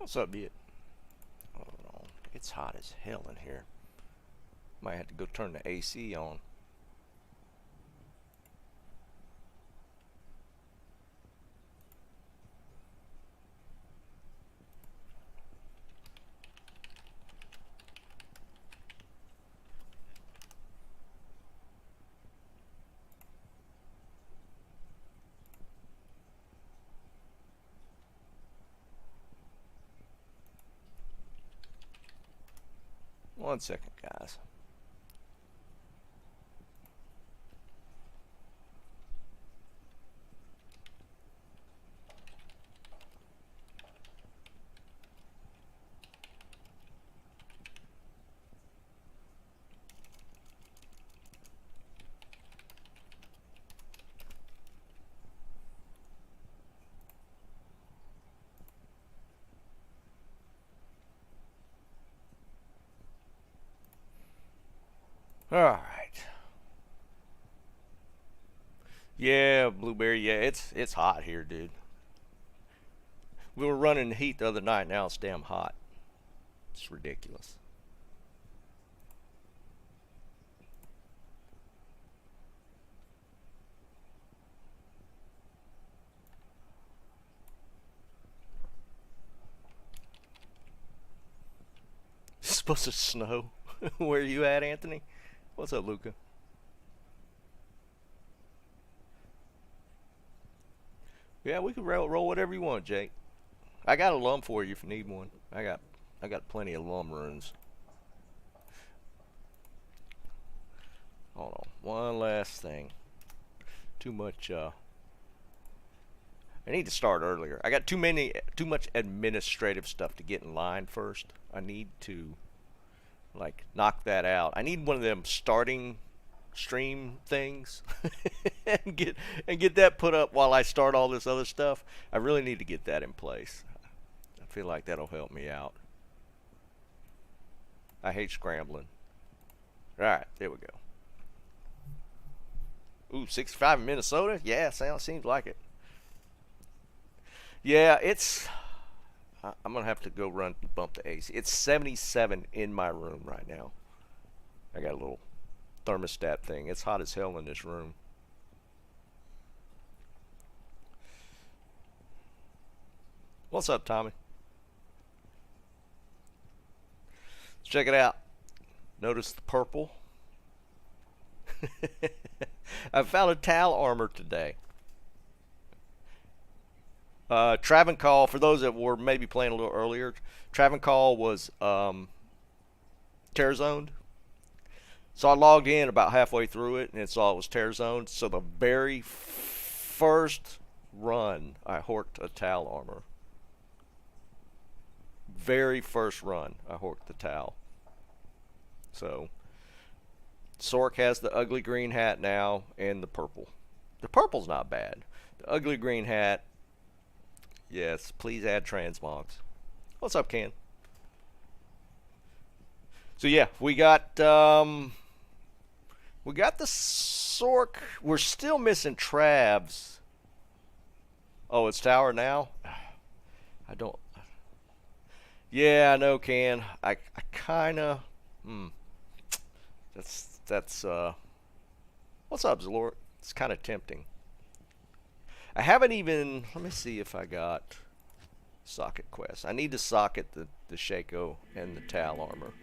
What's up, bitch? Hold on. It's hot as hell in here. Might have to go turn the AC on. One second, guys. Alright. Yeah, Blueberry, yeah, it's hot here, dude. We were running the heat the other night, now it's damn hot. It's ridiculous. It's supposed to snow. Where you at, Anthony? What's up, Luca? Yeah, we could roll whatever you want, Jake. I got a lum for you if you need one. I got plenty of lum runes. Hold on. One last thing. Too much I need to start earlier. I got too much administrative stuff to get in line first. I need to like knock that out. I need one of them starting stream things and get that put up while I start all this other stuff. I really need to get that in place. I feel like that'll help me out. I hate scrambling. Alright, there we go. Ooh, 65 in Minnesota? Yeah, seems like it. Yeah, I'm gonna have to go bump the AC. It's 77 in my room right now. I got a little thermostat thing. It's hot as hell in this room. What's up, Tommy? Let's check it out. Notice the purple. I found a Tal armor today. Travancore, for those that were maybe playing a little earlier, Travancore was tear zoned. So I logged in about halfway through it and saw it was tear zoned. So the very first run, I horked a Tal armor. Very first run, I horked the Tal. So Sork has the ugly green hat now and the purple. The purple's not bad. The ugly green hat, yes, please add transmogs. What's up, Ken? So yeah, we got the Sork. We're still missing Travs. Oh, it's Tower now? I don't. Yeah, I know, Ken. I kinda. That's what's up, Zalor? It's kind of tempting. I haven't even. Let me see if I got socket quests. I need to socket the Shaco and the Tal armor.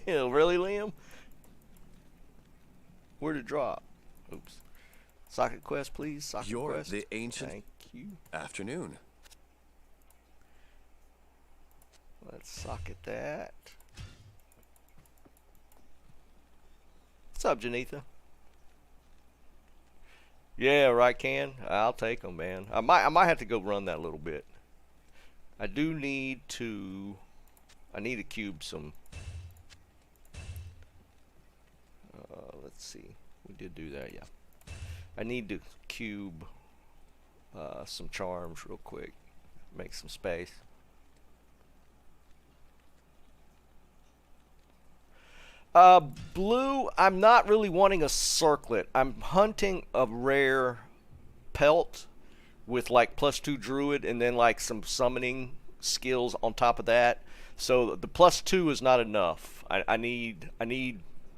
Really, Liam? Where'd it drop? Oops. Socket quest, please. Socket You're quest. the ancient. Thank you. Afternoon. Let's socket that. What's up, Janitha? Yeah, right, Can. I'll take them, man. I might have to go run that a little bit. I do need to. I need to cube some. Let's see. We did do that, yeah. I need to cube some charms real quick. Make some space. Blue, I'm not really wanting a circlet. I'm hunting a rare pelt with like +2 druid and then like some summoning skills on top of that. So the +2 is not enough. I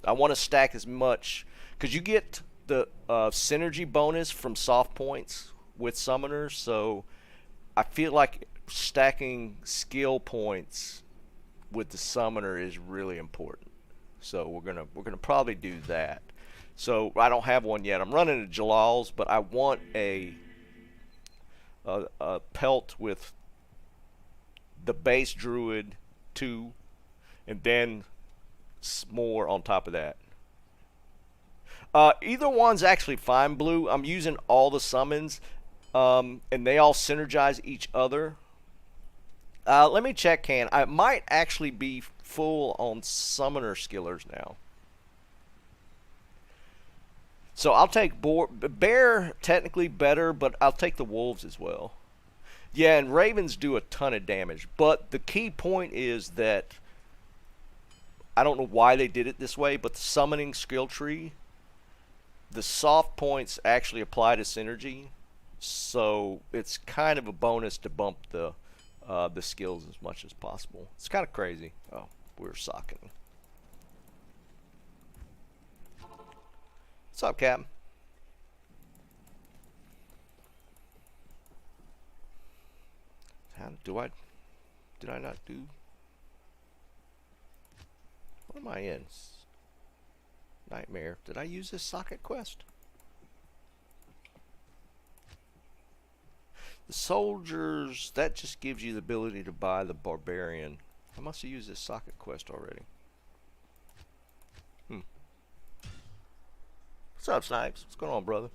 want to stack as much because you get the synergy bonus from soft points with summoners. So I feel like stacking skill points with the summoner is really important. So we're gonna probably do that. So I don't have one yet. I'm running a Jalal's, but I want a pelt with the base druid 2, and then more on top of that. Either one's actually fine, Blue. I'm using all the summons, and they all synergize each other. Let me check, Can. I might actually be full on summoner skillers now. So I'll take bear, technically better, but I'll take the wolves as well. Yeah, and ravens do a ton of damage. But the key point is that I don't know why they did it this way, but the summoning skill tree, the soft points actually apply to synergy. So it's kind of a bonus to bump the skills as much as possible. It's kind of crazy. Oh, we're socking. What's up, Captain? How did I not do? What am I in? Nightmare. Did I use this socket quest? The soldiers, that just gives you the ability to buy the barbarian. I must have used this socket quest already. What's up, Snipes? What's going on, brother?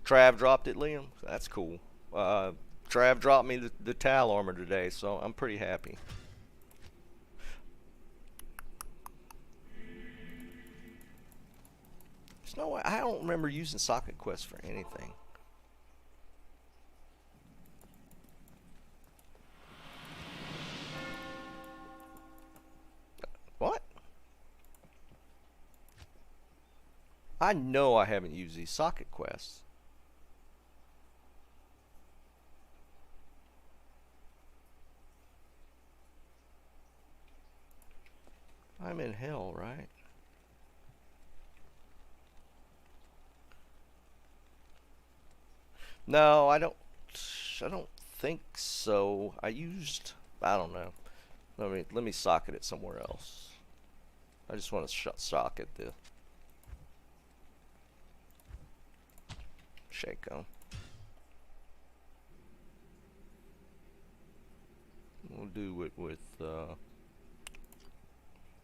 Trav dropped it, Liam. That's cool. Trav dropped me the Tal armor today, so I'm pretty happy. There's no way. I don't remember using socket quest for anything. What? I know I haven't used these socket quests. I'm in hell, right? No, I don't think so. I don't know. Let me socket it somewhere else. I just want to socket the Shaco. We'll do it with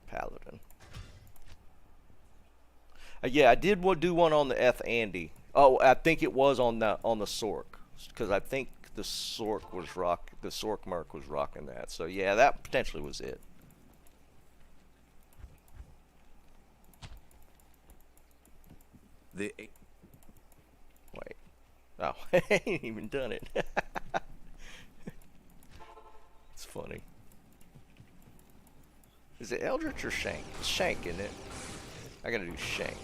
Paladin. Yeah, I did do one on the F Andy. Oh, I think it was on the Sork, because I think the Sork Merc was rocking that. So yeah, that potentially was it. Wait. Oh, I ain't even done it. It's funny. Is it Eldritch or Shank? It's Shank, isn't it? I gotta do Shank.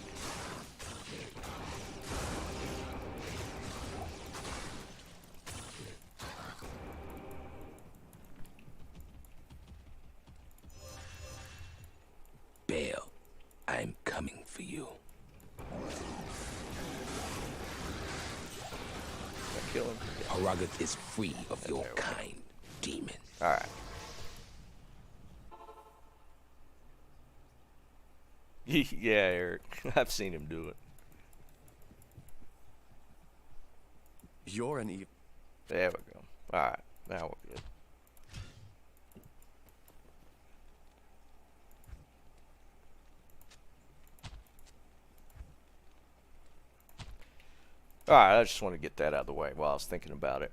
Bale, I'm coming for you. Kill him. Harrogath is free of your kind, demon. Alright. Yeah, Eric. I've seen him do it. You're an evil. There we go. Alright. Now we're good. Alright, I just want to get that out of the way while I was thinking about it.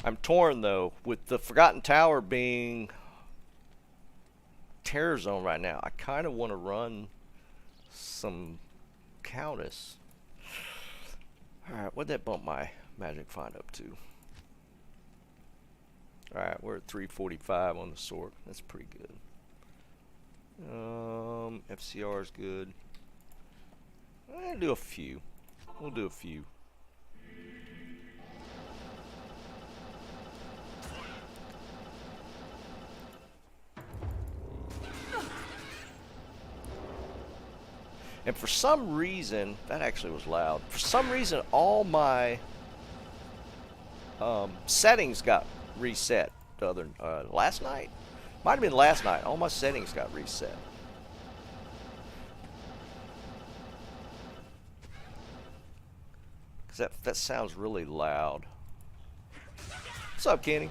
I'm torn though, with the Forgotten Tower being Terror Zone right now. I kind of want to run some Countess. Alright, what'd that bump my magic find up to? Alright, we're at 345 on the sword. That's pretty good. FCR is good. I'll do a few. We'll do a few. And for some reason, that actually was loud. For some reason, all my settings got reset. The other last night, might have been last night. All my settings got reset. Cause that sounds really loud. What's up, Kenny?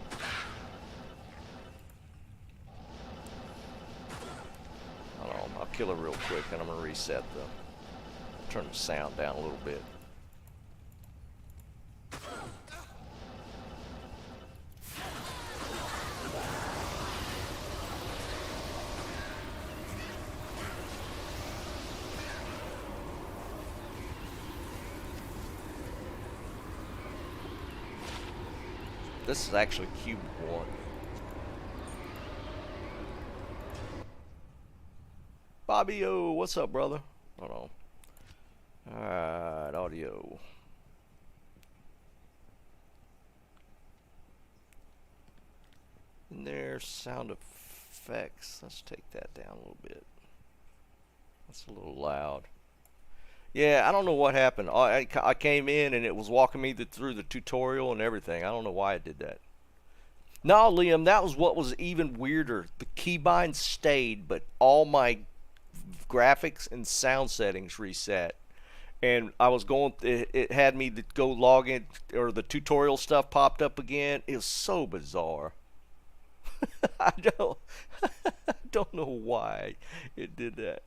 I'll kill her real quick, and I'm gonna reset turn the sound down a little bit. This is actually cube 1. Bobby, oh, what's up, brother? Hold on. Alright, audio. And there's sound effects. Let's take that down a little bit. That's a little loud. Yeah, I don't know what happened. I came in and it was walking me through the tutorial and everything. I don't know why it did that. No, Liam, that was what was even weirder. The keybind stayed, but all my graphics and sound settings reset. And I was going, it had me to go log in, or the tutorial stuff popped up again. It was so bizarre. I don't know why it did that.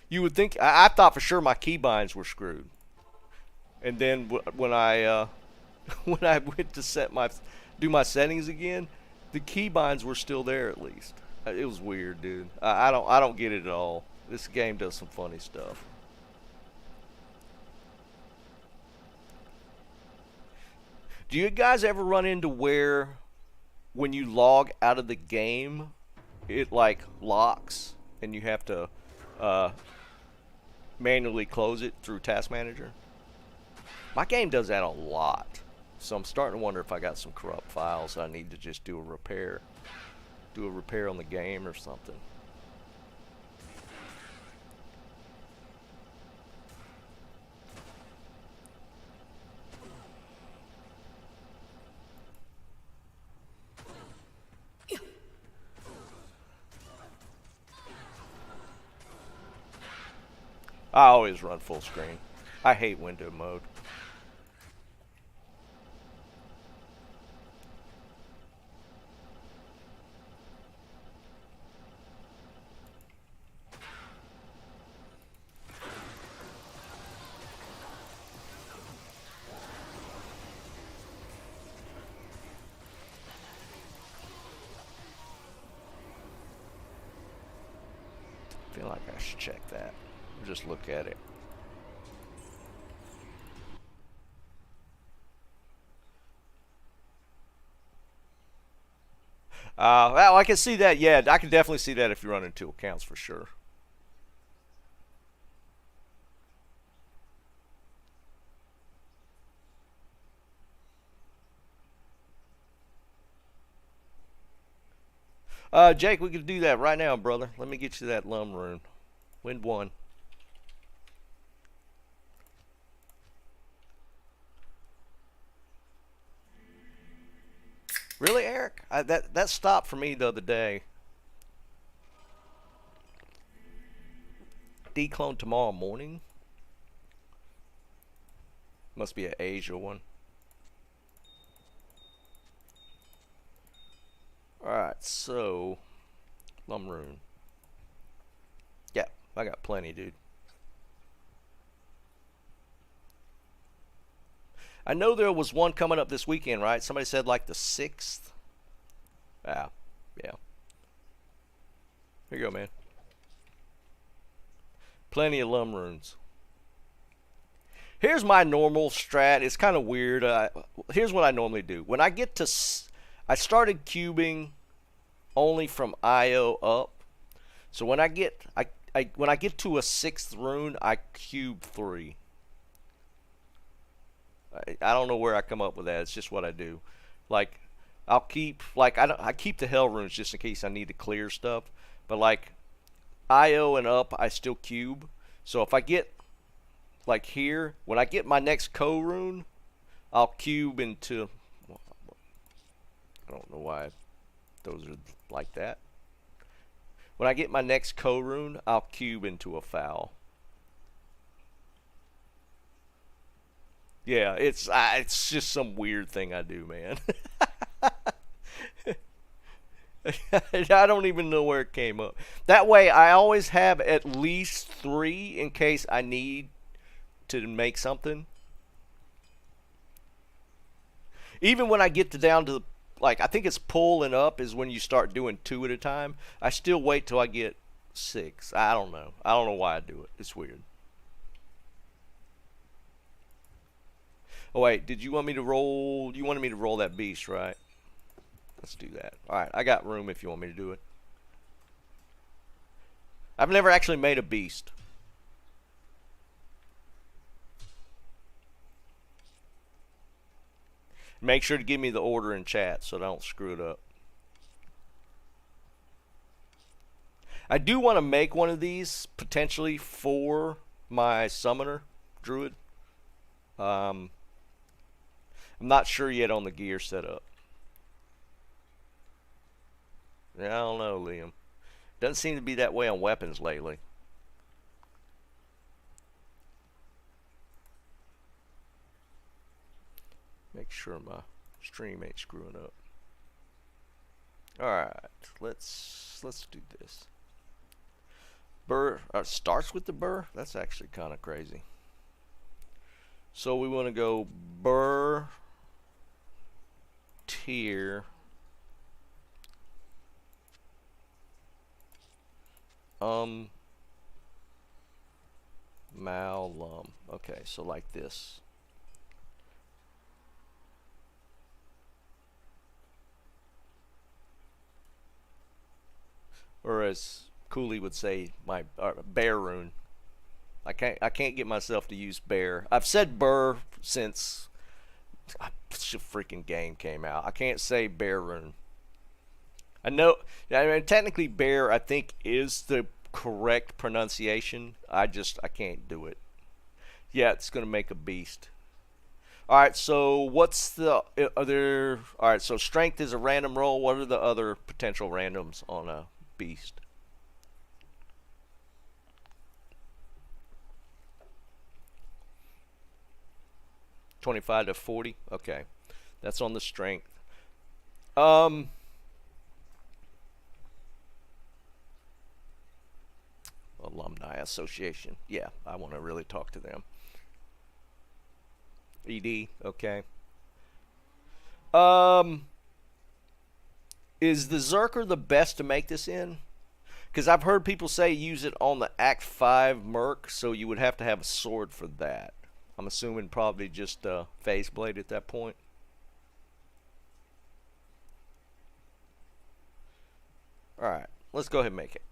You would think, I thought for sure my keybinds were screwed. And then when I when I went to do my settings again, the keybinds were still there at least. It was weird, dude. I don't get it at all. This game does some funny stuff. Do you guys ever run into where when you log out of the game, it like locks and you have to manually close it through Task Manager? My game does that a lot. So I'm starting to wonder if I got some corrupt files I need to just do a repair. Do a repair on the game or something. I always run full screen. I hate window mode. I feel like I should check that. Just look at it. Well, I can see that. Yeah, I can definitely see that if you run into accounts for sure. Jake, we can do that right now, brother. Let me get you that Lum rune. Wind 1. Really, Eric? That stopped for me the other day. Declone tomorrow morning? Must be an Asia one. Alright, so Lum rune. Yeah, I got plenty, dude. I know there was one coming up this weekend, right? Somebody said like the 6th. Ah, yeah. Here you go, man. Plenty of lum runes. Here's my normal strat. It's kind of weird. Here's what I normally do. When I get to, I started cubing only from IO up. So when I get, when I get to a 6th rune, I cube 3. I don't know where I come up with that. It's just what I do. Like, I'll keep, like, I keep the hell runes just in case I need to clear stuff. But like, IO and up, I still cube. So if I get like here, when I get my next co-rune, I'll cube into, I don't know why those are like that. When I get my next co-rune, I'll cube into a foul. Yeah, it's just some weird thing I do, man. I don't even know where it came up. That way, I always have at least 3 in case I need to make something. Even when I get down to, like, I think it's pull and up is when you start doing 2 at a time. I still wait till I get 6. I don't know. I don't know why I do it. It's weird. Oh wait, did you want me to roll? You wanted me to roll that beast, right? Let's do that. Alright, I got room if you want me to do it. I've never actually made a beast. Make sure to give me the order in chat so I don't screw it up. I do want to make one of these potentially for my summoner, Druid. I'm not sure yet on the gear setup. I don't know, Liam. Doesn't seem to be that way on weapons lately. Make sure my stream ain't screwing up. Alright, let's do this. Burr starts with the burr? That's actually kind of crazy. So we want to go burr tier malum. Okay, so like this. Or as Cooley would say, my bear rune. I can't get myself to use bear. I've said burr since the freaking game came out. I can't say bear rune. I know, I mean, technically bear I think is the correct pronunciation. I can't do it. Yeah, it's gonna make a beast. Alright, so what's the other? Alright, so strength is a random roll. What are the other potential randoms on a beast? $25 to $40. Okay, that's on the strength. Alumni Association. Yeah, I want to really talk to them. ED. Okay. Is the Zerker the best to make this in? Because I've heard people say use it on the Act 5 Merc, so you would have to have a sword for that. I'm assuming probably just a phase blade at that point. Alright, let's go ahead and make it.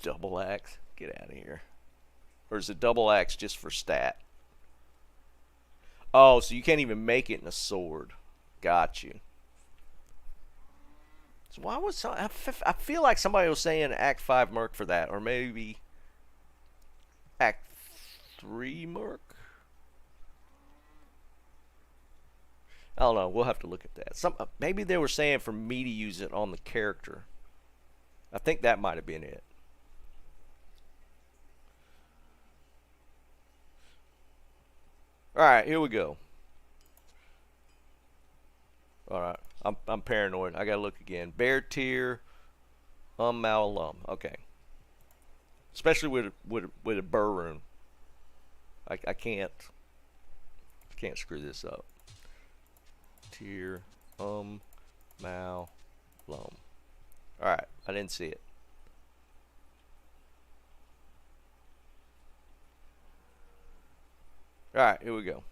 Double axe? Get out of here. Or is it double axe just for stat? Oh, so you can't even make it in a sword. Got you. So why was I feel like somebody was saying Act 5 Merc for that, or maybe Act 3 Merc? I don't know. We'll have to look at that. Maybe they were saying for me to use it on the character. I think that might have been it. Alright, here we go. Alright, I'm paranoid. I gotta look again. Bear tier, malum. Okay. Especially with a burr rune. I can't screw this up. tier mal loam. Alright, I didn't see it. Alright, here we go.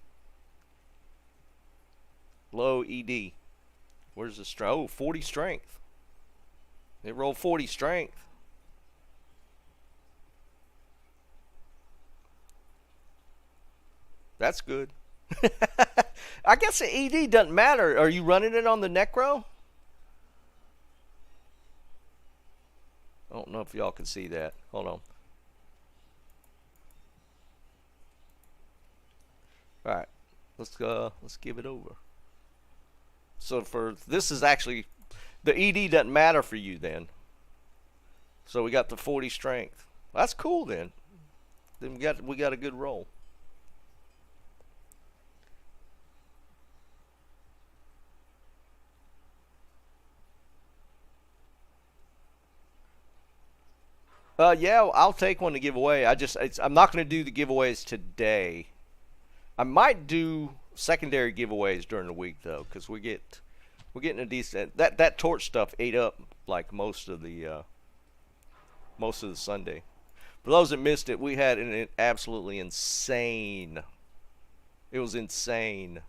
Low ED. Where's the strength? Oh, 40 strength. It rolled 40 strength. That's good. I guess the ED doesn't matter. Are you running it on the Necro? I don't know if y'all can see that. Hold on. Alright. Let's give it over. So for this is actually the ED doesn't matter for you then. So we got the 40 strength. That's cool then. Then we got a good roll. Yeah, I'll take one to give away. I'm not going to do the giveaways today. I might do secondary giveaways during the week though, because we're getting a decent that torch stuff ate up like most of the Sunday. For those that missed it, we had an absolutely insane. It was insane.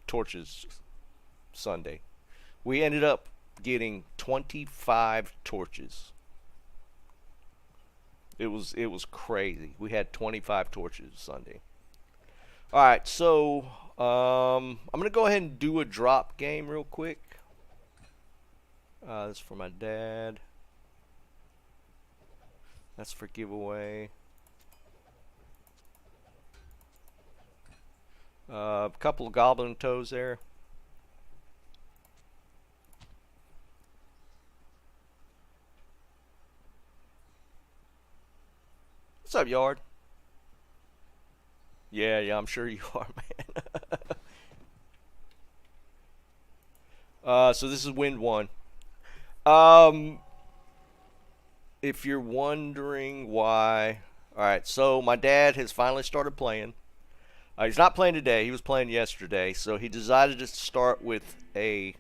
Torches Sunday. We ended up getting 25 torches. It was crazy. We had 25 torches Sunday. All right, so I'm gonna go ahead and do a drop game real quick. This is for my dad. That's for giveaway. A couple of goblin toes there. What's up, Yard? Yeah, I'm sure you are, man. So this is wind 1. If you're wondering why, alright, so my dad has finally started playing. He's not playing today, he was playing yesterday, so he decided to start with a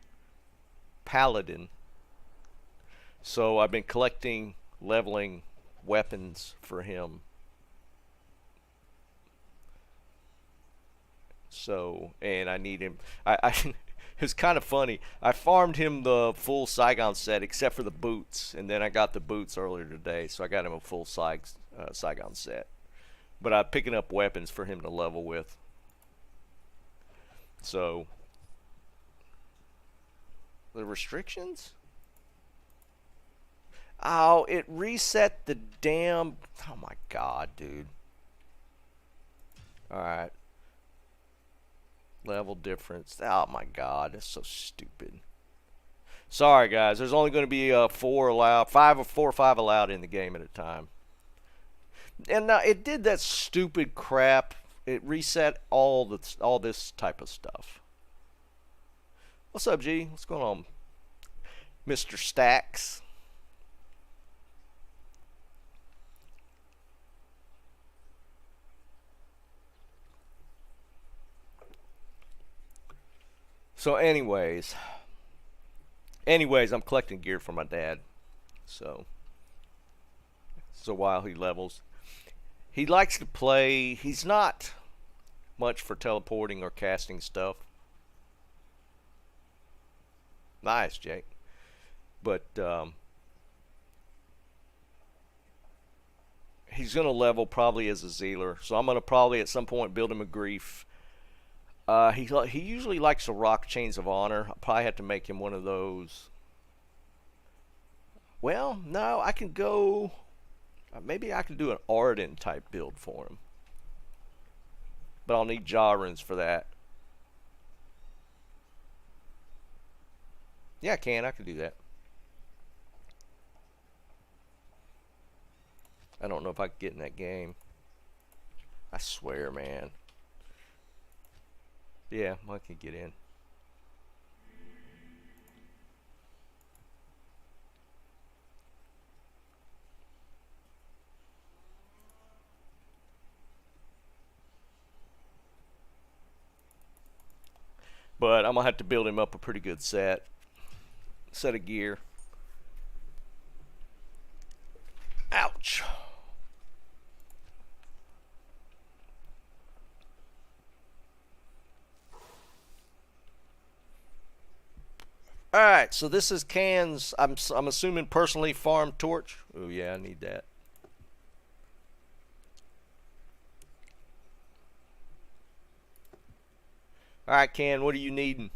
paladin. So I've been collecting, leveling weapons for him. So, and I need him. It's kind of funny. I farmed him the full Saigon set except for the boots, and then I got the boots earlier today, so I got him a full Saigon set. But I'm picking up weapons for him to level with. So, the restrictions? Oh, it reset the damn... Oh my god, dude. Alright. Level difference. Oh my god, that's so stupid. Sorry guys, there's only going to be 4 allowed, 4 or 5 allowed in the game at a time. And now it did that stupid crap. It reset all this type of stuff. What's up, G? What's going on, Mr. Stacks? So anyways, I'm collecting gear for my dad. So while he levels, he likes to play. He's not much for teleporting or casting stuff. Nice, Jake. But he's gonna level probably as a Zealer. So I'm gonna probably at some point build him a Grief. He usually likes to rock Chains of Honor. I'll probably have to make him one of those. Well, no, I can go... maybe I can do an Arden type build for him. But I'll need jaw runes for that. Yeah, I can do that. I don't know if I can get in that game. I swear, man. Yeah, I can get in. But I'm gonna have to build him up a pretty good set of gear. Ouch. All right, so this is Can's. I'm assuming personally farmed torch. Oh yeah, I need that. All right, Can, what are you needing?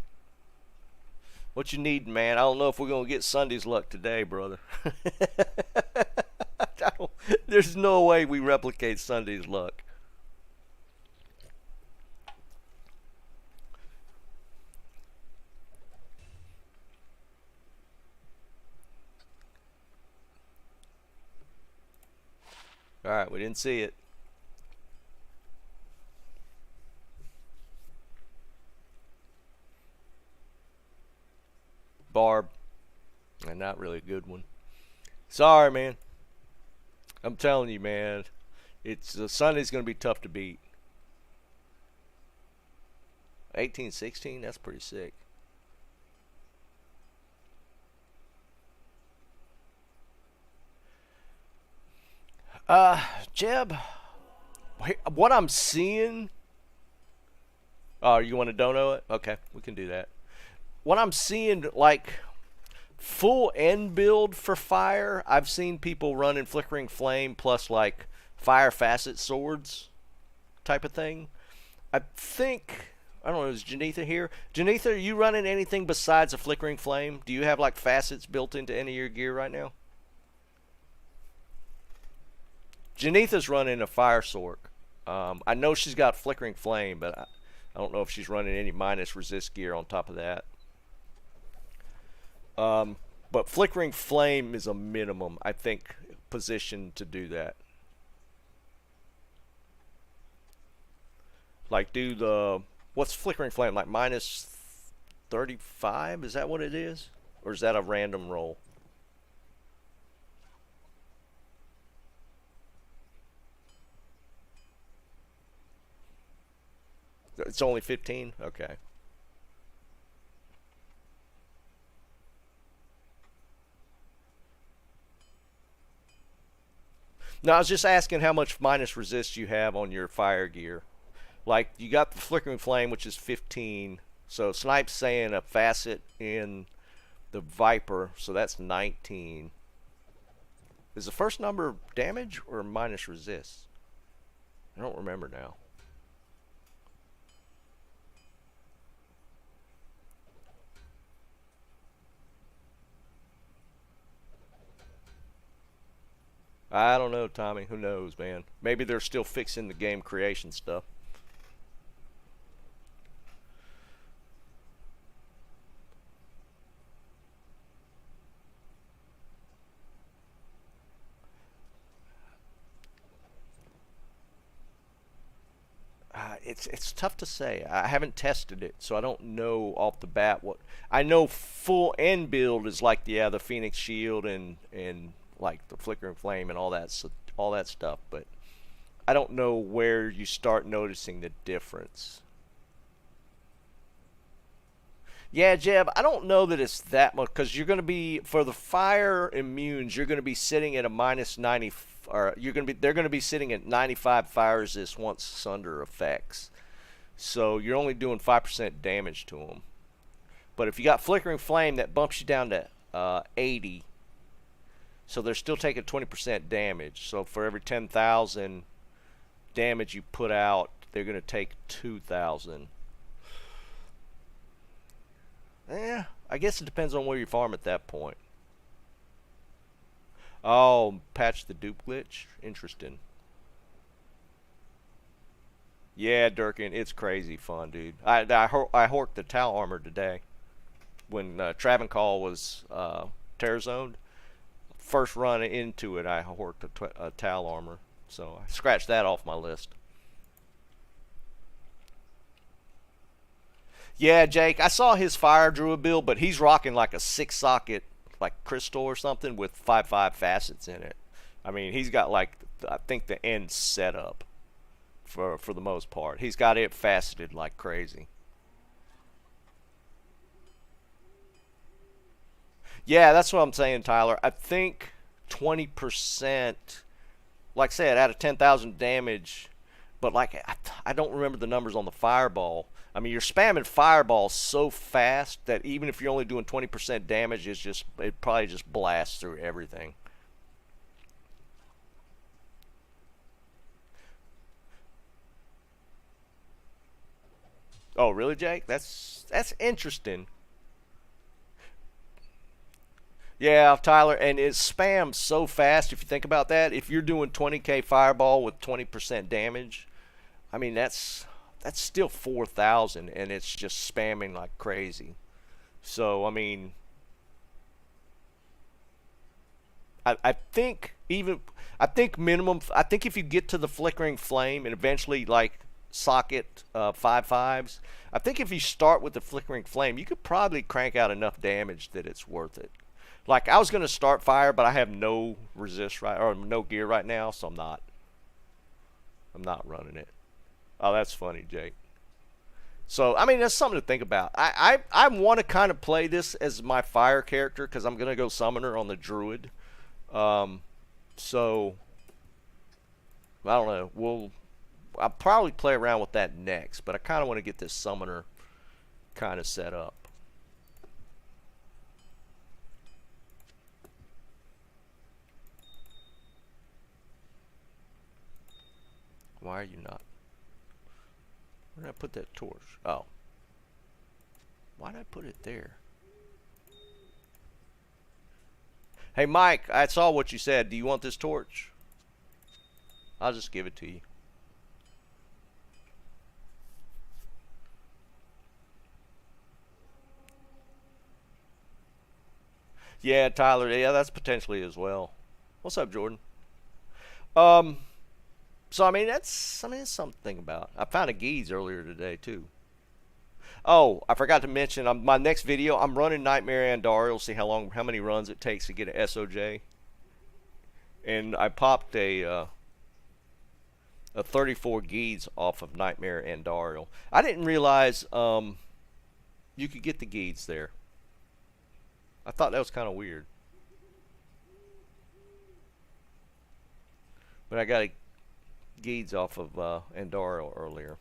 What you needing, man? I don't know if we're gonna get Sunday's luck today, brother. There's no way we replicate Sunday's luck. All right, we didn't see it. Barb, and not really a good one. Sorry, man. I'm telling you, man. It's Sunday's gonna be tough to beat. 1816, that's pretty sick. Jeb, what I'm seeing. Oh, you want to dono it? Okay, we can do that. What I'm seeing, like full end build for fire, I've seen people running flickering flame plus like fire facet swords type of thing. I think, I don't know, is Janitha here? Janitha, are you running anything besides a flickering flame? Do you have like facets built into any of your gear right now? Janitha's running a fire sword. I know she's got flickering flame, but I don't know if she's running any minus resist gear on top of that. But flickering flame is a minimum, I think, position to do that. Like do the, what's flickering flame, like minus 35? Is that what it is? Or is that a random roll? It's only 15? Okay. No, I was just asking how much minus resist you have on your fire gear. Like, you got the flickering flame, which is 15. So Snipe's saying a facet in the Viper, so that's 19. Is the first number damage or minus resist? I don't remember now. I don't know, Tommy. Who knows, man? Maybe they're still fixing the game creation stuff. It's tough to say. I haven't tested it, so I don't know off the bat what. I know full end build is like the Phoenix Shield and like the flickering flame and all that stuff, but I don't know where you start noticing the difference. Yeah, Jeb, I don't know that it's that much because you're going to be for the fire immunes. You're going to be sitting at a minus 90, or they're going to be sitting at 95 fire resist once Sunder effects. So you're only doing 5% damage to them. But if you got flickering flame, that bumps you down to 80. So they're still taking 20% damage. So for every 10,000 damage you put out, they're going to take 2,000. Yeah, I guess it depends on where you farm at that point. Oh, patch the dupe glitch? Interesting. Yeah, Durkin, it's crazy fun, dude. I horked the Tal armor today when Travancore was tear zoned. First run into it, I horked a Tal armor. So I scratched that off my list. Yeah, Jake, I saw his fire druid build, but he's rocking like a 6-socket, like crystal or something with 5/5 facets in it. I mean, he's got like I think the end setup for the most part. He's got it faceted like crazy. Yeah, that's what I'm saying, Tyler. I think 20%, like I said, out of 10,000 damage, but like I don't remember the numbers on the fireball. I mean, you're spamming fireballs so fast that even if you're only doing 20% damage, it probably just blasts through everything. Oh, really, Jake? That's interesting. Yeah, Tyler, and it spams so fast. If you think about that, if you're doing 20k fireball with 20% damage, I mean that's still 4,000, and it's just spamming like crazy. So I mean, I think even I think minimum. I think if you get to the flickering flame and eventually like socket 5/5s, I think if you start with the flickering flame, you could probably crank out enough damage that it's worth it. Like I was gonna start fire, but I have no resist right or no gear right now, so I'm not running it. Oh, that's funny, Jake. So I mean, that's something to think about. I want to kind of play this as my fire character because I'm gonna go summoner on the druid. Um, so I don't know. I'll probably play around with that next, but I kind of want to get this summoner kind of set up. Why are you not? Where did I put that torch? Oh. Why did I put it there? Hey, Mike, I saw what you said. Do you want this torch? I'll just give it to you. Yeah, Tyler. Yeah, that's potentially as well. What's up, Jordan? Um, so it's something to think about. I found a geese earlier today too. Oh, I forgot to mention my next video. I'm running Nightmare Andariel. See how many runs it takes to get an SOJ. And I popped a 34 geese off of Nightmare Andariel. I didn't realize you could get the geese there. I thought that was kind of weird. But I got a geese off of Andariel earlier.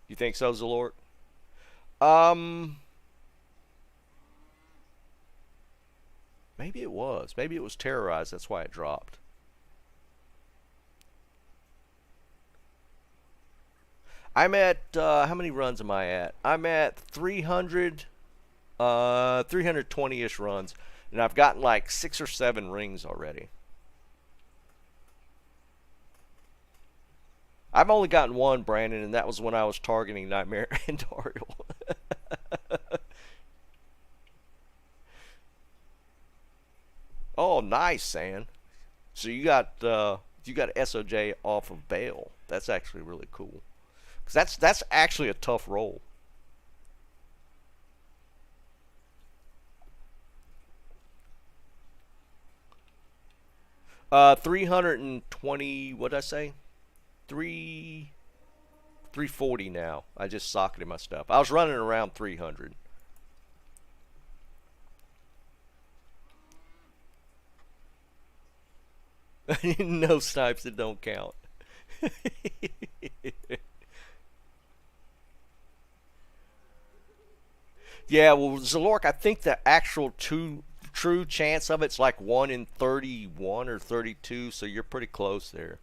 You think so, Zalort? Um, maybe it was. Maybe it was terrorized. That's why it dropped. I'm at how many runs am I at? I'm at 300, 320-ish runs, and I've gotten like 6 or 7 rings already. I've only gotten one, Brandon, and that was when I was targeting Nightmare and Dariel. Oh, nice, San. So you got SOJ off of Bale. That's actually really cool. Cause that's actually a tough roll. 320. What did I say? 340 now. I just socketed my stuff. I was running around 300. No snipes that don't count. Yeah, well, Zalork, I think the actual true chance of it's like 1 in 31 or 32, so you're pretty close there.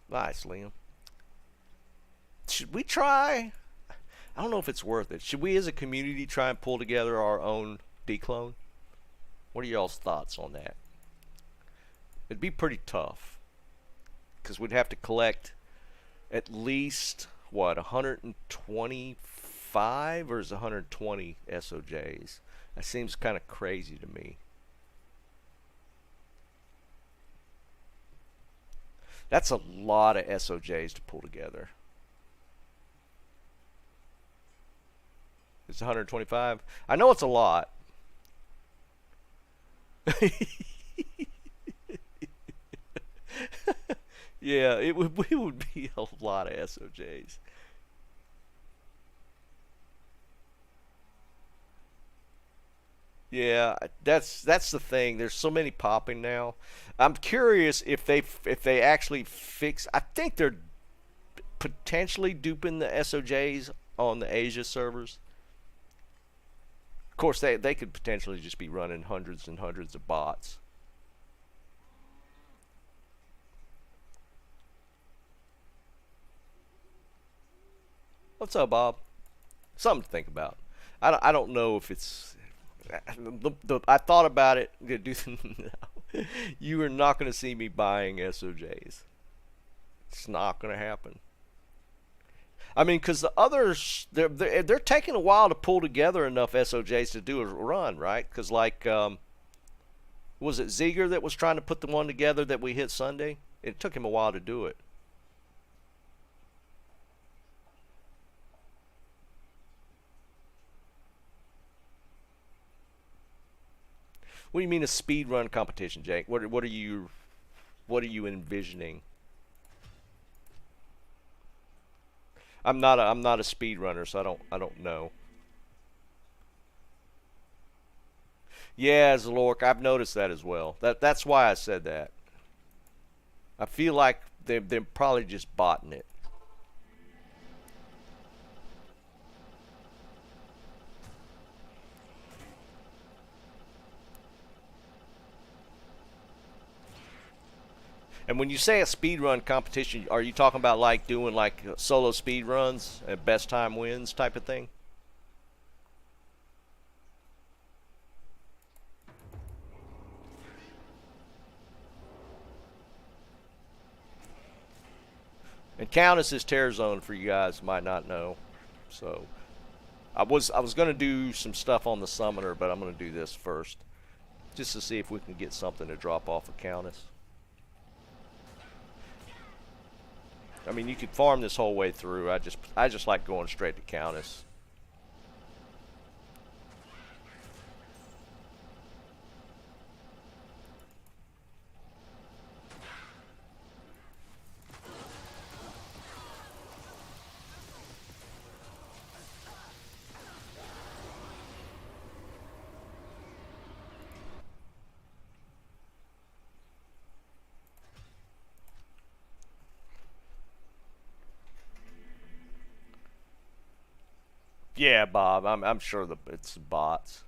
Nice, Liam. Should we try? I don't know if it's worth it. Should we as a community try and pull together our own declone? What are y'all's thoughts on that? It'd be pretty tough because we'd have to collect at least what 125 or is 120 SOJs. That seems kind of crazy to me. That's a lot of SOJs to pull together. It's 125. I know it's a lot. Yeah, it would be a lot of SOJs. Yeah, that's the thing. There's so many popping now. I'm curious if they actually fix. I think they're potentially duping the SOJs on the Asia servers. Of course, they could potentially just be running hundreds and hundreds of bots. What's up, Bob? Something to think about. I don't know if it's. I thought about it. No. You are not going to see me buying SOJs. It's not going to happen. I mean, because the others, they're taking a while to pull together enough SOJs to do a run, right? Because like, was it Ziegler that was trying to put the one together that we hit Sunday? It took him a while to do it. What do you mean a speed run competition, Jake? What are you envisioning? I'm not a speed runner, so I don't know. Yeah, Zalork, I've noticed that as well. That's why I said that. I feel like they're probably just botting it. And when you say a speed run competition, are you talking about like doing like solo speed runs, best time wins type of thing? And Countess is Terror Zone for you guys who might not know. So I was gonna do some stuff on the Summoner, but I'm gonna do this first, just to see if we can get something to drop off of Countess. I mean, you could farm this whole way through. I just like going straight to Countess. Yeah, Bob. I'm sure it's bots.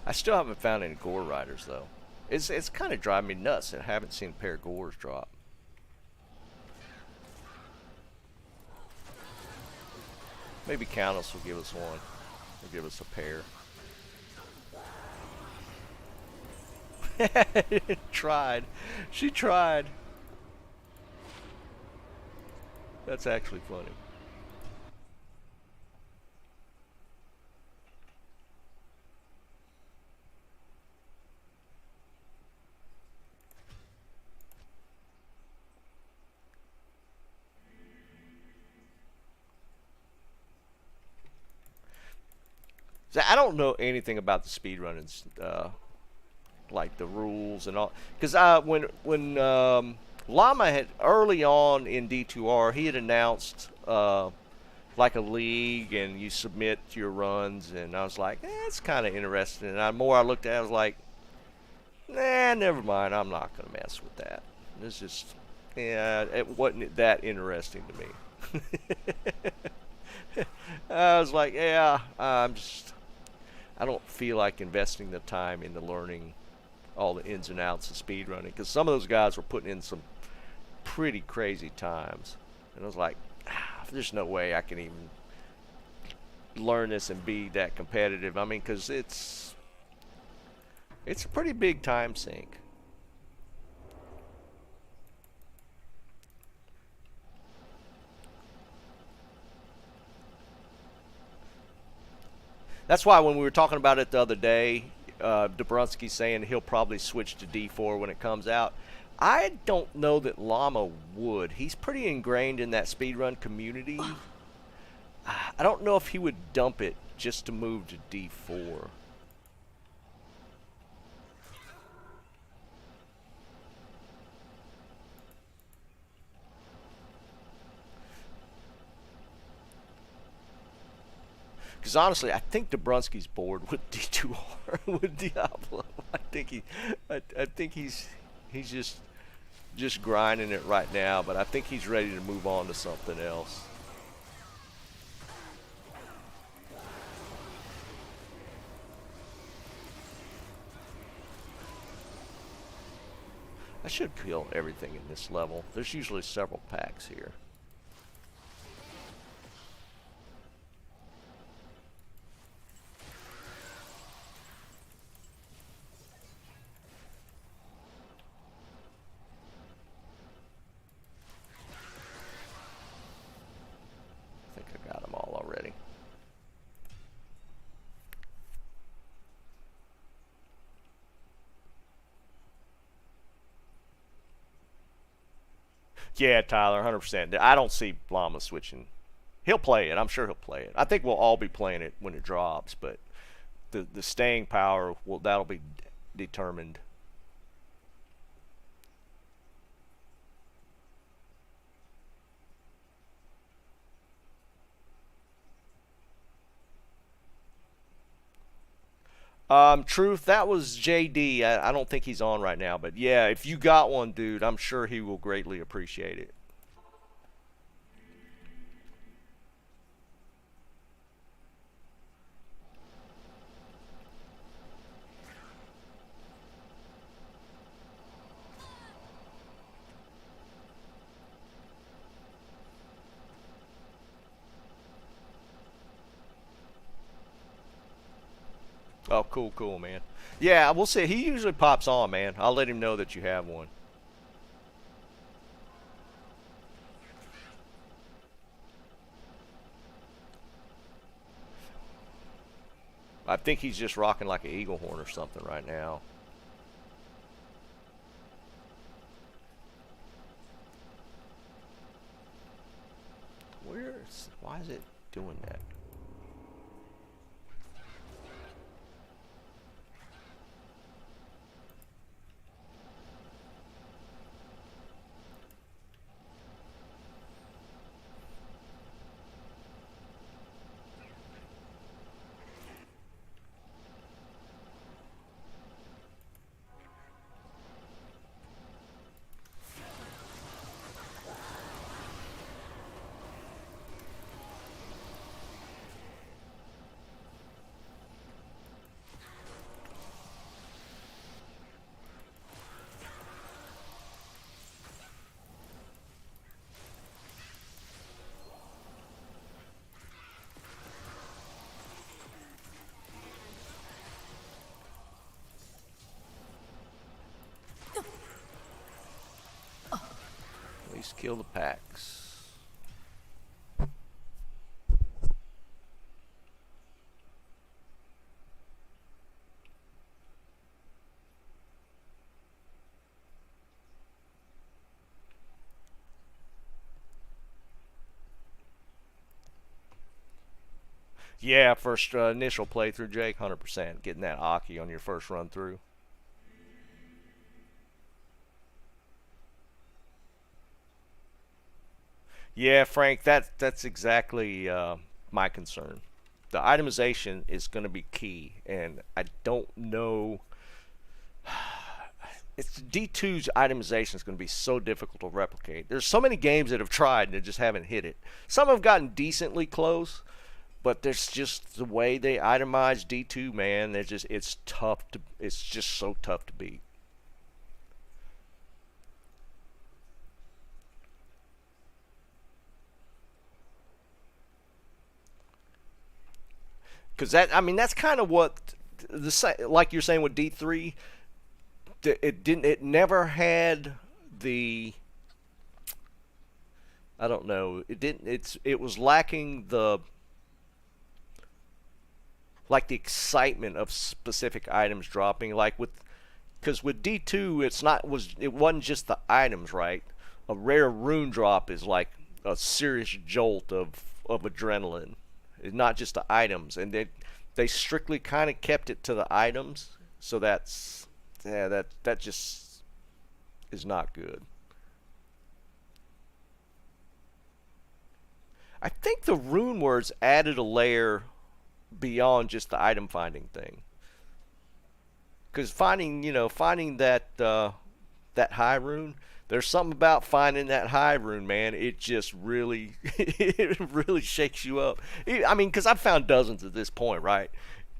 I still haven't found any gore riders though. It's kind of driving me nuts that I haven't seen a pair of gores drop. Maybe Countess will give us one. Or give us a pair. Tried. She tried. That's actually funny. So I don't know anything about the speedrunning, like the rules and all. Because when Llama had early on in D2R, he had announced like a league, and you submit your runs, and I was like, it's kind of interesting. And the more I looked at it, I was like, nah, never mind. I'm not gonna mess with that. It's just, yeah, it wasn't that interesting to me. I was like, yeah, I don't feel like investing the time into learning all the ins and outs of speedrunning because some of those guys were putting in some pretty crazy times. And I was like, there's no way I can even learn this and be that competitive. I mean, because it's a pretty big time sink. That's why when we were talking about it the other day, Dabrowski saying he'll probably switch to D4 when it comes out. I don't know that Llama would. He's pretty ingrained in that speedrun community. I don't know if he would dump it just to move to D4. Because honestly, I think Dabrowski's bored with D2R with Diablo. I think he's just grinding it right now, but I think he's ready to move on to something else. I should kill everything in this level. There's usually several packs here. I think I got them all already. Yeah, Tyler, 100%. I don't see Llama switching. He'll play it. I'm sure he'll play it. I think we'll all be playing it when it drops, but the staying power that'll be determined. Truth, that was JD. I don't think he's on right now, but yeah, if you got one, dude, I'm sure he will greatly appreciate it. Oh, cool, cool, man. Yeah, we'll see. He usually pops on, man. I'll let him know that you have one. I think he's just rocking like an eagle horn or something right now. Why is it doing that? At least kill the packs. Yeah, first initial playthrough, Jake, 100%. Getting that Aki on your first run through. Yeah, Frank, that's exactly my concern. The itemization is going to be key, and I don't know. it's D2's itemization is going to be so difficult to replicate. There's so many games that have tried and just haven't hit it. Some have gotten decently close, but there's just the way they itemize D2, man. It's tough to. It's just so tough to beat. Because that's kind of what like you're saying with D3. It never had the, I don't know, it was lacking the, like, the excitement of specific items dropping, like because with D2 it wasn't just the items, right? A rare rune drop is like a serious jolt of adrenaline. It's not just the items, and they strictly kind of kept it to the items, so that just is not good. I think the rune words added a layer beyond just the item finding thing. Because finding that that high rune, there's something about finding that high rune, man. It just really, it really shakes you up. I mean, because I've found dozens at this point, right?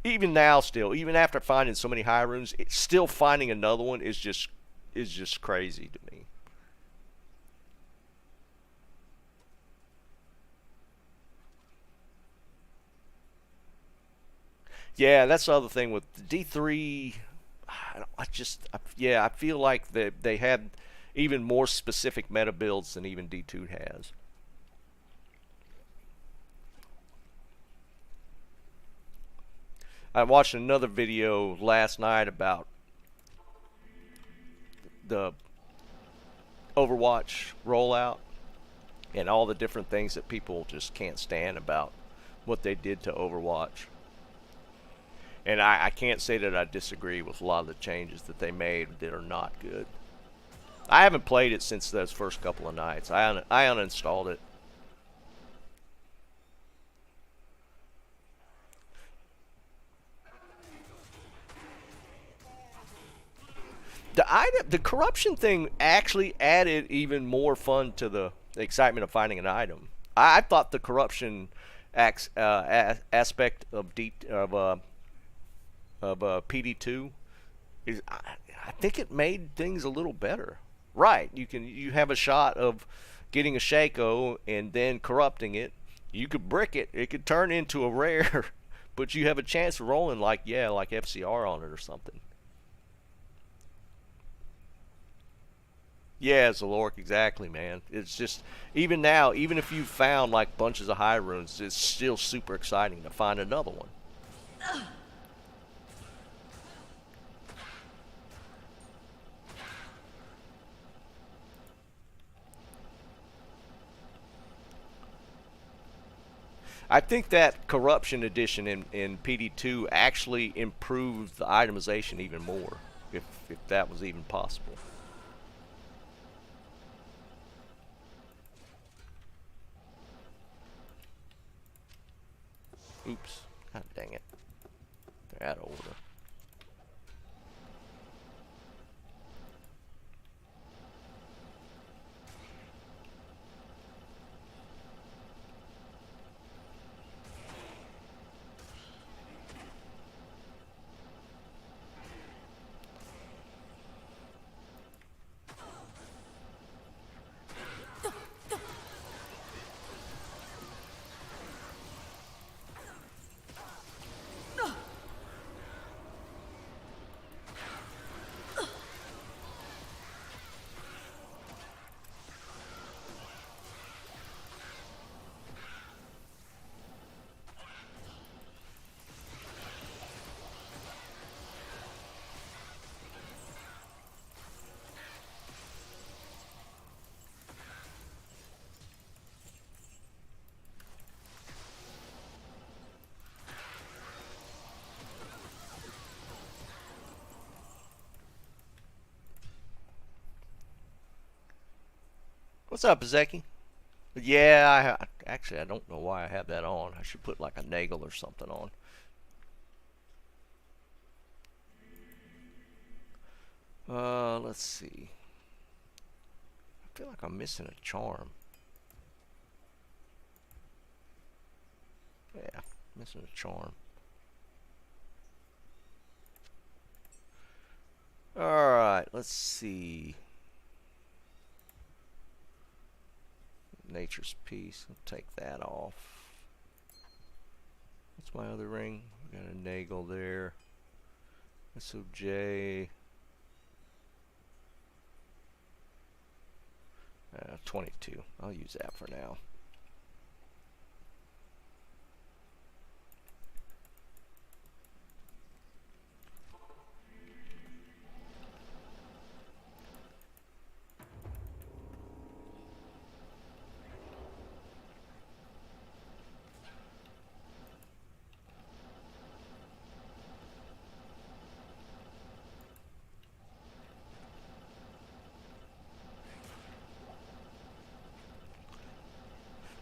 Even now, still, even after finding so many high runes, still finding another one is just crazy to me. Yeah, that's the other thing with D3. I feel like they had even more specific meta builds than even D2 has. I watched another video last night about the Overwatch rollout and all the different things that people just can't stand about what they did to Overwatch. And I can't say that I disagree with a lot of the changes that they made that are not good. I haven't played it since those first couple of nights. I uninstalled it. The corruption thing actually added even more fun to the excitement of finding an item. I thought the corruption aspect of PD2 is, I think it made things a little better. Right, you have a shot of getting a Shaco and then corrupting it. You could brick it. It could turn into a rare, but you have a chance of rolling like FCR on it or something. Yeah, Zalork, exactly, man. It's just, even now, even if you found like bunches of high runes, it's still super exciting to find another one. I think that corruption edition in PD2 actually improved the itemization even more, if that was even possible. Oops. God dang it. They're out of order. What's up, Zeki? Yeah, actually, I don't know why I have that on. I should put like a Nagel or something on. Let's see. I feel like I'm missing a charm. Yeah, missing a charm. Alright, let's see. Nature's Peace. I'll take that off. What's my other ring? We got a Nagel there. SOJ. 22. I'll use that for now.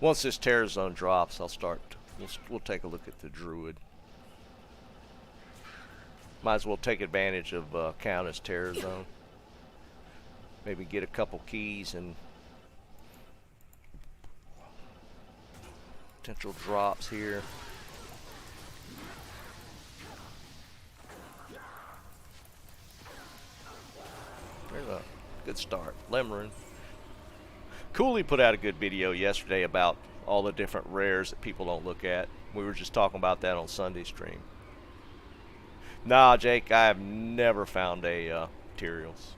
Once this Terror Zone drops, I'll start. We'll take a look at the Druid. Might as well take advantage of Countess Terror Zone. Maybe get a couple keys and potential drops here. There's a good start. Lemon. Cooley put out a good video yesterday about all the different rares that people don't look at. We were just talking about that on Sunday stream. Nah, Jake, I have never found a materials.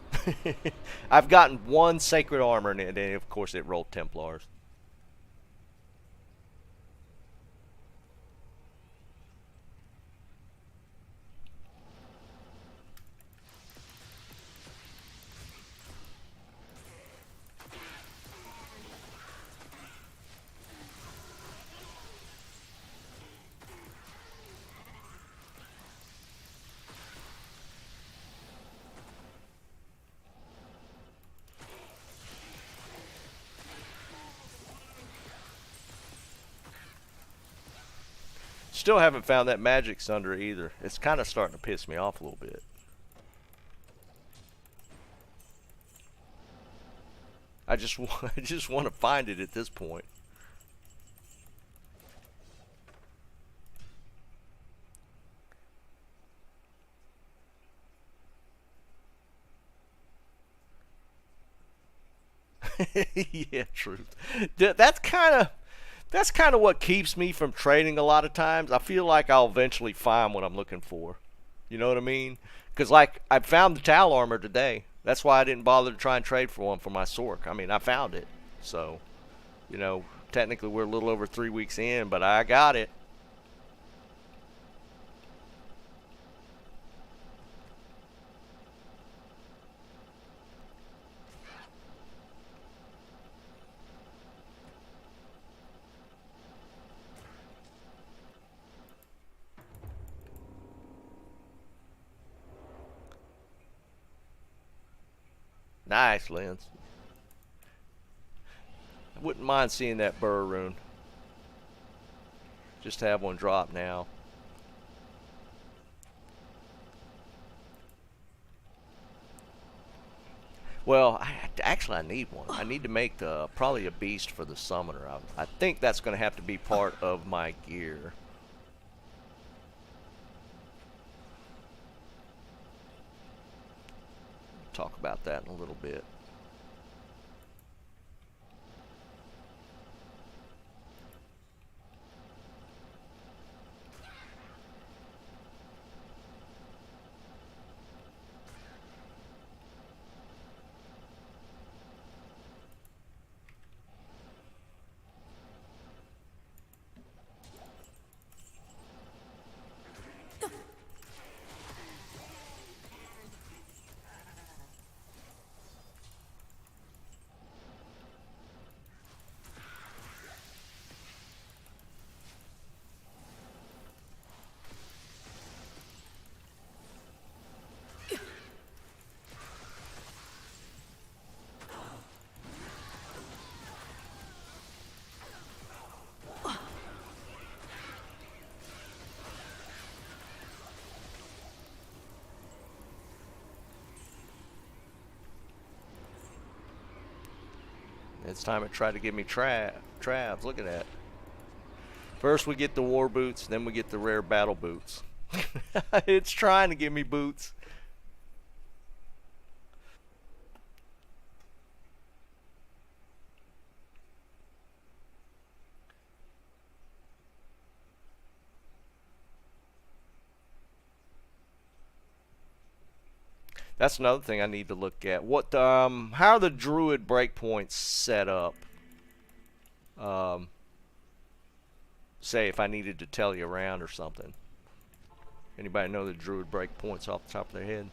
I've gotten one Sacred Armor, and then of course it rolled Templars. Still haven't found that Magic Sunder either. It's kind of starting to piss me off a little bit. I just want to find it at this point. Yeah, truth. That's kind of what keeps me from trading a lot of times. I feel like I'll eventually find what I'm looking for. You know what I mean? Because, like, I found the Tal Armor today. That's why I didn't bother to try and trade for one for my Sork. I mean, I found it. So, you know, technically we're a little over 3 weeks in, but I got it. Nice, Lens. I wouldn't mind seeing that Burr rune. Just have one drop now. Well, I need one. I need to make probably a beast for the summoner. I think that's going to have to be part of my gear. Talk about that in a little bit. It's time it tried to give me travs. Look at that. First we get the war boots, then we get the rare battle boots. It's trying to give me boots. That's another thing I need to look at. What how are the Druid breakpoints set up? Say if I needed to tell you around or something. Anybody know the Druid breakpoints off the top of their head?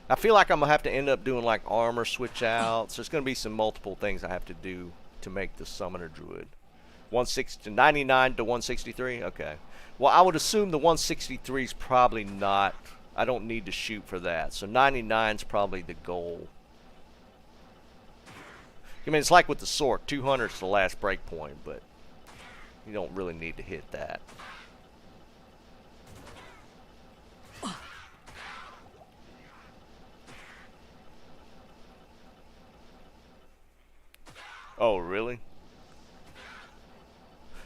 I feel like I'm gonna have to end up doing like armor switch outs. There's gonna be some multiple things I have to do to make the Summoner Druid. 99 to 163? Okay. Well, I would assume the 163 is probably not. I don't need to shoot for that. So 99 is probably the goal. I mean, it's like with the Sork. 200 is the last break point, but you don't really need to hit that. Oh, really?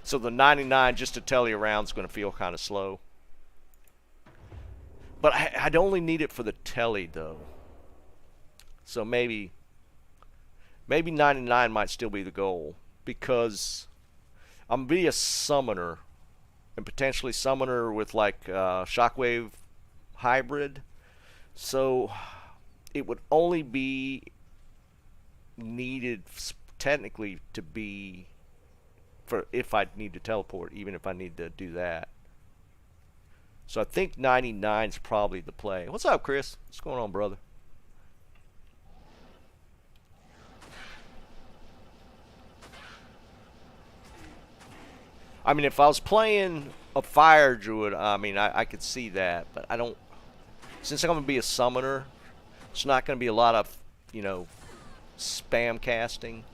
So the 99 just to tell you around is going to feel kind of slow. But I'd only need it for the telly though. So maybe 99 might still be the goal, because I'm going to be a summoner, and potentially summoner with like shockwave hybrid. So it would only be needed technically to be for if I need to teleport, even if I need to do that. So I think 99 is probably the play. What's up, Chris? What's going on, brother? I mean, if I was playing a fire druid, I mean, I could see that, but I don't. Since I'm going to be a summoner, it's not going to be a lot of, you know, spam casting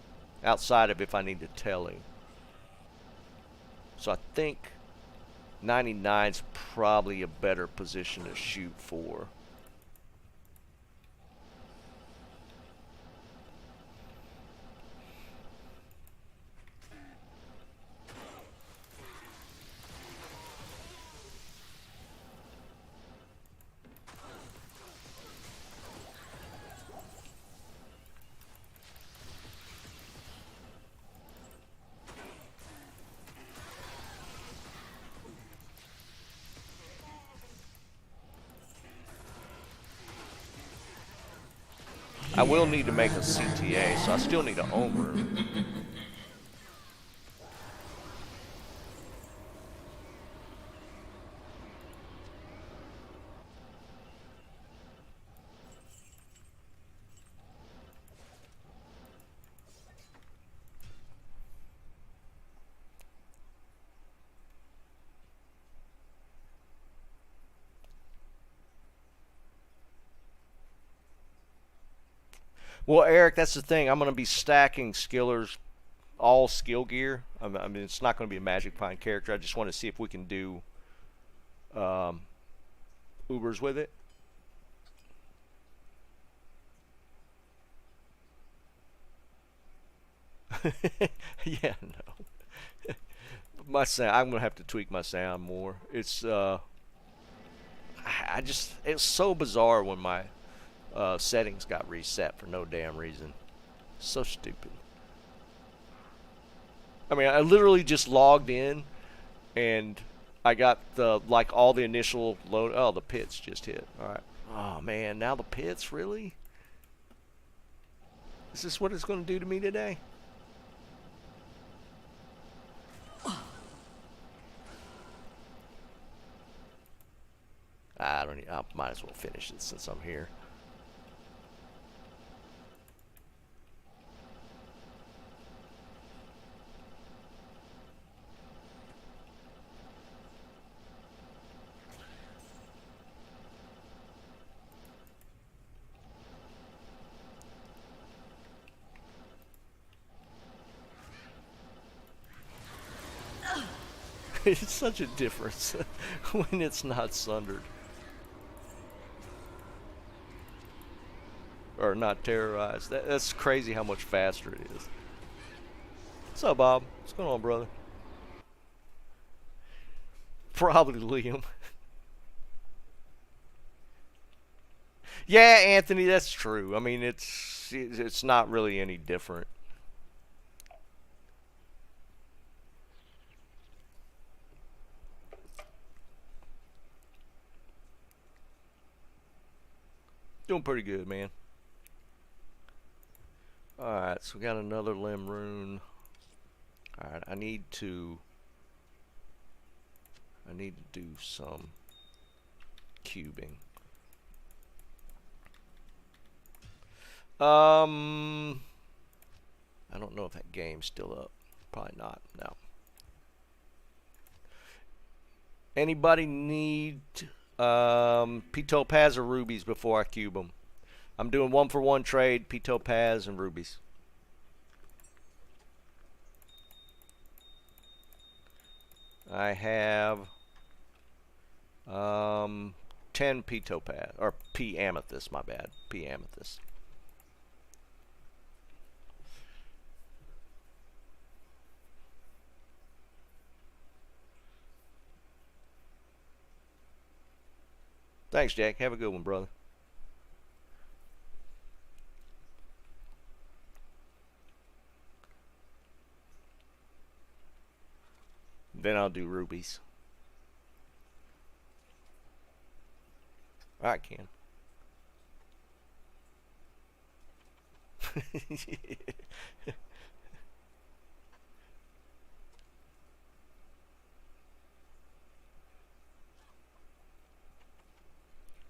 outside of if I need to telly. So I think 99 is probably a better position to shoot for. I will need to make a CTA, so I still need an Omer. Well, Eric, that's the thing. I'm going to be stacking skillers, all skill gear. I mean, it's not going to be a Magic Pine character. I just want to see if we can do Ubers with it. Yeah, no. My sound, I'm going to have to tweak my sound more. It's, it's so bizarre when my settings got reset for no damn reason. So stupid. I mean, I literally just logged in and I got the like all the initial load. Oh, the pits just hit. All right. Oh man, now the pits, really? Is this what it's going to do to me today? I might as well finish it since I'm here. It's such a difference when it's not sundered. or not terrorized. That's crazy how much faster it is. What's up, Bob? What's going on, brother? Probably Liam. Yeah, Anthony, that's true. I mean, it's not really any different. Doing pretty good, man. Alright, so we got another limb rune. Alright, I need to do some cubing. I don't know if that game's still up. Probably not. No. Anybody need P-Topaz or rubies before I cube them? I'm doing 1-for-1 trade, P-Topaz and rubies. I have 10 P-Topaz, or P-Amethyst, my bad. P-Amethyst. Thanks, Jack. Have a good one, brother. Then I'll do rubies. Alright, Ken.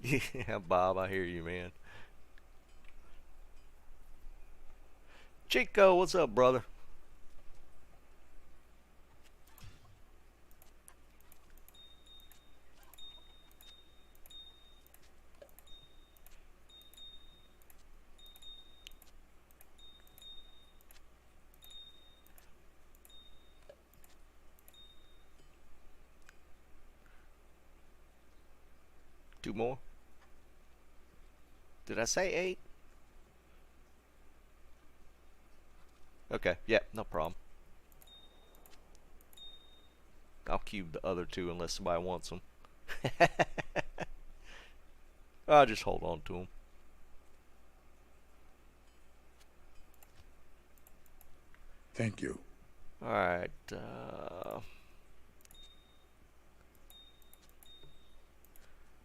Yeah, Bob, I hear you, man. Chico, what's up, brother? Two more? Did I say 8? Okay, yeah, no problem. I'll cube the other 2 unless somebody wants them. I'll just hold on to them. Thank you. Alright,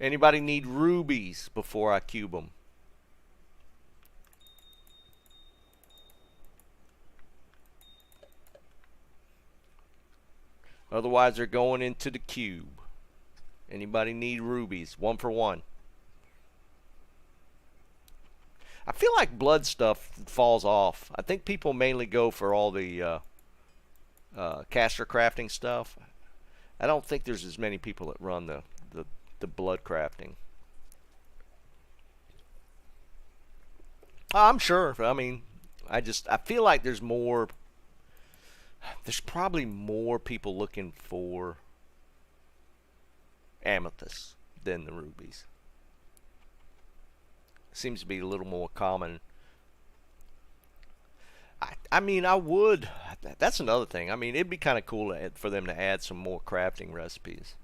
anybody need rubies before I cube them? Otherwise, they're going into the cube. Anybody need rubies? 1-for-1. I feel like blood stuff falls off. I think people mainly go for all the caster crafting stuff. I don't think there's as many people that run the blood crafting. I'm sure. I mean, I feel like there's probably more people looking for amethyst than the rubies. Seems to be a little more common. I mean, I would. That's another thing. I mean, it'd be kind of cool for them to add some more crafting recipes.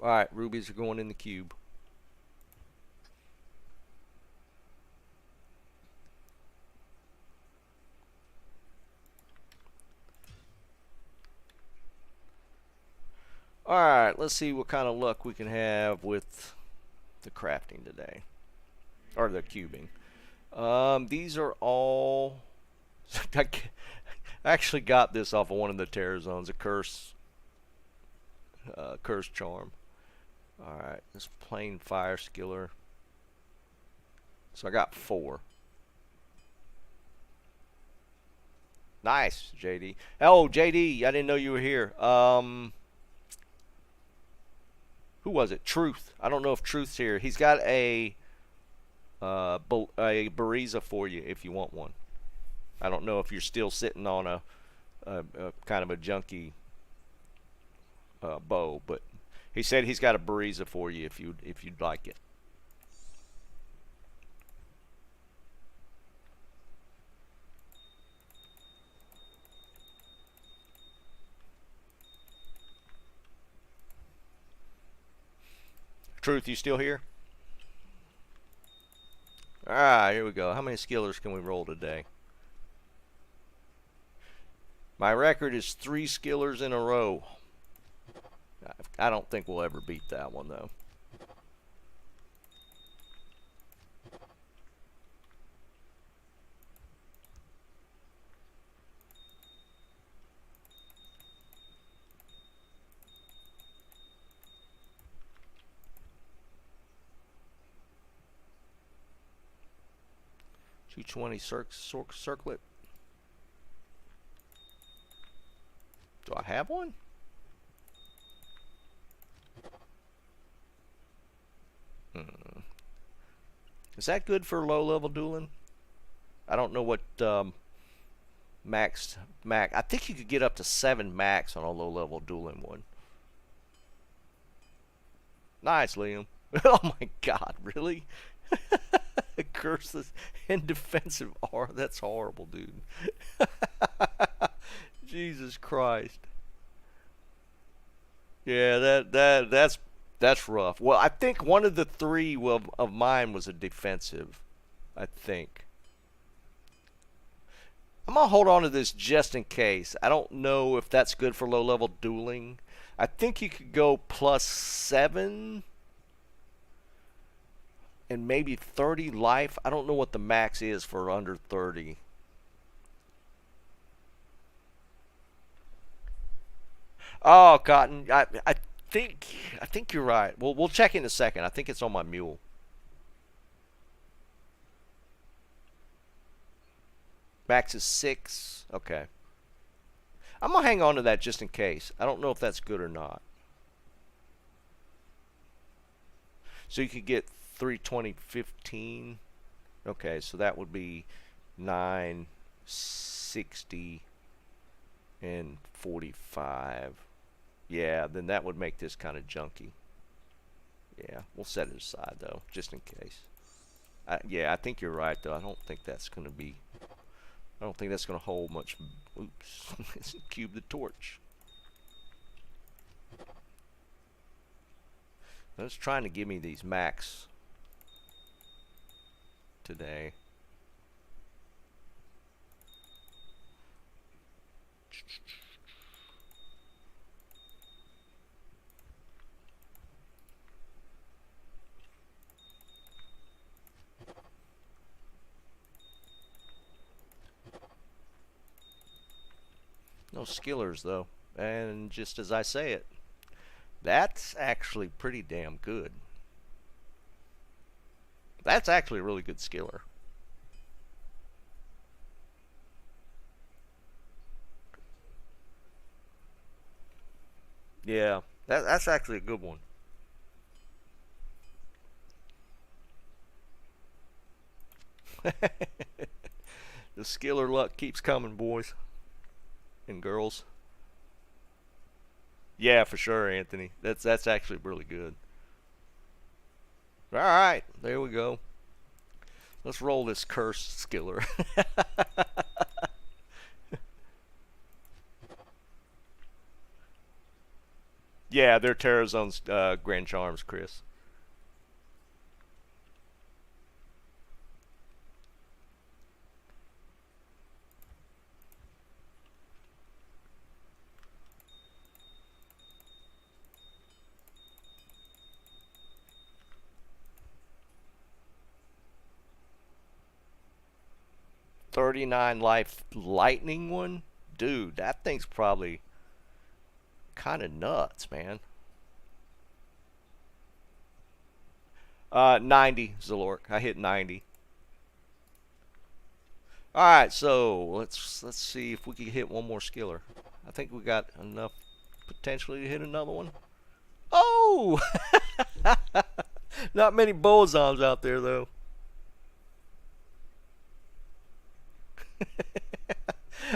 Alright, rubies are going in the cube. Alright, let's see what kind of luck we can have with the crafting today. Or the cubing. These are all... I actually got this off of one of the terror zones, a curse charm. Alright, this plain fire skiller. So I got 4. Nice, JD. Oh, JD, I didn't know you were here. Who was it? Truth. I don't know if Truth's here. He's got a Bariza for you if you want one. I don't know if you're still sitting on a kind of a junky bow, but he said he's got a Bariza for you if you'd like it. Truth, you still here? Alright, here we go. How many skillers can we roll today? My record is 3 skillers in a row. I don't think we'll ever beat that one, though. $220 circlet. Do I have one? Is that good for low-level dueling? I don't know what max. I think you could get up to 7 max on a low-level dueling one. Nice, Liam. Oh my God, really? Curses and defensive R. That's horrible, dude. Jesus Christ. Yeah, that's rough. Well, I think one of the 3 of mine was a defensive. I think. I'm gonna hold on to this just in case. I don't know if that's good for low-level dueling. I think you could go +7 and maybe 30 life. I don't know what the max is for under 30. Oh, Cotton, I think you're right. We'll check in a second. I think it's on my mule. Max is 6. Okay. I'm gonna hang on to that just in case. I don't know if that's good or not. So you could get 320, 15. Okay, so that would be 9, 60, and 45. Yeah, then that would make this kind of junky. Yeah, we'll set it aside though, just in case. Yeah, I think you're right though. I don't think that's going to hold much. Oops, it's cube the torch. It's trying to give me these max today. No skillers though, and just as I say it, that's actually pretty damn good. That's actually a really good skiller. Yeah, that's actually a good one. The skiller luck keeps coming, boys and girls. Yeah, for sure, Anthony. That's actually really good. All right, there we go. Let's roll this cursed skiller. Yeah, they're Terrazone's Grand Charms, Chris. $39 life lightning one? Dude, that thing's probably kind of nuts, man. 90, Zalork. I hit 90. Alright, so let's see if we can hit one more skiller. I think we got enough potentially to hit another one. Oh! Not many bosons out there, though.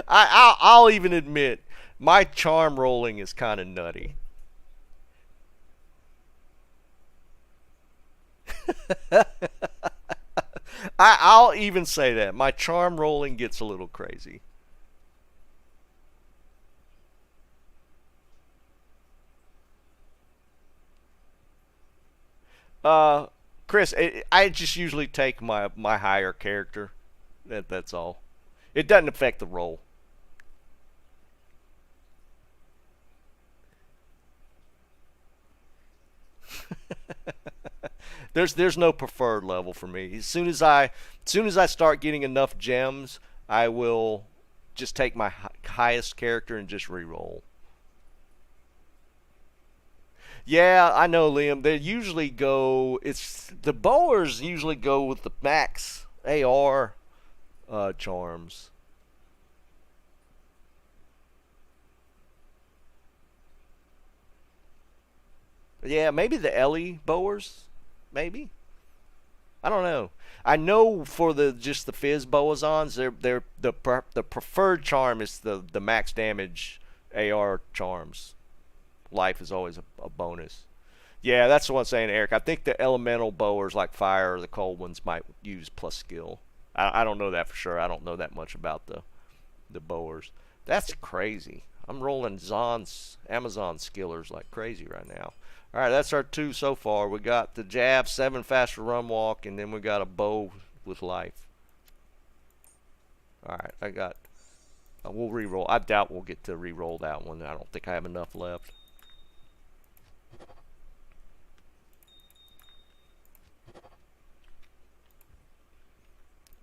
I'll even admit my charm rolling is kind of nutty. I'll even say that my charm rolling gets a little crazy. Uh, Chris, I just usually take my higher character. That's all. It doesn't affect the roll. There's no preferred level for me. As soon as I start getting enough gems, I will just take my highest character and just re-roll. Yeah, I know, Liam. They usually go. It's the bowlers usually go with the max AR charms. Yeah, maybe the Ellie bowers. Maybe. I don't know. I know for the just the Fizz Boazons, they're the preferred charm is the max damage AR charms. Life is always a bonus. Yeah, that's what I'm saying, Eric. I think the elemental bowers like fire or the cold ones might use plus skill. I don't know that for sure. I don't know that much about the bowers. That's crazy. I'm rolling Zon's Amazon skillers like crazy right now. All right, that's our two so far. We got the jab, 7 faster run walk, and then we got a bow with life. All right, I got. We'll re-roll. I doubt we'll get to re-roll that one. I don't think I have enough left.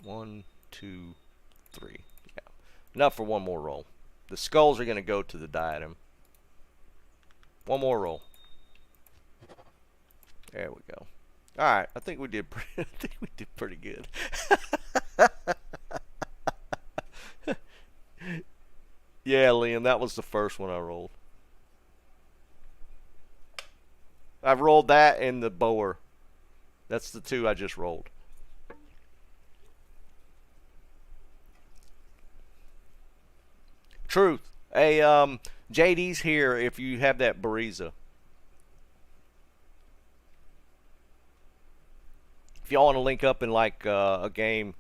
One, two, three. Yeah, enough for one more roll. The skulls are going to go to the diadem. One more roll. There we go. All right, I think we did. I think we did pretty good. Yeah, Liam, that was the first one I rolled. I rolled that and the bower. That's the two I just rolled. Truth. Hey, JD's here if you have that Bariza. If y'all want to link up in like a game,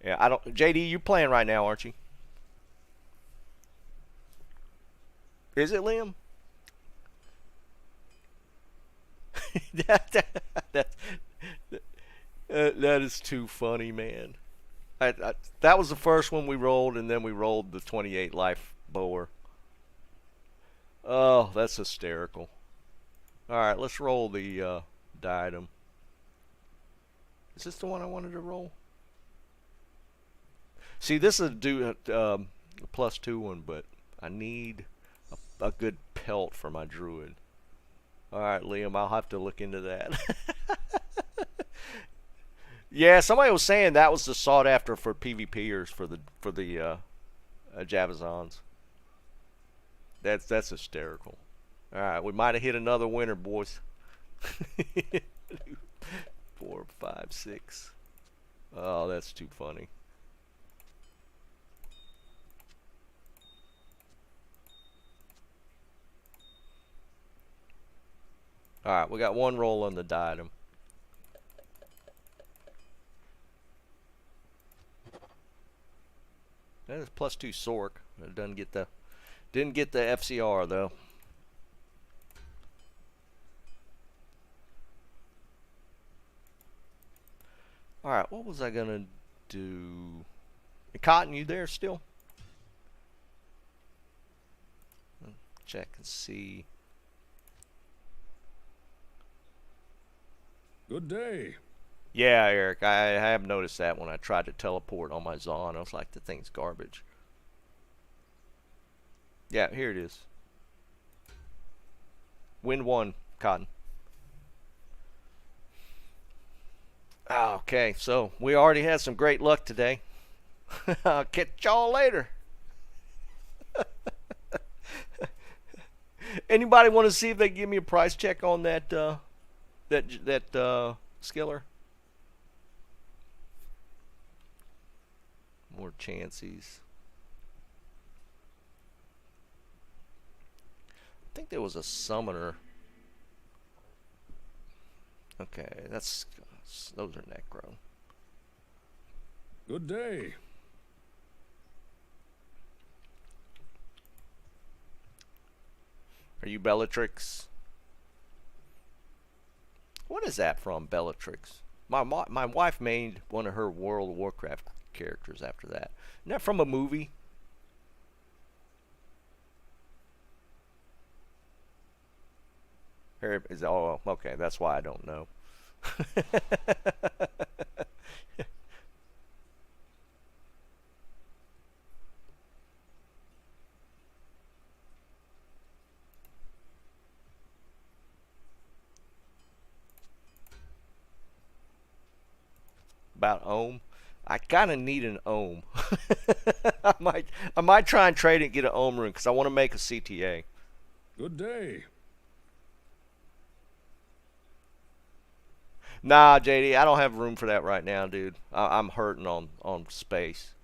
yeah, I don't. JD, you playing right now, aren't you? Is it Liam? that, that is too funny, man. That was the first one we rolled, and then we rolled the 28 life bower. Oh, that's hysterical. All right, let's roll the diadem. Is this the one I wanted to roll? See, this is a +2 one, but I need a good pelt for my druid. All right, Liam, I'll have to look into that. Yeah, somebody was saying that was the sought after for PvPers for the Javazons. That's hysterical. All right, we might have hit another winner, boys. 4, 5, 6. Oh, that's too funny. All right, we got one roll on the diadem. That is +2 Sork. It didn't get the FCR though. All right, what was I gonna do? Cotton, you there still? Check and see. Good day. Yeah, Eric, I have noticed that when I tried to teleport on my Zon. I was like, the thing's garbage. Yeah, here it is. Win 1, Cotton. Okay, so we already had some great luck today. I'll catch y'all later. Anybody want to see if they give me a price check on that skiller? More chances. I think there was a summoner. Okay, that's Those are necro. Good day. Are you Bellatrix? What is that from, Bellatrix? My wife made one of her World of Warcraft characters after that. Isn't that from a movie? Oh, okay, that's why I don't know. About ohm. I kind of need an ohm. I might try and trade it and get an ohm rune because I want to make a CTA. Good day. Nah, JD, I don't have room for that right now, dude. I'm hurting on space.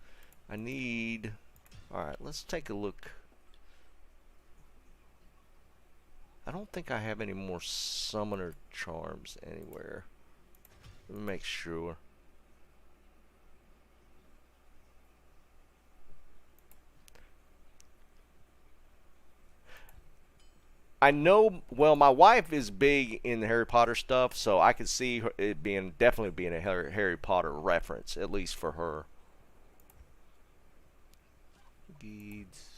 I need. All right, let's take a look. I don't think I have any more summoner charms anywhere. Let me make sure. I know, well, my wife is big in the Harry Potter stuff, so I could see it definitely being a Harry Potter reference, at least for her. Beads.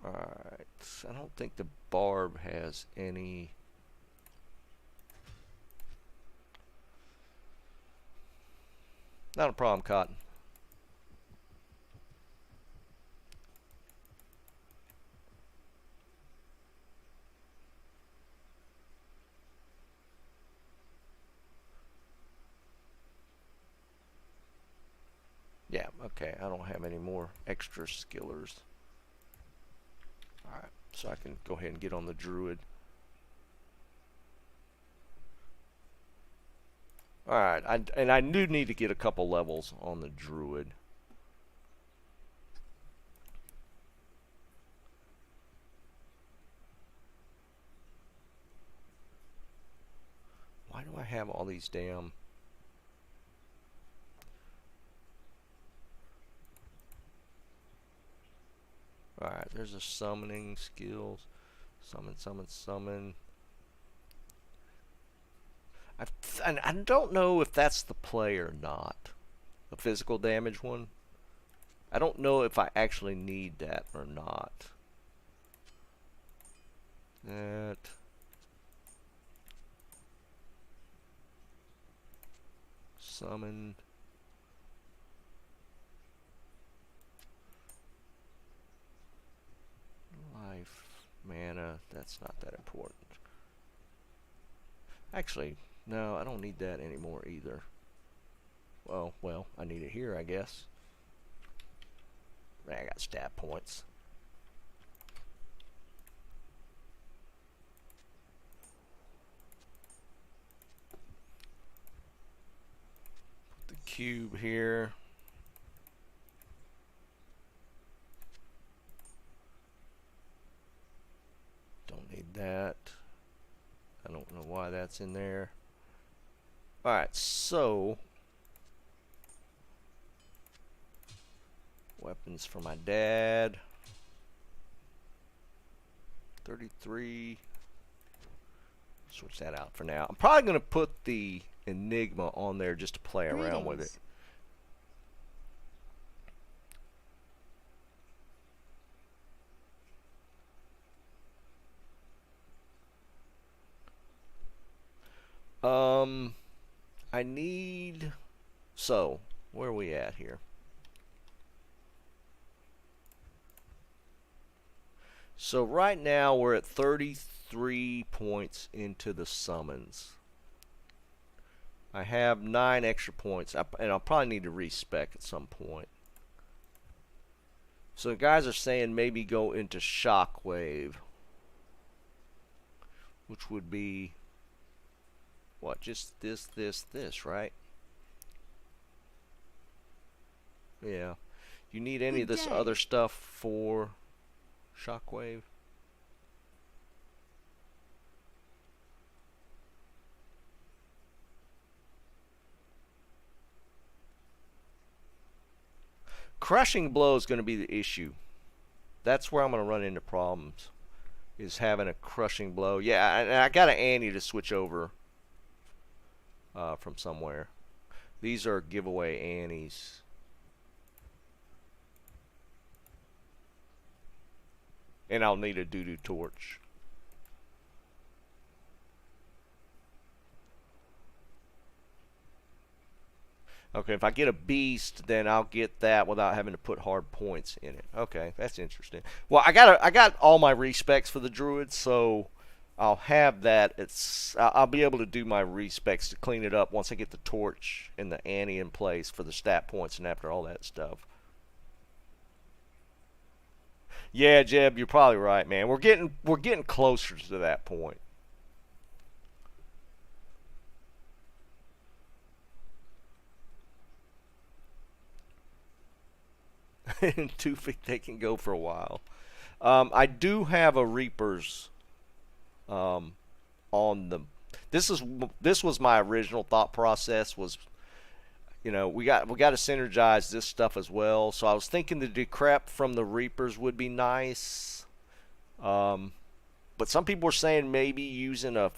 Alright, I don't think the barb has any. Not a problem, Cotton. Yeah, okay, I don't have any more extra skillers. Alright, so I can go ahead and get on the Druid. Alright, and I do need to get a couple levels on the Druid. Why do I have all these damn... Alright, there's a summoning skills. Summon, summon, summon. And I don't know if that's the play or not. The physical damage one. I don't know if I actually need that or not. That. Summon. Life. Mana. That's not that important. Actually, no, I don't need that anymore either. Well, I need it here, I guess. I got stat points. Put the cube here. Don't need that. I don't know why that's in there. Alright, so weapons for my dad. 33. Switch that out for now. I'm probably going to put the Enigma on there just to play around with it. I need... So, where are we at here? So right now we're at 33 points into the summons. I have 9 extra points, and I'll probably need to respec at some point. So the guys are saying maybe go into Shockwave, which would be... What, just this, right? Yeah. You need any of this other stuff for Shockwave? crushing blow is going to be the issue. That's where I'm going to run into problems. Is having a crushing blow. Yeah, and I got an ante to switch over from somewhere. These are giveaway antes. And I'll need a doo-doo torch. Okay, if I get a beast, then I'll get that without having to put hard points in it. Okay, that's interesting. Well, I got all my respecs for the Druid, so I'll have that. I'll be able to do my respecs to clean it up once I get the torch and the ante in place for the stat points and after all that stuff. Yeah, Jeb, you're probably right, man. We're getting closer to that point. They can go for a while. I do have a Reapers on the. This was my original thought process. Was, you know, we got to synergize this stuff as well. So I was thinking the decrep from the Reapers would be nice. But some people were saying maybe using the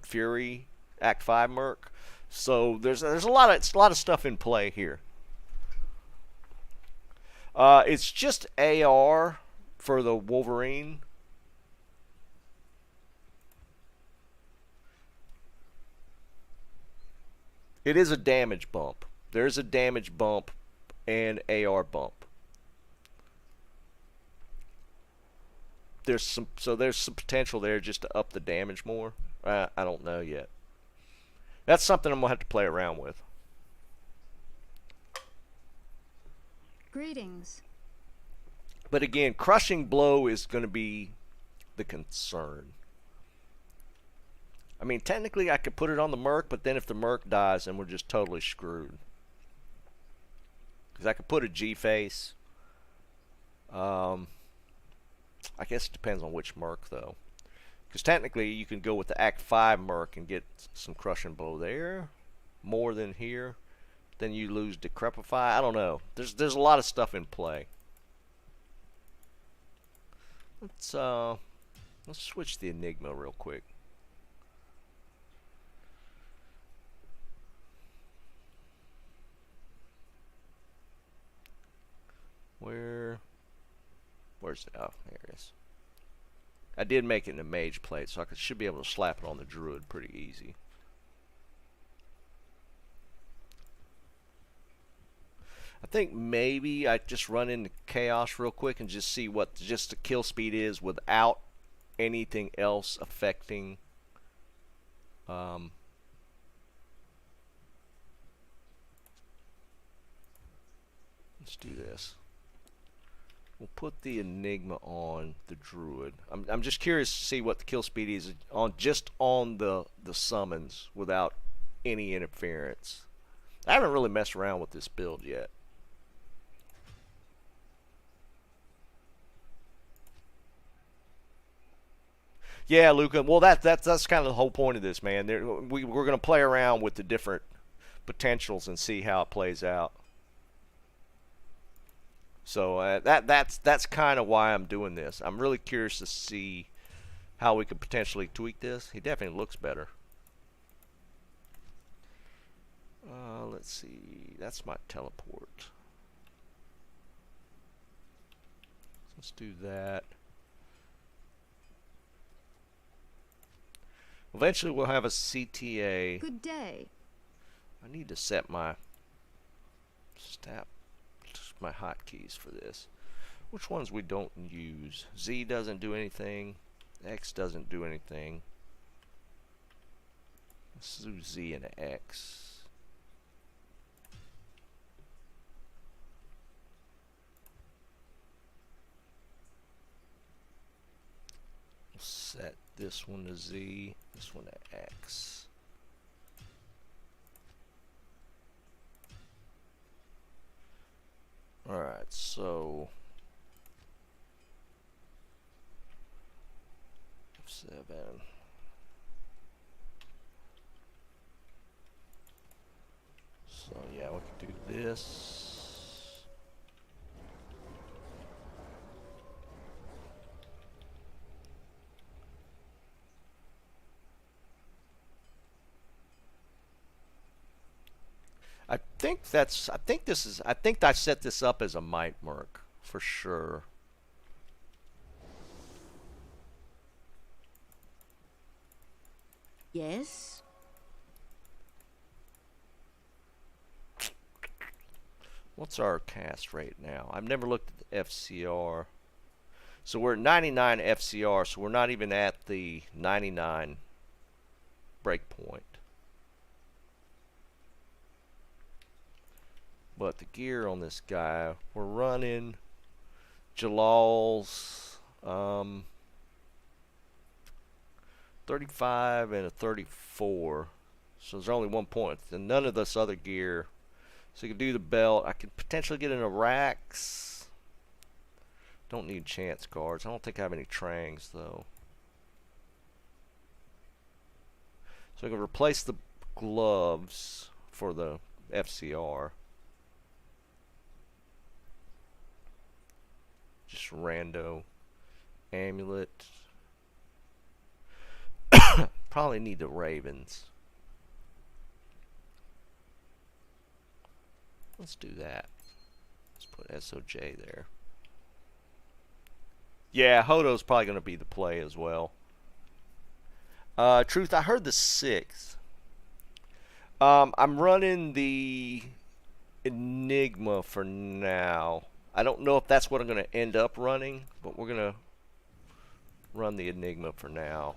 Fury Act 5 Merc. So there's a lot of stuff in play here. It's just AR for the Wolverine. It is a damage bump. There's a damage bump and AR bump. There's some potential there just to up the damage more. I don't know yet. That's something I'm gonna have to play around with. Greetings. But again, crushing blow is going to be the concern. I mean, technically I could put it on the Merc, but then if the Merc dies, then we're just totally screwed. Because I could put a G-face. I guess it depends on which Merc, though. Because technically you can go with the Act 5 Merc and get some crushing blow there. More than here. Then you lose Decrepify. I don't know. There's a lot of stuff in play. Let's switch the Enigma real quick. Where's it? Oh, there it is. I did make it in a mage plate, so I should be able to slap it on the Druid pretty easy. I think maybe I just run into Chaos real quick and just see what just the kill speed is without anything else affecting. Let's do this. We'll put the Enigma on the Druid. I'm just curious to see what the kill speed is on just on the summons without any interference. I haven't really messed around with this build yet. Yeah, Luca. Well, that's kind of the whole point of this, man. We're going to play around with the different potentials and see how it plays out. So that's kind of why I'm doing this. I'm really curious to see how we could potentially tweak this. He definitely looks better. Let's see. That's my teleport. Let's do that. Eventually we'll have a CTA. Good day. I need to set my hotkeys for this. Which ones we don't use? Z doesn't do anything. X doesn't do anything. Let's do Z and X. We'll set this one to Z, this one to X. Alright, so F7. So yeah, we can do this. think that's. I think this is. I think I set this up as a might merc for sure. Yes? What's our cast rate now? I've never looked at the FCR. So we're at 99 FCR, so we're not even at the 99 breakpoint. But the gear on this guy, we're running Jalal's 35 and a 34. So there's only 1 point. And none of this other gear. So you can do the belt. I could potentially get an Arax. Don't need chance cards. I don't think I have any Trangs though. So I can replace the gloves for the FCR. Just rando amulet. Probably need the Ravens. Let's do that. Let's put SOJ there. Yeah, Hodo's probably going to be the play as well. Truth, I heard the 6th. I'm running the Enigma for now. I don't know if that's what I'm going to end up running, but we're going to run the Enigma for now.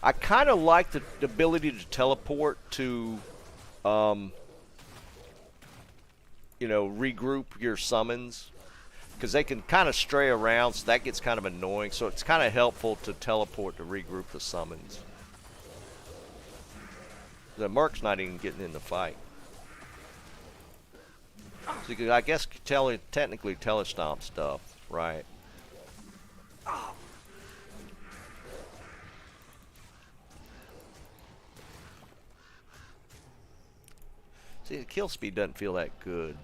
I kind of like the ability to teleport to, you know, regroup your summons. Because they can kind of stray around, so that gets kind of annoying. So it's kind of helpful to teleport to regroup the summons. The Merc's not even getting in the fight. So you could, I guess, technically telestomp stuff, right? See, the kill speed doesn't feel that good.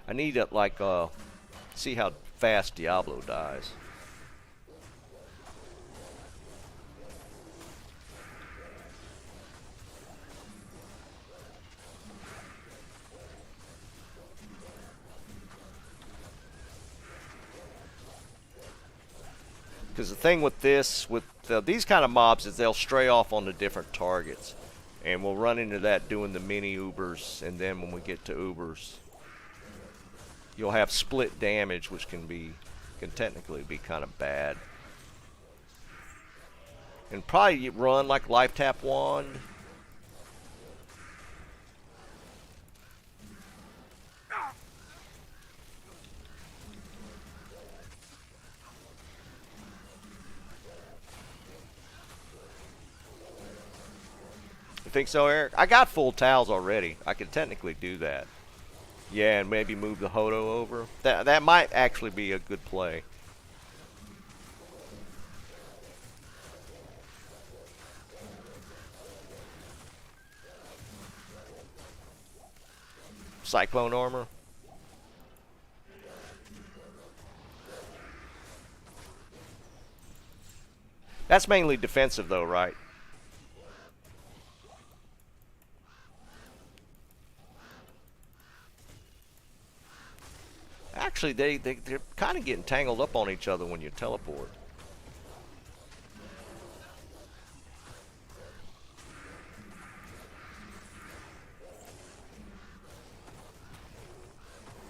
I need to, like, see how fast Diablo dies. Because the thing with this, with these kind of mobs, is they'll stray off onto different targets. And we'll run into that doing the mini Ubers, and then when we get to Ubers, you'll have split damage, which can technically be kind of bad. And probably run like Life Tap Wand. You think so, Eric? I got full towels already. I could technically do that. Yeah, and maybe move the Hodo over. That might actually be a good play. Cyclone armor. That's mainly defensive though, right? Actually, they're kind of getting tangled up on each other when you teleport.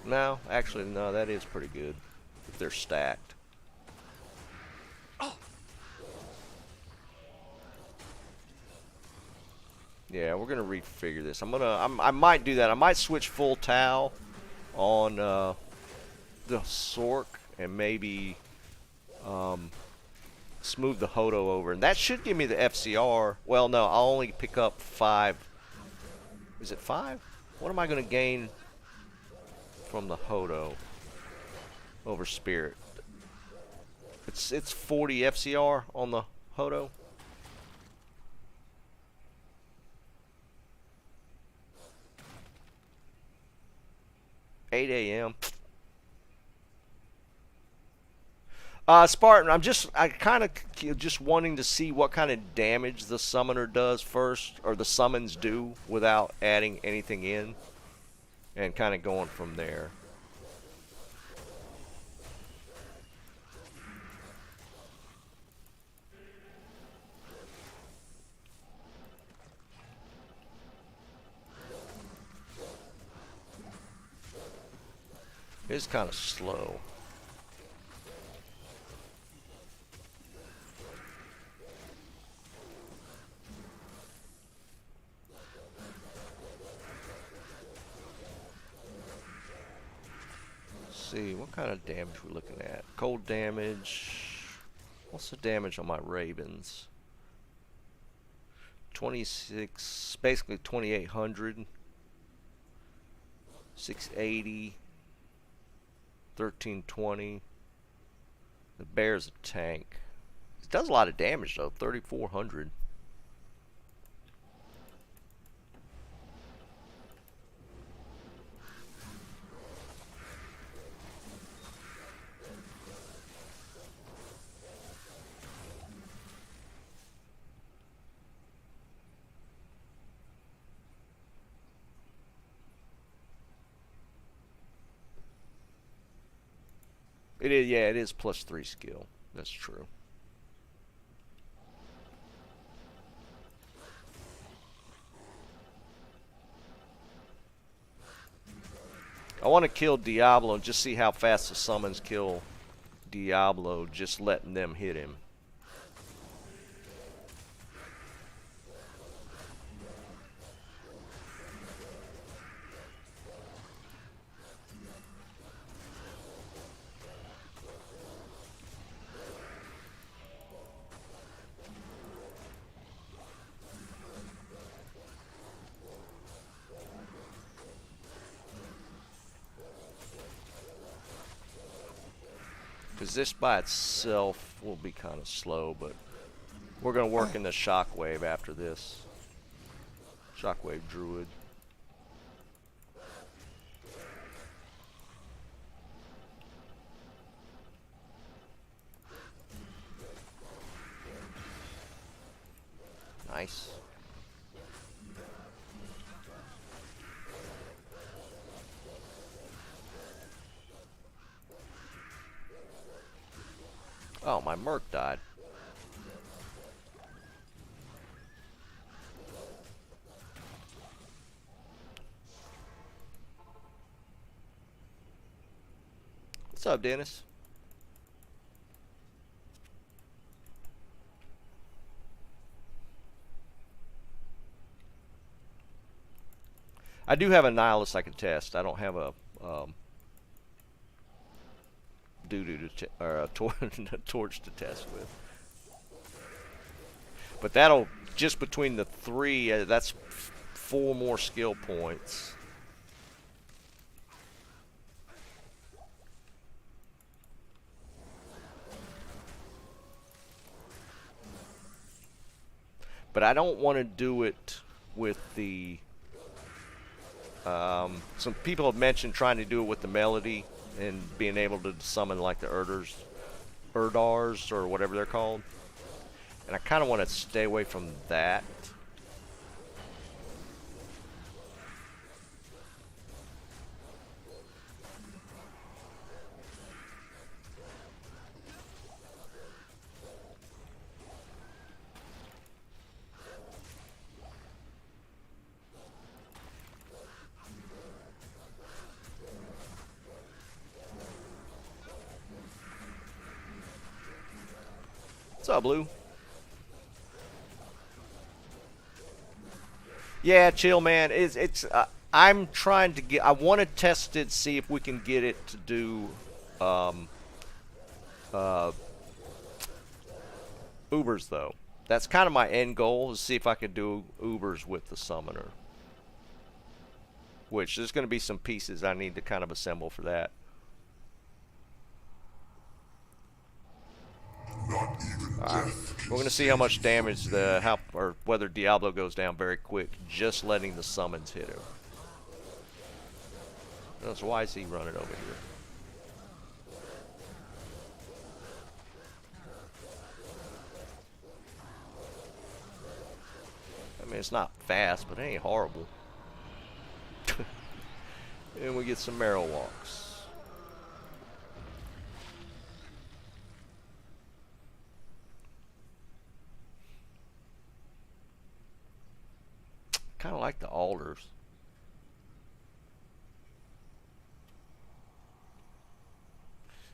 No, actually, no, that is pretty good if they're stacked. Yeah, we're gonna refigure this. I might do that. I might switch full Tau on the Sork and maybe smooth the Hodo over, and that should give me the FCR. Well, no, I'll only pick up 5. Is it 5? What am I gonna gain from the Hodo over Spirit? It's 40 FCR on the Hodo. 8 a.m. Spartan, I kind of just wanting to see what kind of damage the summoner does first, or the summons do, without adding anything in, and kind of going from there. It's kind of slow. See what kind of damage we're looking at. Cold damage. What's the damage on my ravens? 26, basically 2800. 680. 1320. The bear's a tank. It does a lot of damage though. 3400. It is, yeah, it is +3 skill. That's true. I want to kill Diablo and just see how fast the summons kill Diablo, just letting them hit him. Because this by itself will be kind of slow, but we're going to work in the shockwave after this. Shockwave Druid. Nice. Oh, my Merc died. What's up, Dennis? I do have a nihilist I can test. I don't have a or a torch to test with. But that'll, just between the three, that's 4 more skill points. But I don't want to do it with the... some people have mentioned trying to do it with the melody and being able to summon like the Urdars or whatever they're called. And I kind of want to stay away from that. What's up, Blue? Yeah, chill, man. I'm trying to get. I want to test it, see if we can get it to do Ubers though. That's kind of my end goal, is see if I can do Ubers with the summoner. Which there's going to be some pieces I need to kind of assemble for that. We're going to see how much damage or whether Diablo goes down very quick, just letting the summons hit him. That's why is he running over here? I mean, it's not fast, but it ain't horrible. And we get some marrow walks. Kind of like the alders.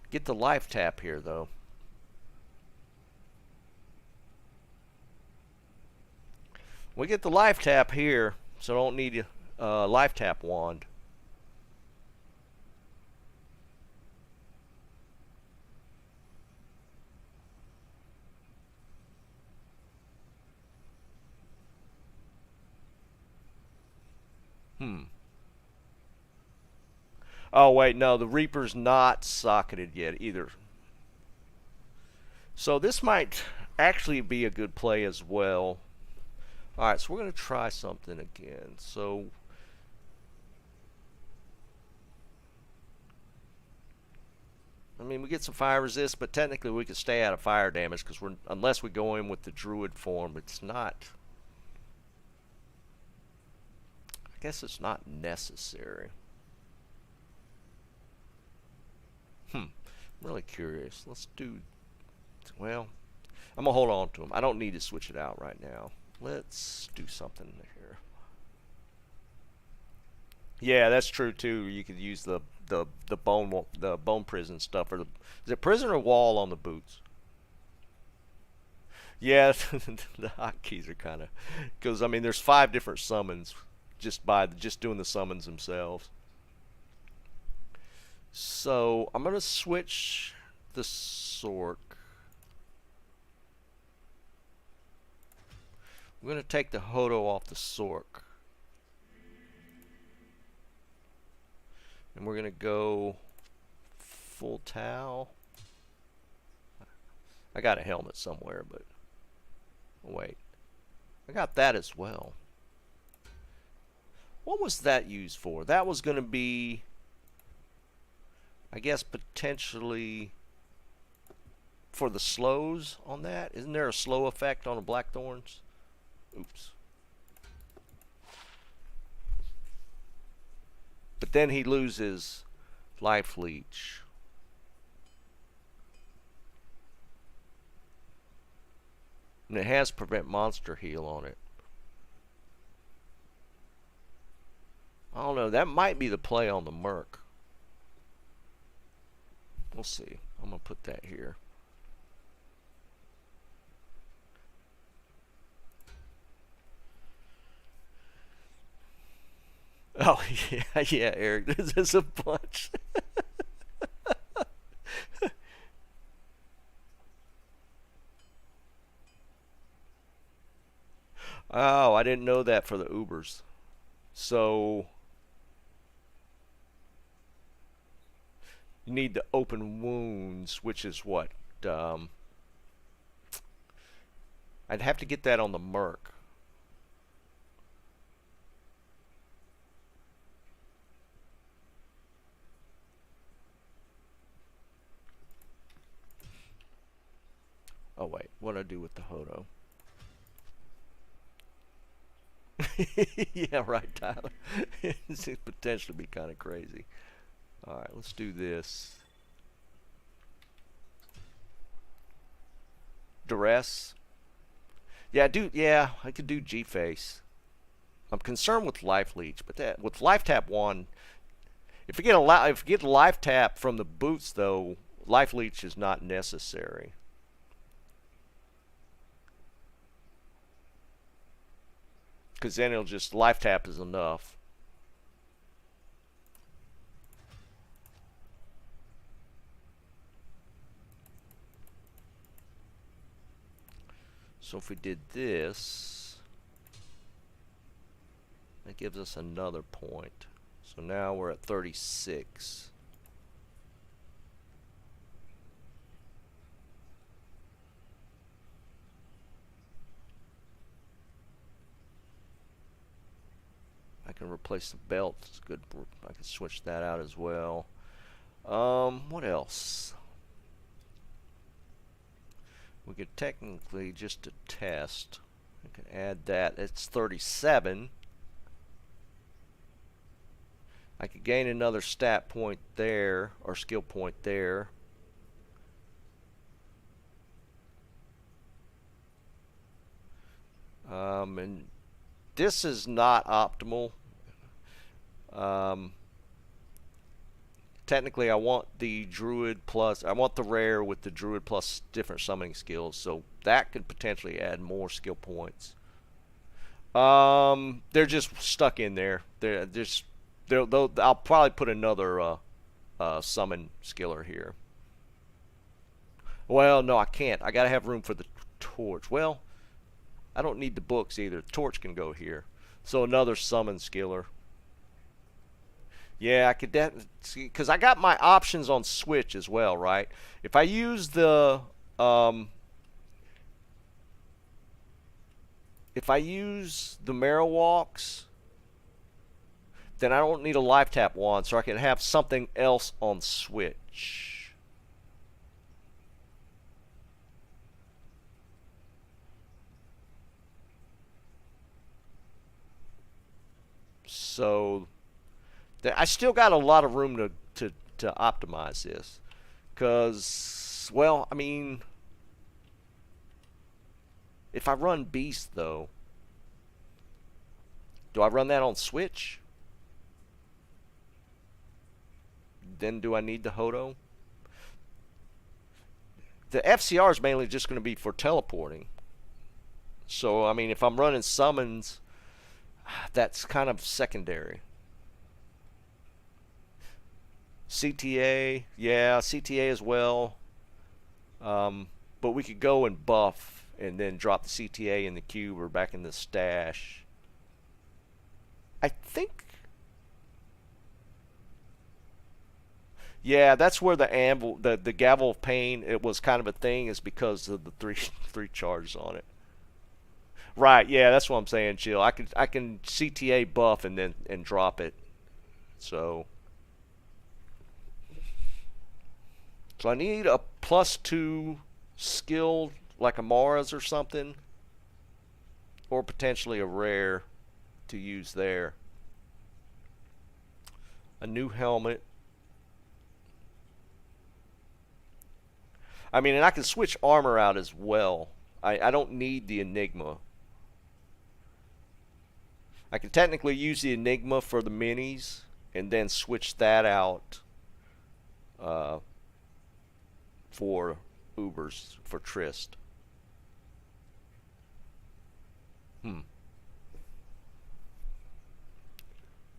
Get the life tap here, though. We get the life tap here, so I don't need a life tap wand. Oh, wait, no, the Reaper's not socketed yet either. So this might actually be a good play as well. Alright, so we're going to try something again. So, I mean, we get some fire resist, but technically we can stay out of fire damage because unless we go in with the Druid form, it's not. I guess it's not necessary. I'm really curious. Let's do. Well, I'm gonna hold on to them. I don't need to switch it out right now. Let's do something here. Yeah, that's true too. You could use the bone prison stuff, or is it prison or wall on the boots? Yeah, the hotkeys are kind of, because I mean there's 5 different summons just doing the summons themselves. So I'm gonna switch the Sork. I'm gonna take the Hodo off the Sork. And we're gonna go full Tau. I got a helmet somewhere, but oh, wait. I got that as well. What was that used for? That was gonna be, I guess, potentially for the slows on that. Isn't there a slow effect on the Blackthorns? Oops. But then he loses life leech. And it has prevent monster heal on it. I don't know. That might be the play on the Merc. We'll see. I'm going to put that here. Oh, yeah, yeah, Eric. This is a bunch. Oh, I didn't know that for the Ubers. So you need the open wounds, which is what? I'd have to get that on the Merc. Oh wait, what do I do with the Hodo? Yeah, right, Tyler. This could potentially be kind of crazy. Alright, let's do this. Duress. Yeah, I could do G-Face. I'm concerned with Life Leech, but that with Life Tap 1, if you get a Life Tap from the boots though, Life Leech is not necessary. Because then it'll just life tap is enough. So if we did this, that gives us another point. So now we're at 36. I can replace the belt. It's good. I can switch that out as well. What else? We could technically just to test. I can add that. It's 37. I could gain another stat point there, or skill point there. And this is not optimal. Technically, I want the Druid plus, I want the rare with the Druid plus different summoning skills, so that could potentially add more skill points. They're just stuck in there. I'll probably put another summon skiller here. Well, no, I can't. I gotta have room for the torch. Well, I don't need the books either. The torch can go here. So another summon skiller. Yeah, I could see, because I got my options on Switch as well, right? If I use the Marrow Walks, then I don't need a life tap wand, so I can have something else on Switch. So I still got a lot of room to optimize this, because, well, I mean, if I run Beast though, do I run that on Switch? Then do I need the Hodo? The FCR is mainly just going to be for teleporting. So, I mean, if I'm running summons, that's kind of secondary. CTA, yeah, CTA as well. But we could go and buff and then drop the CTA in the cube or back in the stash. I think, yeah, that's where the anvil, the gavel of pain, it was kind of a thing, is because of the three charges on it. Right, yeah, that's what I'm saying, Chill. I can CTA buff and then drop it. So I need a +2 skill like Amara's or something, or potentially a rare to use there. A new helmet. I mean, and I can switch armor out as well. I don't need the Enigma. I can technically use the Enigma for the minis and then switch that out for Ubers, for Trist.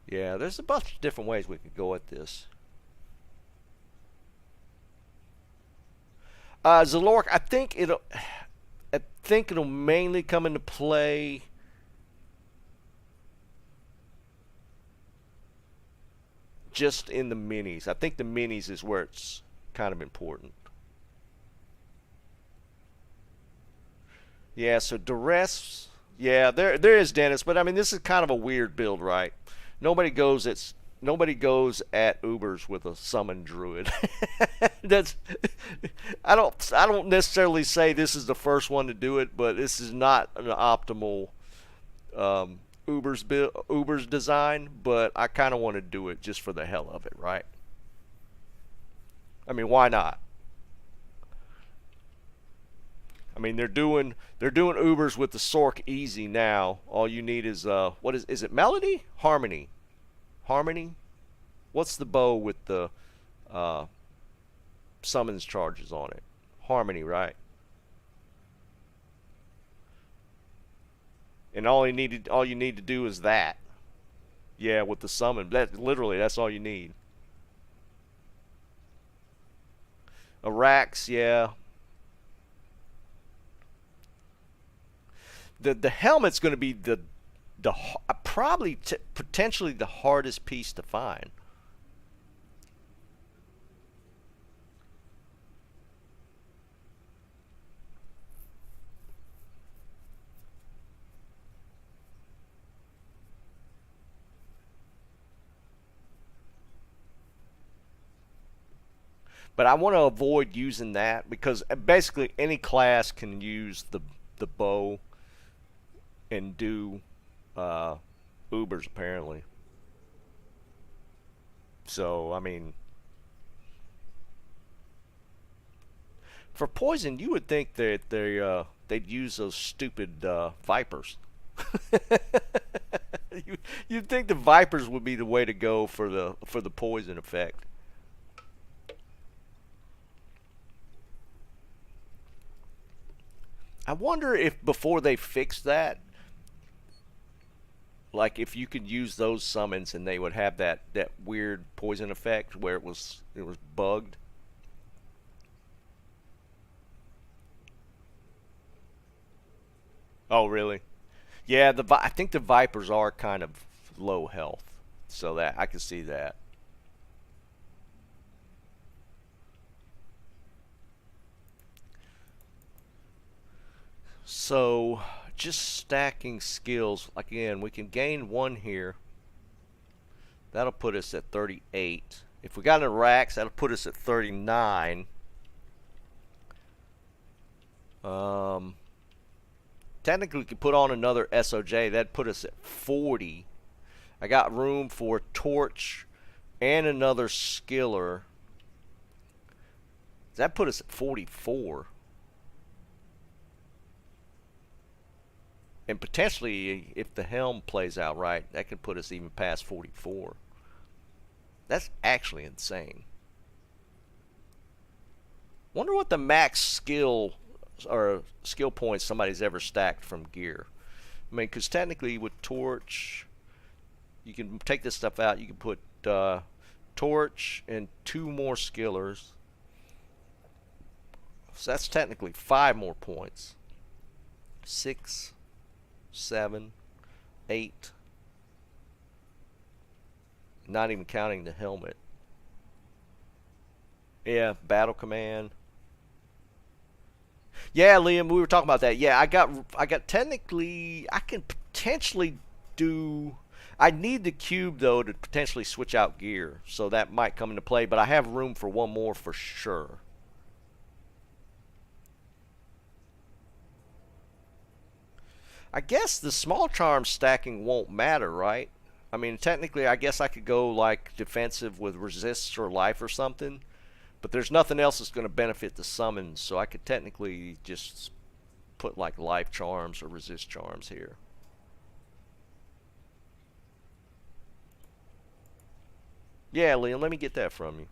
Yeah, there's a bunch of different ways we could go at this. Zalork, I think it'll mainly come into play just in the minis. I think the minis is where it's kind of important. Yeah, so duress. Yeah, there is Dennis, but I mean this is kind of a weird build, right? Nobody goes at Ubers with a summon druid. That's I don't necessarily say this is the first one to do it, but this is not an optimal Uber's design, but I kind of want to do it just for the hell of it, right? I mean, why not? I mean, they're doing Ubers with the Sork easy now. All you need is what is it? Melody? Harmony? Harmony? What's the bow with the summons charges on it? Harmony, right? And all you need to do is that. Yeah, with the summon. That's all you need. Arax, yeah. The helmet's going to be potentially the hardest piece to find. But I want to avoid using that because basically any class can use the bow. and do Ubers apparently. So I mean, for poison, you would think that they'd use those stupid vipers. You'd think the vipers would be the way to go for the poison effect. I wonder if before they fix that, like if you could use those summons and they would have that weird poison effect where it was bugged. Oh, really? Yeah, I think the vipers are kind of low health, so that I can see that. So, just stacking skills. Again, we can gain one here. That'll put us at 38. If we got a Rax, that'll put us at 39. Um, Technically, we could put on another SOJ. That'd put us at 40. I got room for Torch and another Skiller. That put us at 44. And potentially, if the helm plays out right, that could put us even past 44. That's actually insane. Wonder what the max skill or skill points somebody's ever stacked from gear. I mean, because technically with Torch, you can take this stuff out. You can put Torch and 2 more Skillers. So that's technically 5 more points. 6, 7, 8. Not even counting the helmet. Yeah, battle command. Yeah, Liam, we were talking about that. Yeah, I got technically I can potentially do I need the cube though to potentially switch out gear. So that might come into play, but I have room for one more for sure. I guess the small charm stacking won't matter, right? I mean, technically, I guess I could go like defensive with resists or life or something, but there's nothing else that's going to benefit the summons, so I could technically just put like life charms or resist charms here. Yeah, Liam, let me get that from you.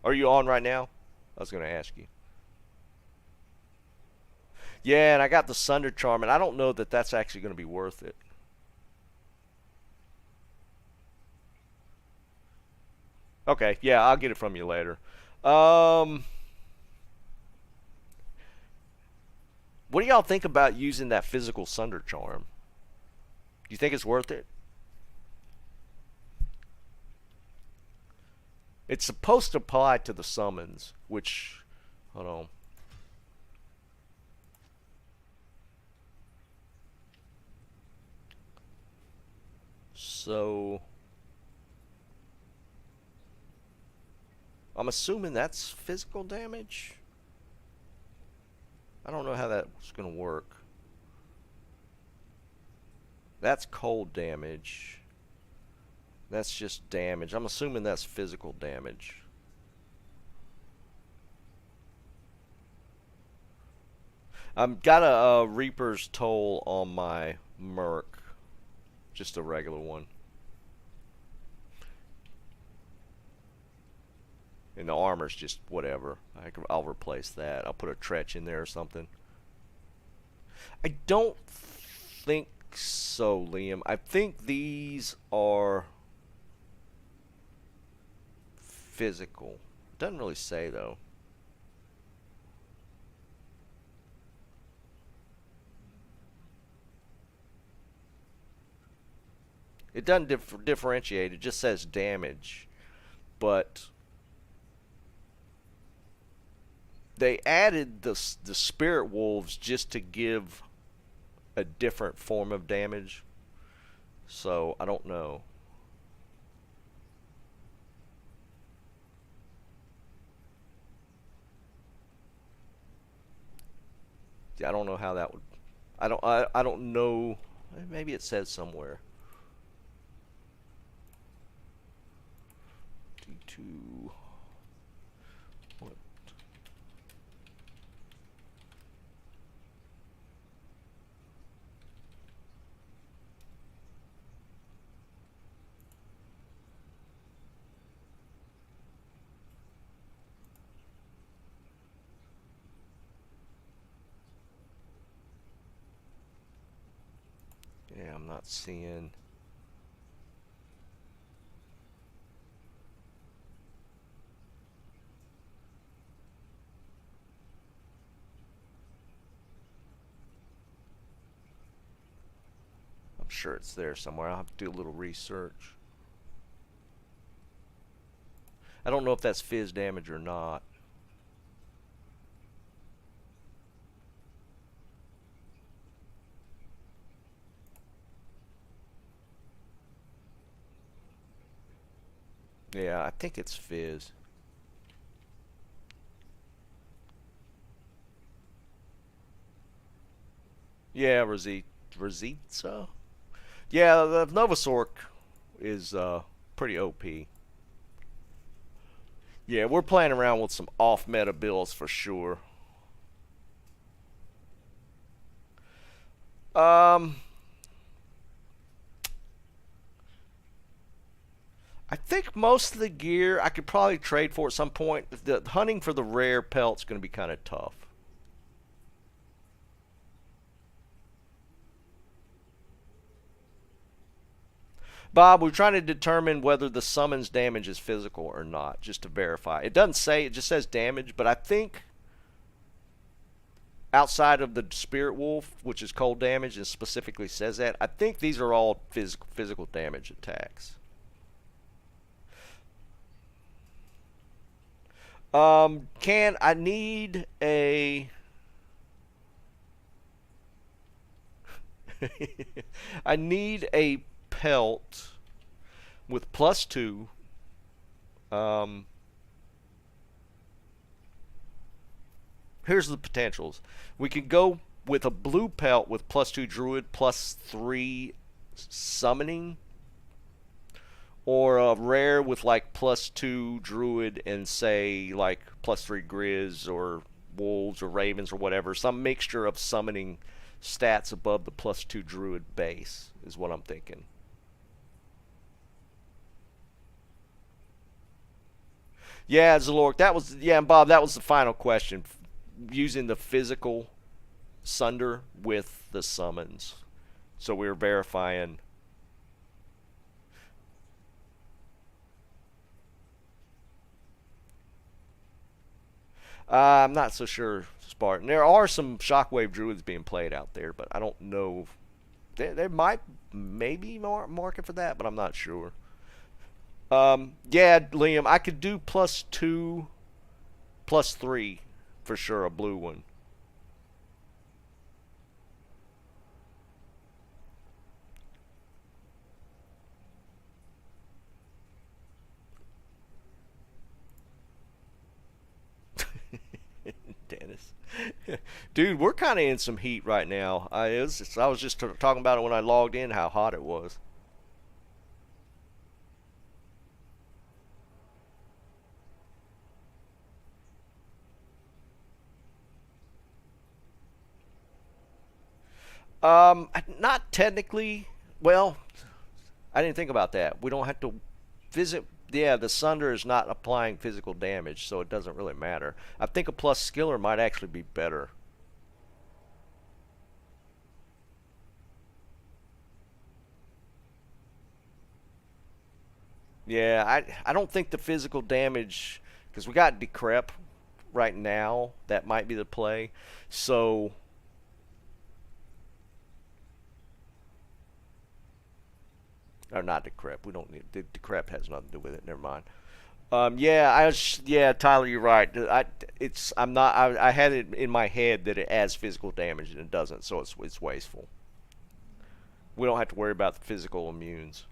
Are you on right now? I was going to ask you. Yeah, and I got the Sunder Charm, and I don't know that that's actually going to be worth it. Okay, yeah, I'll get it from you later. What do y'all think about using that physical Sunder Charm? Do you think it's worth it? It's supposed to apply to the summons, which, hold on. So, I'm assuming that's physical damage. I don't know how that's going to work. That's cold damage. That's just damage. I'm assuming that's physical damage. I've got a Reaper's Toll on my Merc. Just a regular one. And the armor's just whatever. I'll replace that. I'll put a Tretch in there or something. I don't think so, Liam. I think these are physical. Doesn't really say though. It doesn't differentiate. It just says damage. But they added the Spirit Wolves just to give a different form of damage. So, I don't know. Yeah, I don't know how that would I don't know. Maybe it says somewhere. D2. What? Yeah, I'm not seeing. I'm sure it's there somewhere. I'll have to do a little research. I don't know if that's fizz damage or not. Yeah, I think it's fizz. Yeah, Rosita? Yeah, the Novasork is pretty OP. Yeah, we're playing around with some off-meta builds for sure. Um, I think most of the gear I could probably trade for at some point. The hunting for the rare pelt's going to be kind of tough. Bob, we're trying to determine whether the summons damage is physical or not, just to verify. It doesn't say, it just says damage, but I think outside of the Spirit Wolf, which is cold damage, and specifically says that, I think these are all physical damage attacks. Can I need a I need a pelt with +2. Um, Here's the potentials. We could go with a blue pelt with +2 Druid, +3 summoning, or a rare with like +2 Druid and say like +3 Grizz or Wolves or Ravens or whatever. Some mixture of summoning stats above the +2 Druid base is what I'm thinking. Yeah, Zalork, that was, yeah, and Bob, that was the final question. Using the physical Sunder with the summons. So we were verifying. I'm not so sure, Spartan. There are some Shockwave Druids being played out there, but I don't know. There might maybe more market for that, but I'm not sure. Yeah, Liam, I could do +2, +3 for sure, a blue one. Dennis. Dude, we're kind of in some heat right now. I was just talking about it when I logged in, how hot it was. Not technically. Well, I didn't think about that. We don't have to visit. Yeah, the Sunder is not applying physical damage, so it doesn't really matter. I think a plus skiller might actually be better. Yeah, I don't think the physical damage, because we got Decrep right now. That might be the play. So, or not Decrep. We don't need the Decrep has nothing to do with it. Never mind. Yeah, yeah, Tyler, you're right. I'm not. I had it in my head that it adds physical damage and it doesn't, so it's wasteful. We don't have to worry about the physical immunes.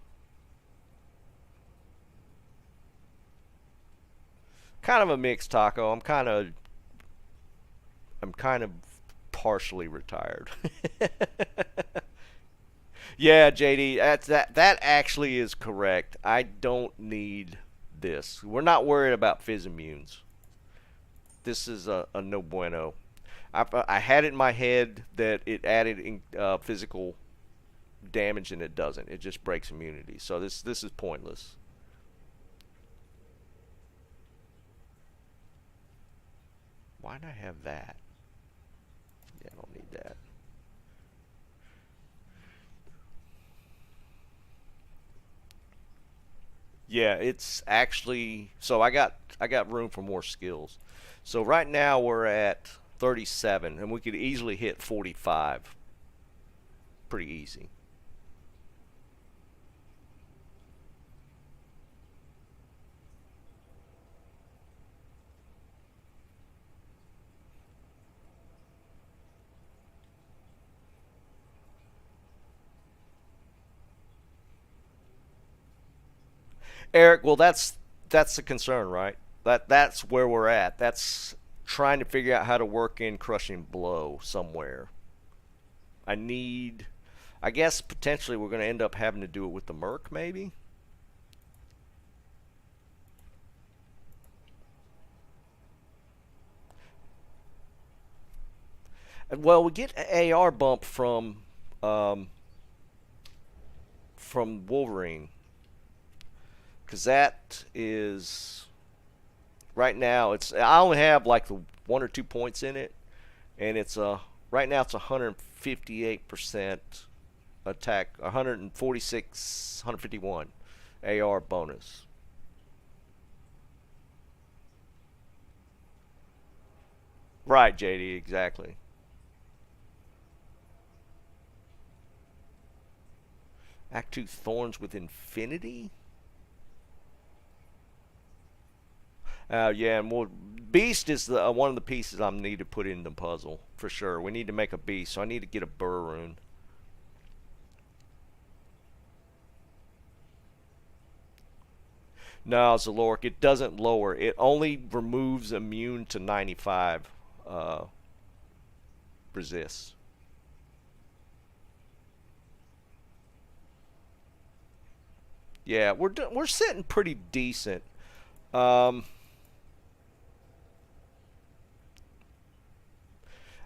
Kind of a mixed taco. I'm kind of partially retired. Yeah, JD, that actually is correct. I don't need this. We're not worried about fizz immunes. This is a no bueno. I had it in my head that it added physical damage, and it doesn't. It just breaks immunity. So this is pointless. Why did I have that? Yeah, I don't need that. Yeah, it's actually, so I got room for more skills. So right now we're at 37, and we could easily hit 45. Pretty easy. Eric, well, that's the concern, right? That's where we're at. That's trying to figure out how to work in crushing blow somewhere. I guess potentially we're going to end up having to do it with the Merc, maybe. Well, we get an AR bump from Wolverine. Because that is right now I only have like the 1 or 2 points in it, and it's right now it's 158% attack, 146, 151 AR bonus. Right, JD, exactly. Act 2 Thorns with Infinity. Yeah, and Beast is one of the pieces I need to put in the puzzle for sure. We need to make a Beast, so I need to get a Burr rune. No, Zalork, it doesn't lower. It only removes immune to 95 resists. Yeah, we're sitting pretty decent.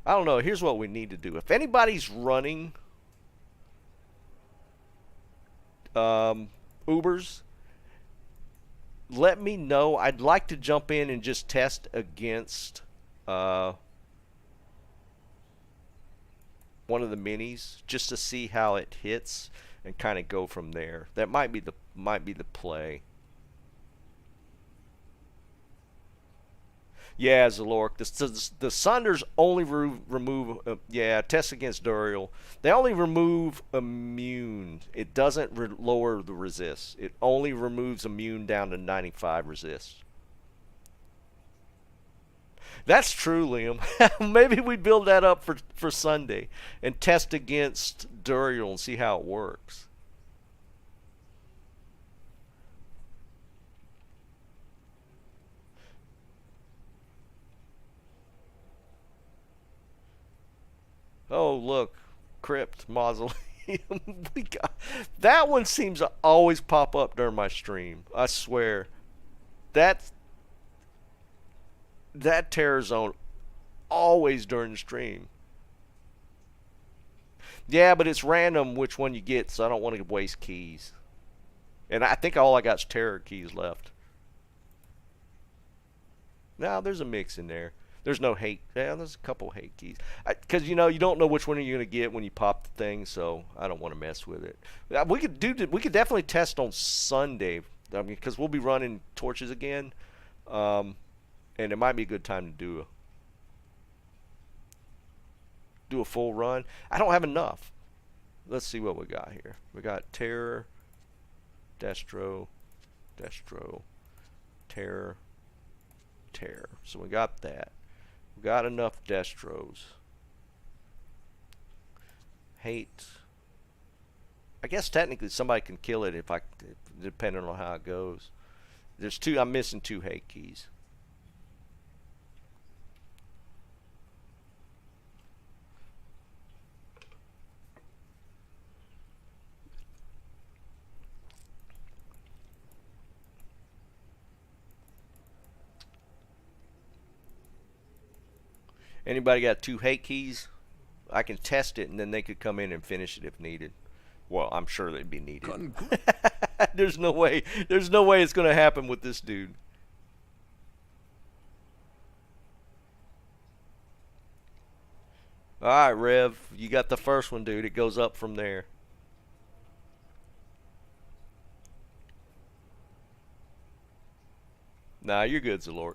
I don't know. Here's what we need to do. If anybody's running Ubers, let me know. I'd like to jump in and just test against one of the minis just to see how it hits and kind of go from there. That might be the play. Yeah, Zalork. The Sunders only remove, yeah, test against Duriel. They only remove immune. It doesn't lower the resist. It only removes immune down to 95 resist. That's true, Liam. Maybe we build that up for Sunday and test against Duriel and see how it works. Oh, look, Crypt Mausoleum. We got that one. Seems to always pop up during my stream. I swear, that terror zone always during the stream. Yeah, but it's random which one you get, so I don't want to waste keys. And I think all I got is terror keys left. Now there's a mix in there. There's no hate. Yeah, there's a couple hate keys. Because you don't know which one you're gonna get when you pop the thing, so I don't want to mess with it. We could definitely test on Sunday. I mean, because we'll be running torches again, and it might be a good time to do a full run. I don't have enough. Let's see what we got here. We got Terror, Destro, Terror, Terror. So we got that. We got enough Destros. Hate. I guess technically somebody can kill it depending on how it goes. There's two. I'm missing 2 hate keys. Anybody got 2 hate keys? I can test it, and then they could come in and finish it if needed. Well, I'm sure they'd be needed. There's no way. There's no way it's going to happen with this dude. All right, Rev. You got the first one, dude. It goes up from there. Nah, you're good, Zalort.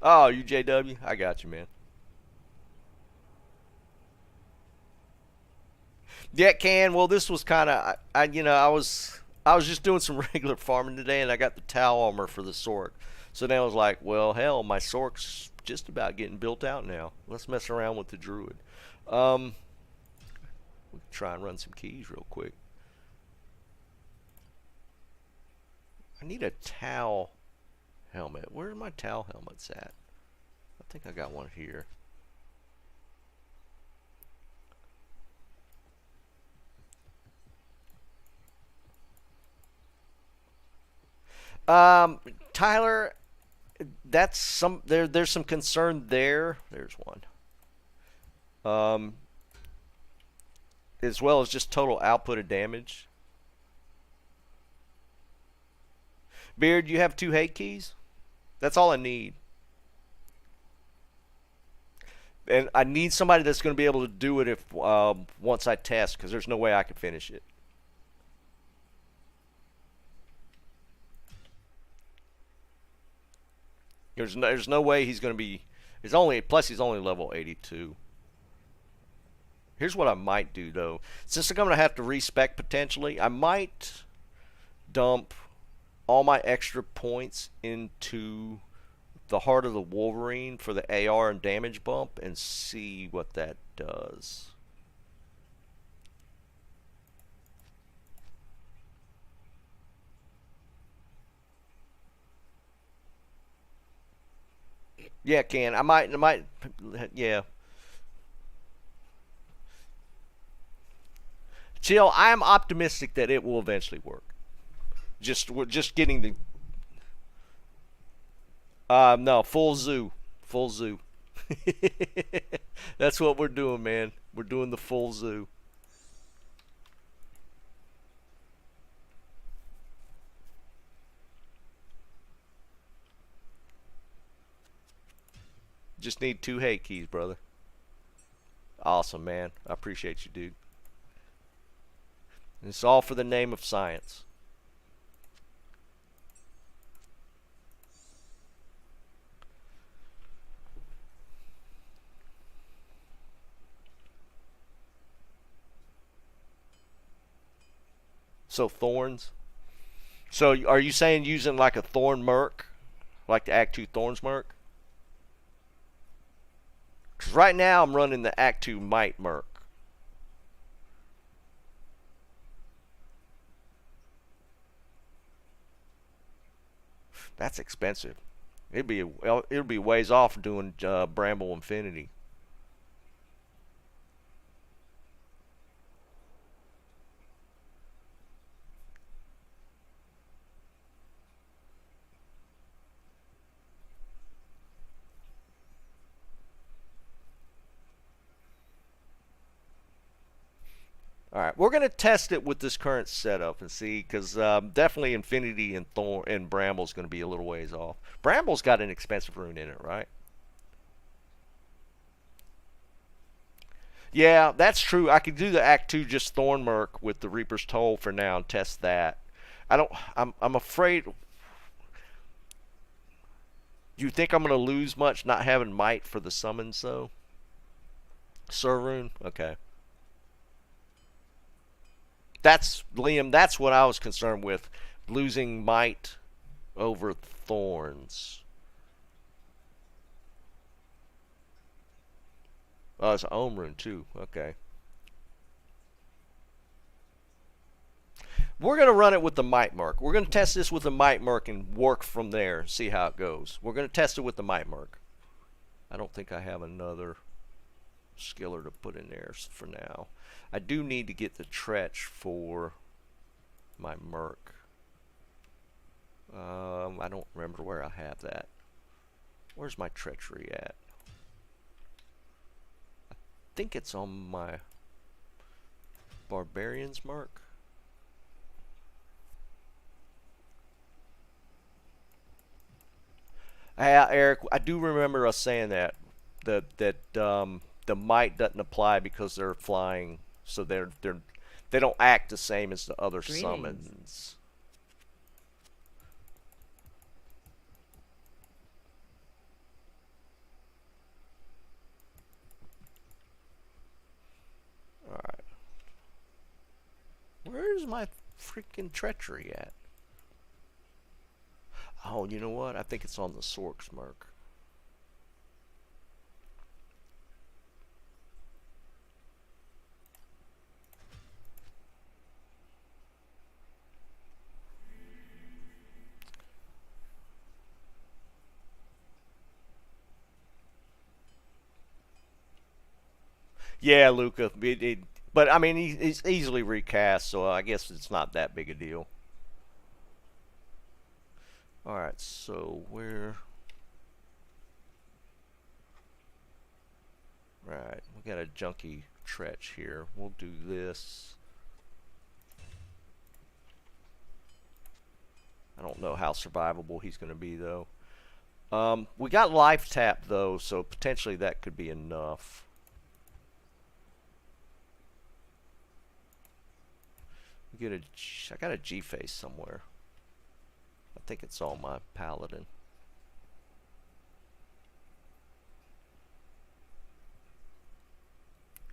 Oh, UJW? I got you, man. Yeah, can. Well, this was kind of, I was just doing some regular farming today, and I got the Tau armor for the Sork. So then I was like, well, hell, my Sork's just about getting built out now. Let's mess around with the Druid. We can try and run some keys real quick. I need a Tau helmet. Where are my Tau helmets at? I think I got one here. Tyler, that's there's some concern there. There's one. As well as just total output of damage. Beard, you have 2 hate keys? That's all I need. And I need somebody that's going to be able to do it if once I test, because there's no way I can finish it. There's no way he's going to be. He's only level 82. Here's what I might do though. Since I'm going to have to respec potentially, I might dump all my extra points into the Heart of the Wolverine for the AR and damage bump and see what that does. Yeah, Ken. I might, yeah. Chill. I am optimistic that it will eventually work. We're just getting the. No, full zoo, full zoo. That's what we're doing, man. We're doing the full zoo. Just need 2 hate keys, brother. Awesome, man. I appreciate you, dude. And it's all for the name of science. So thorns. So are you saying using like a thorn merc, like the Act 2 thorns merc? Because right now I'm running the Act 2 might merc. That's expensive. It'll be ways off doing Bramble Infinity. Alright, we're going to test it with this current setup and see, because definitely Infinity and Thorn and Bramble's going to be a little ways off. Bramble's got an expensive rune in it, right? Yeah, that's true. I could do the Act 2 just Thorn Merc with the Reaper's Toll for now and test that. I'm afraid. Do you think I'm going to lose much not having Might for the summons, though? Sir Rune? Okay. That's, Liam, that's what I was concerned with. Losing Might over Thorns. Oh, it's an Ohm Rune, too. Okay. We're going to run it with the Might Merc. We're going to test this with the Might Merc and work from there, see how it goes. We're going to test it with the Might Merc. I don't think I have another. skiller to put in there for now. I do need to get the Tretch for my Merc. I don't remember where I have that. Where's my treachery at? I think it's on my Barbarian's Merc. Eric, I do remember us saying that the might doesn't apply because they're flying, so they don't act the same as the other summons. All right, where's my freaking treachery at? Oh, you know what? I think it's on the Sork's Merc. Yeah, Luca. But I mean, he's easily recast, so I guess it's not that big a deal. Alright, so where... Right, we got a junky Tretch here. We'll do this. I don't know how survivable he's going to be, though. We got life tap, though, so potentially that could be enough. I got a G-face somewhere. I think it's on my Paladin.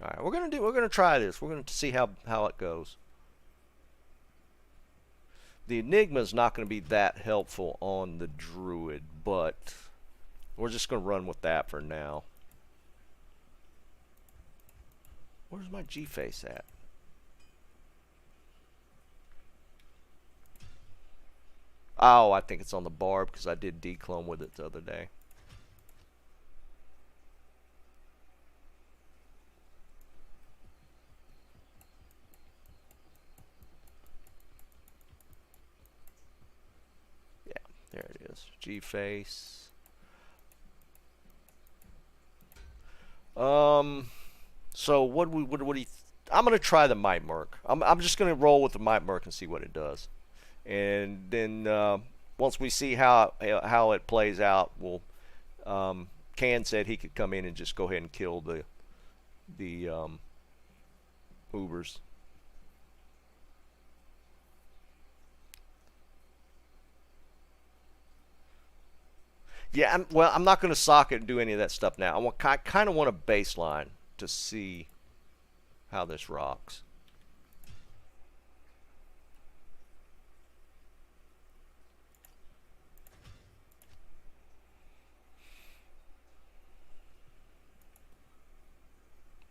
All right, we're gonna try this. We're gonna see how it goes. The Enigma is not going to be that helpful on the Druid, but we're just going to run with that for now. Where's my G-face at? Oh, I think it's on the Barb because I did declone with it the other day. Yeah, there it is. G-face. So what do you? I'm gonna try the Might Merc. I'm just gonna roll with the Might Merc and see what it does. And then once we see how it plays out, we'll Can said he could come in and just go ahead and kill the Ubers. Yeah, I'm not going to socket and do any of that stuff now. I kind of want a baseline to see how this rocks.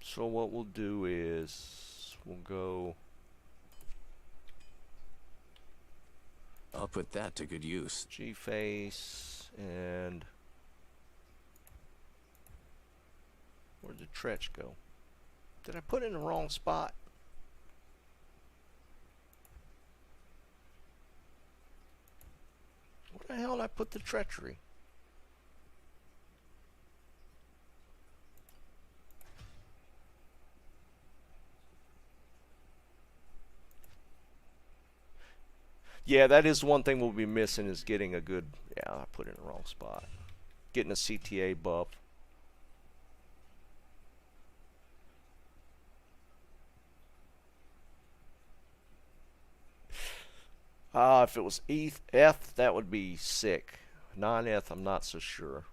So what we'll do is we'll go... I'll put that to good use. G-face and... Where'd the Tretch go? Did I put it in the wrong spot? Where the hell did I put the treachery? Yeah, that is one thing we'll be missing is getting a good... Yeah, I put it in the wrong spot. Getting a CTA buff. If it was F, that would be sick. Non-F, I'm not so sure.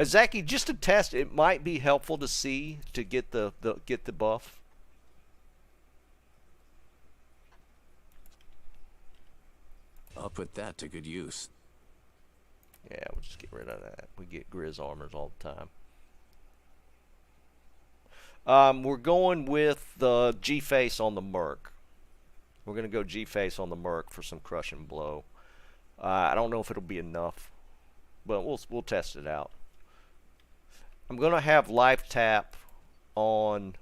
Zaki, just to test, it might be helpful to see to get the buff. I'll put that to good use. Yeah, we'll just get rid of that. We get Grizz armors all the time. We're going with the G-face on the Merc. We're gonna go G-face on the Merc for some crush and blow. I don't know if it'll be enough, but we'll test it out. I'm gonna have life tap on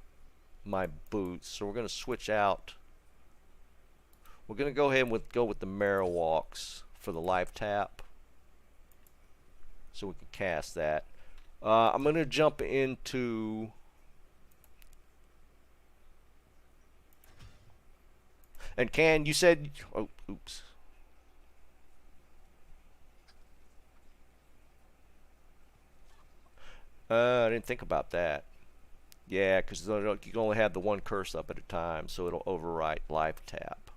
my boots, so we're gonna switch out. We're gonna go ahead and go with the Marowalks for the life tap, so we can cast that. I'm gonna jump into. And Can, you said, oh, oops. I didn't think about that. Yeah, because you can only have the one curse up at a time, so it'll overwrite life tap.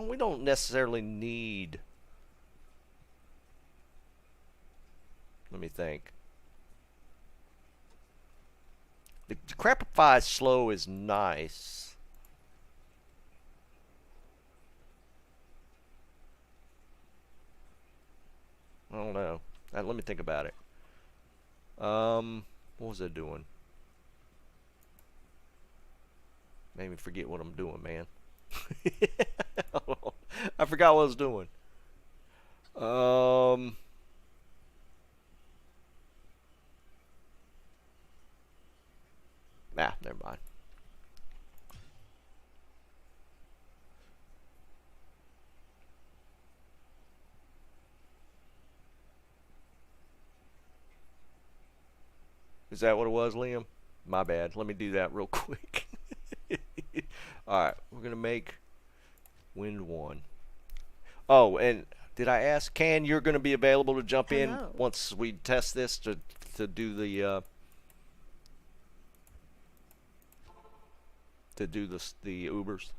We don't necessarily need. Let me think. The Crapify slow is nice. I don't know. Let me think about it. What was I doing? Made me forget what I'm doing, man. I forgot what I was doing. Nah, never mind. Is that what it was, Liam? My bad. Let me do that real quick. Alright, we're going to make Wind 1. Oh, and did I ask, Can, you're going to be available to jump in once we test this to do the the Ubers?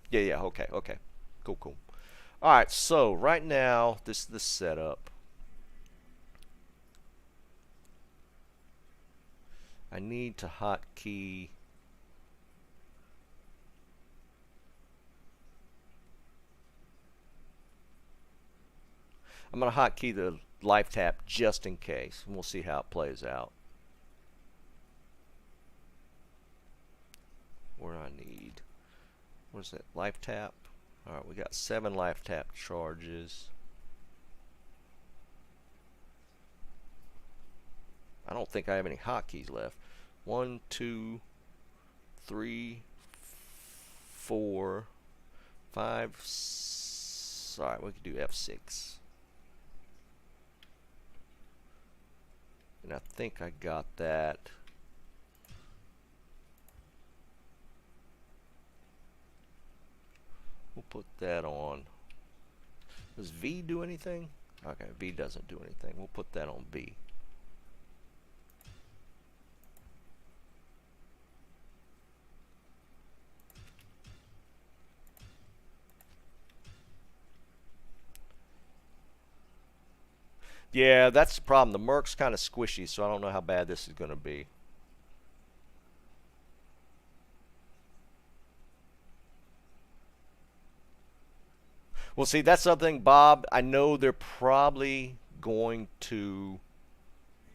Yeah, okay. Cool. Alright, so right now, this is the setup. I need to hotkey. I'm going to hotkey the life tap just in case, and we'll see how it plays out. What do I need? What is that? Life tap? Alright, we got 7 life tap charges. I don't think I have any hotkeys left. 1, 2, 3, 4, 5. Alright, we could do F6. And I think I got that. We'll put that on. Does V do anything? Okay, V doesn't do anything. We'll put that on B. Yeah, that's the problem. The Merc's kind of squishy, so I don't know how bad this is going to be. Well, see, that's something, Bob. I know they're probably going to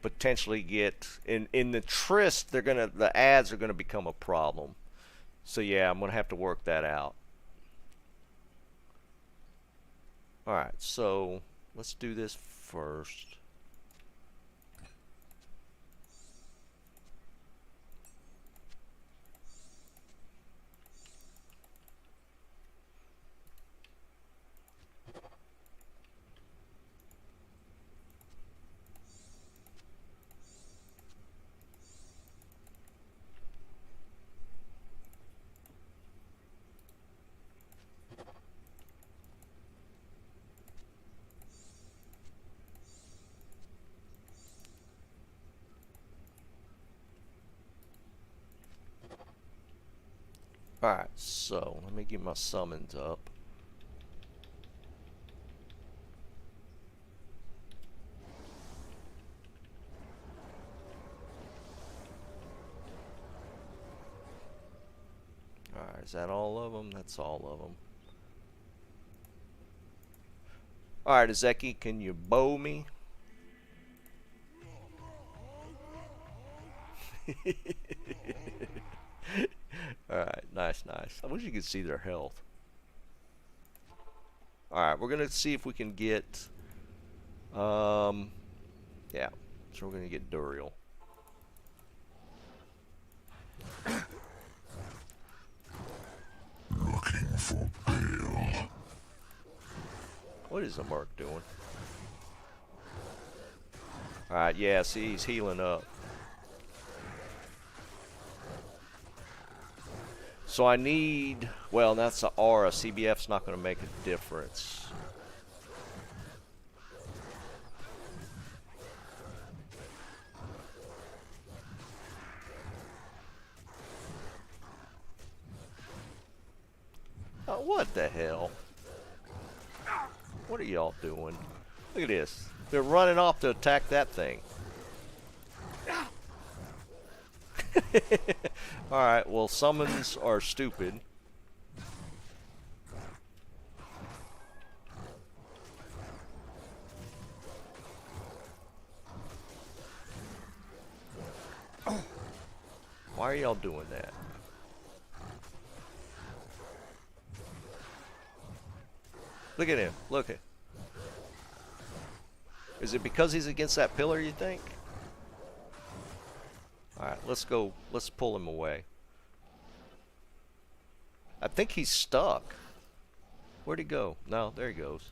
potentially get in the Trist. The ads are gonna become a problem. So yeah, I'm gonna have to work that out. All right, so let's do this first. Alright, so let me get my summons up. Alright, is that all of them? That's all of them. Alright, Ezeki, can you bow me? Alright. Nice. I wish you could see their health. Alright, we're gonna see if we can get yeah. So we're gonna get Duriel. Looking for bail. What is the Merc doing? Alright, yeah, see, he's healing up. So I need, well, that's the aura. CBF's not going to make a difference. Oh, what the hell? What are y'all doing? Look at this. They're running off to attack that thing. Alright, well, summons are stupid. Why are y'all doing that? Look at him. Look at. Is it because he's against that pillar, you think? Alright, let's go. Let's pull him away. I think he's stuck. Where'd he go? No, there he goes.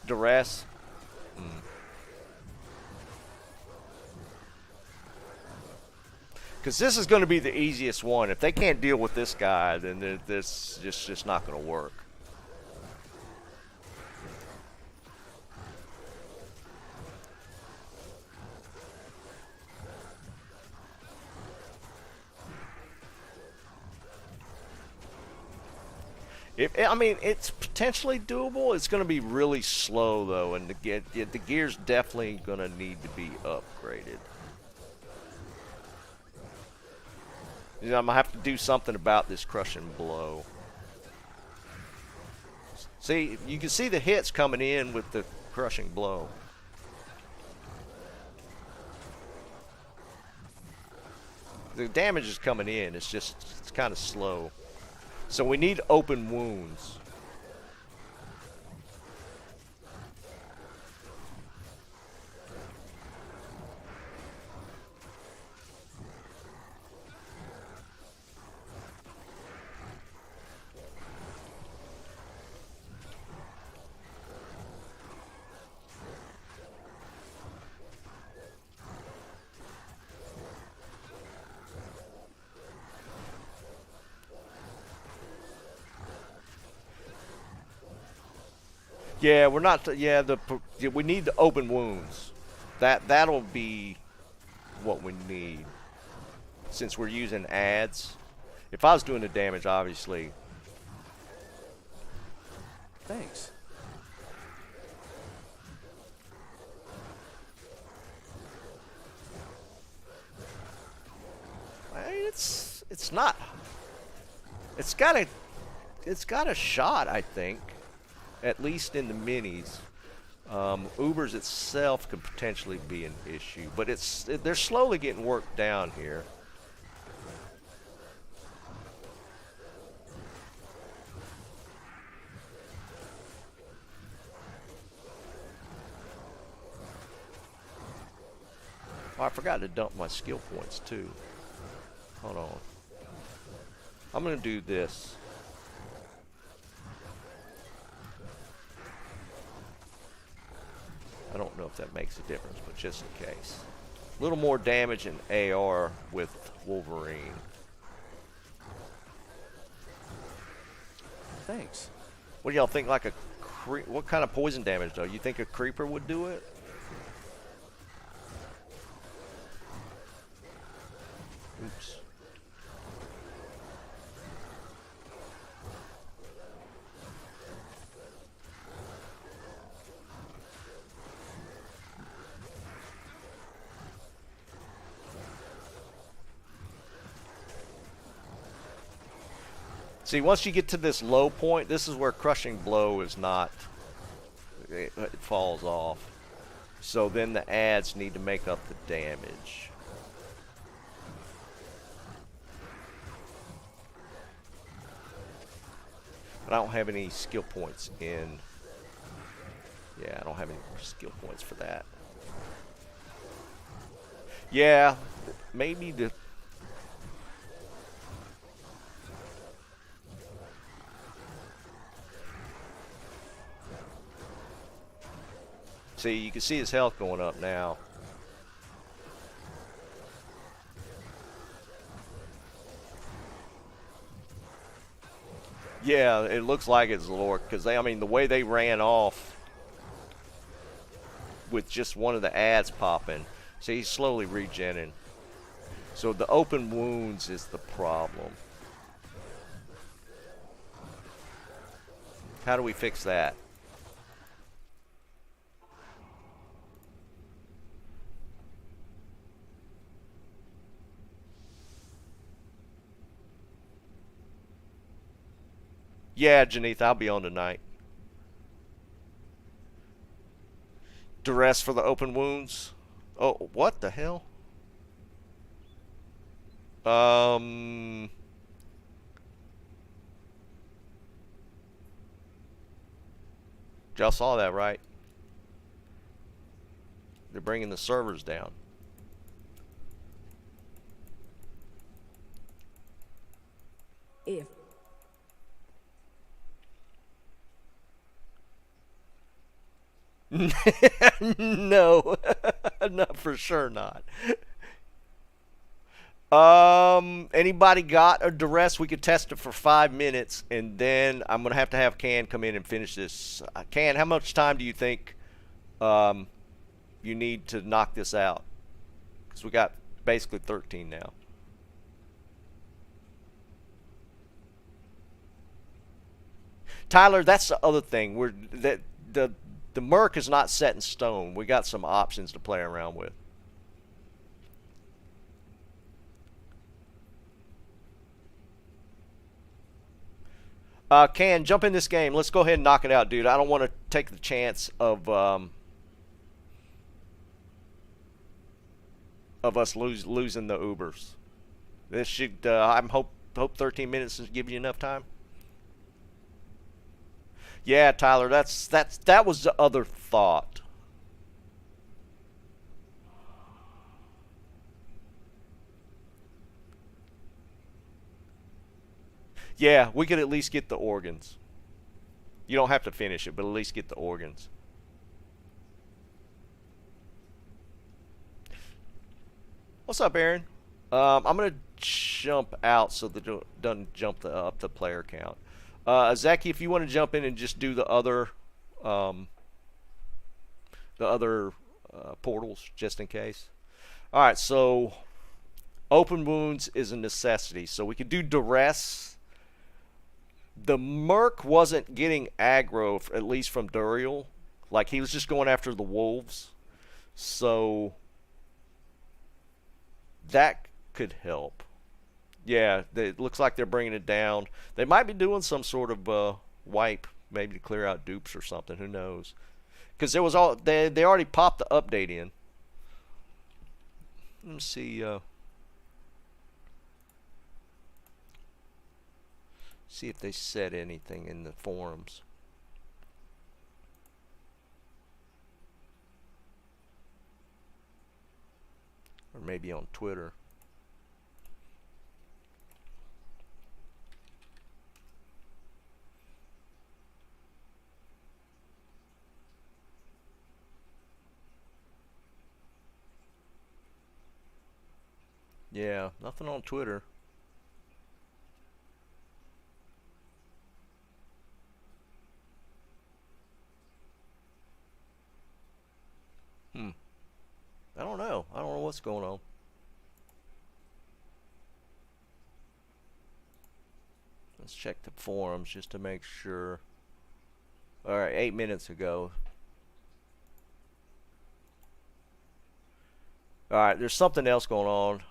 Duress. Because this is going to be the easiest one. If they can't deal with this guy, then this just not going to work. I mean, it's potentially doable. It's going to be really slow, though, and the gear's definitely going to need to be upgraded. You know, I'm going to have to do something about this crushing blow. See, you can see the hits coming in with the crushing blow. The damage is coming in. It's kind of slow. So we need open wounds. Yeah, we're not. Yeah, we need the open wounds. That'll be what we need. Since we're using ads. If I was doing the damage, obviously. Thanks. It's not. It's got a shot, I think. At least in the minis. Uber's itself could potentially be an issue, but they're slowly getting worked down here. Oh, I forgot to dump my skill points too. Hold on. I'm gonna do this. I don't know if that makes a difference, but just in case. A little more damage in AR with Wolverine. Thanks. What do y'all think? Like what kind of poison damage though? You think a creeper would do it? Oops. See, once you get to this low point, this is where crushing blow is not, it falls off. So then the adds need to make up the damage. But I don't have any skill points in. Yeah, I don't have any more skill points for that. Yeah, maybe the. See, you can see his health going up now. Yeah, it looks like it's Lork, because I mean, the way they ran off with just one of the ads popping, see, he's slowly regenning. So the open wounds is the problem. How do we fix that? Yeah, Janith, I'll be on tonight. Duress for the open wounds. Oh, what the hell? Y'all saw that, right? They're bringing the servers down. If No, not for sure not. Anybody got a duress? We could test it for 5 minutes, and then I'm gonna have Can come in and finish this. Can, how much time do you think you need to knock this out? Because we got basically 13 now. Tyler, that's the other thing. The Merc is not set in stone. We got some options to play around with. Can, jump in this game. Let's go ahead and knock it out, dude. I don't want to take the chance of us losing the Ubers. This should. I'm hope 13 minutes is give you enough time. Yeah, Tyler, that was the other thought. Yeah, we could at least get the organs. You don't have to finish it, but at least get the organs. What's up, Aaron? I'm gonna jump out so that it doesn't jump up the player count. Zaki, if you want to jump in and just do the other portals, just in case. All right, so open wounds is a necessity, so we could do duress. The Merc wasn't getting aggro, at least from Duriel. Like, he was just going after the wolves. So that could help. Yeah, it looks like they're bringing it down. They might be doing some sort of wipe, maybe to clear out dupes or something. Who knows? Because there was they already popped the update in. Let me see. See if they said anything in the forums. Or maybe on Twitter. Yeah, nothing on Twitter. I don't know. I don't know what's going on. Let's check the forums just to make sure. Alright, 8 minutes ago. Alright, there's something else going on.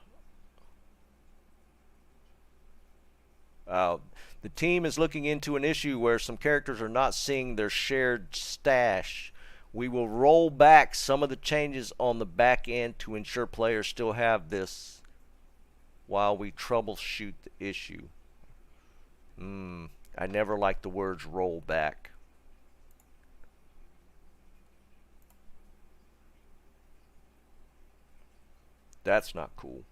The team is looking into an issue where some characters are not seeing their shared stash. We will roll back some of the changes on the back end to ensure players still have this while we troubleshoot the issue. I never liked the words roll back. That's not cool.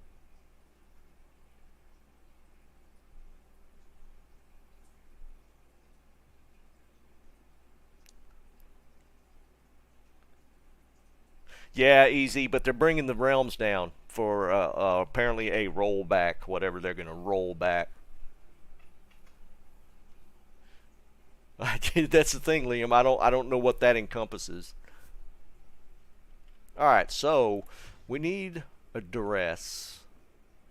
Yeah, easy, but they're bringing the realms down for apparently a rollback, whatever they're going to roll back. That's the thing, Liam. I don't know what that encompasses. All right, so we need a duress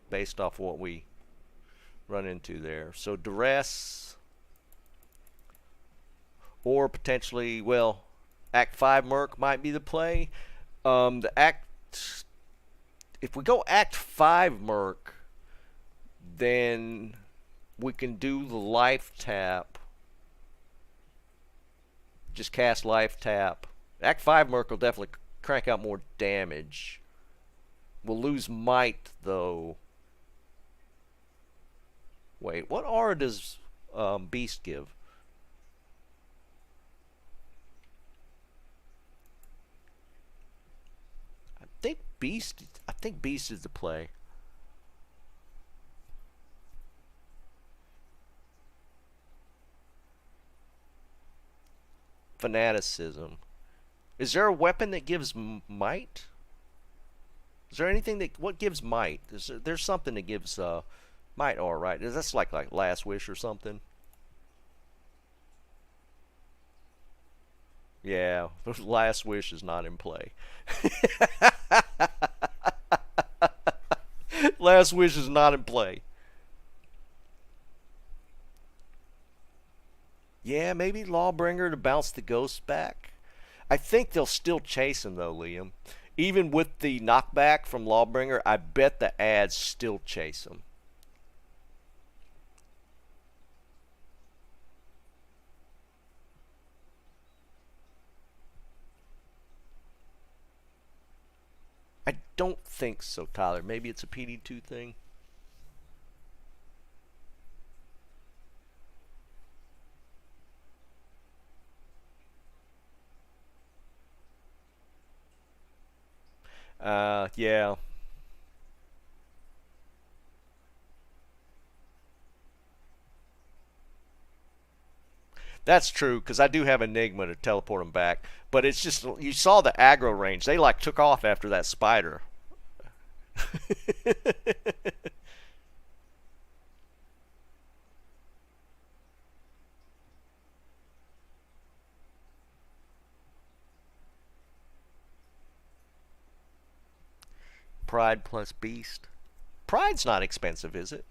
based off what we run into there. So duress, or potentially, well, Act 5 Merc might be the play. The Act, if we go Act 5 Merc, then we can do the life tap. Just cast life tap. Act 5 Merc will definitely crank out more damage. We'll lose might though. Wait, what aura does Beast give? I think Beast is the play. Fanaticism. Is there a weapon that gives might? Is there anything that what gives might? There's something that gives might, all right. That's like Last Wish or something. Yeah, Last Wish is not in play. Last Wish is not in play. Yeah, maybe Lawbringer to bounce the ghost back. I think they'll still chase him though, Liam. Even with the knockback from Lawbringer, I bet the ads still chase him. I don't think so, Tyler. Maybe it's a PD2 thing. Yeah. That's true, because I do have Enigma to teleport them back. But it's just, you saw the aggro range. They like took off after that spider. Pride plus Beast. Pride's not expensive, is it?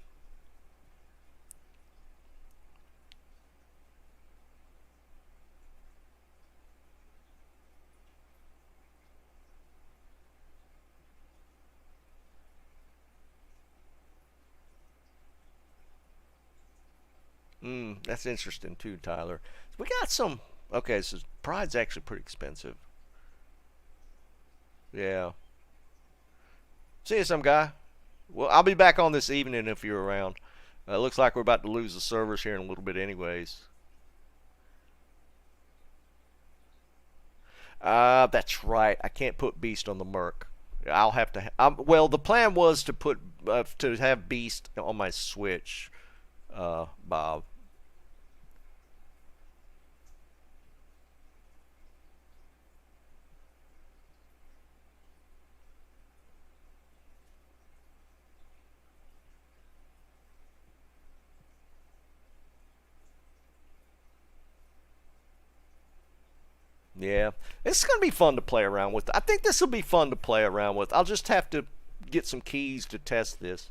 That's interesting too, Tyler. We got some. Okay, so Pride's actually pretty expensive. Yeah. See you, some guy. Well, I'll be back on this evening if you're around. Looks like we're about to lose the servers here in a little bit, anyways. That's right. I can't put Beast on the Merc. I'll have to. Well, the plan was to put to have Beast on my Switch, Bob. Yeah, it's going to be fun to play around with. I think this will be fun to play around with. I'll just have to get some keys to test this.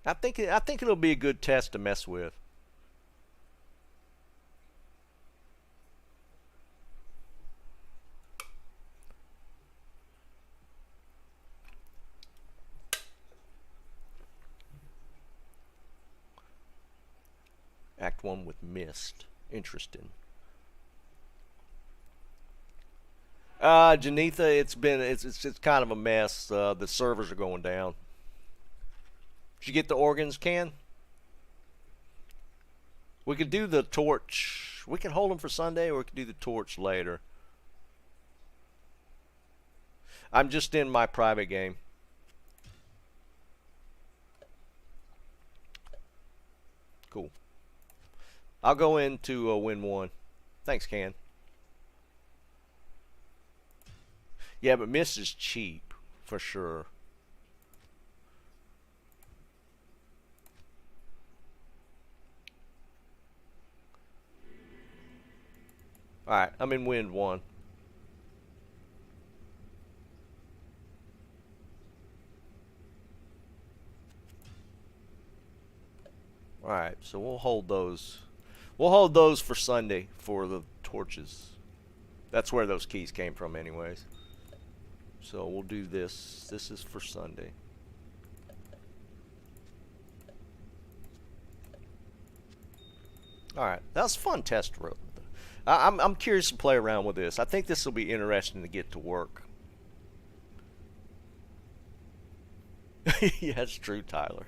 I think it'll be a good test to mess with. Act 1 with Mist. Interesting. Janitha, it's kind of a mess. The servers are going down. Did you get the organs, Ken? We could do the torch. We can hold them for Sunday, or we could do the torch later. I'm just in my private game. Cool. I'll go into win 1. Thanks, Can. Yeah, but Mist is cheap, for sure. Alright, I'm in win 1. Alright, so we'll hold those. We'll hold those for Sunday for the torches. That's where those keys came from anyways. So we'll do this. This is for Sunday. Alright, that was a fun test run. I'm curious to play around with this. I think this will be interesting to get to work. Yeah, that's true, Tyler.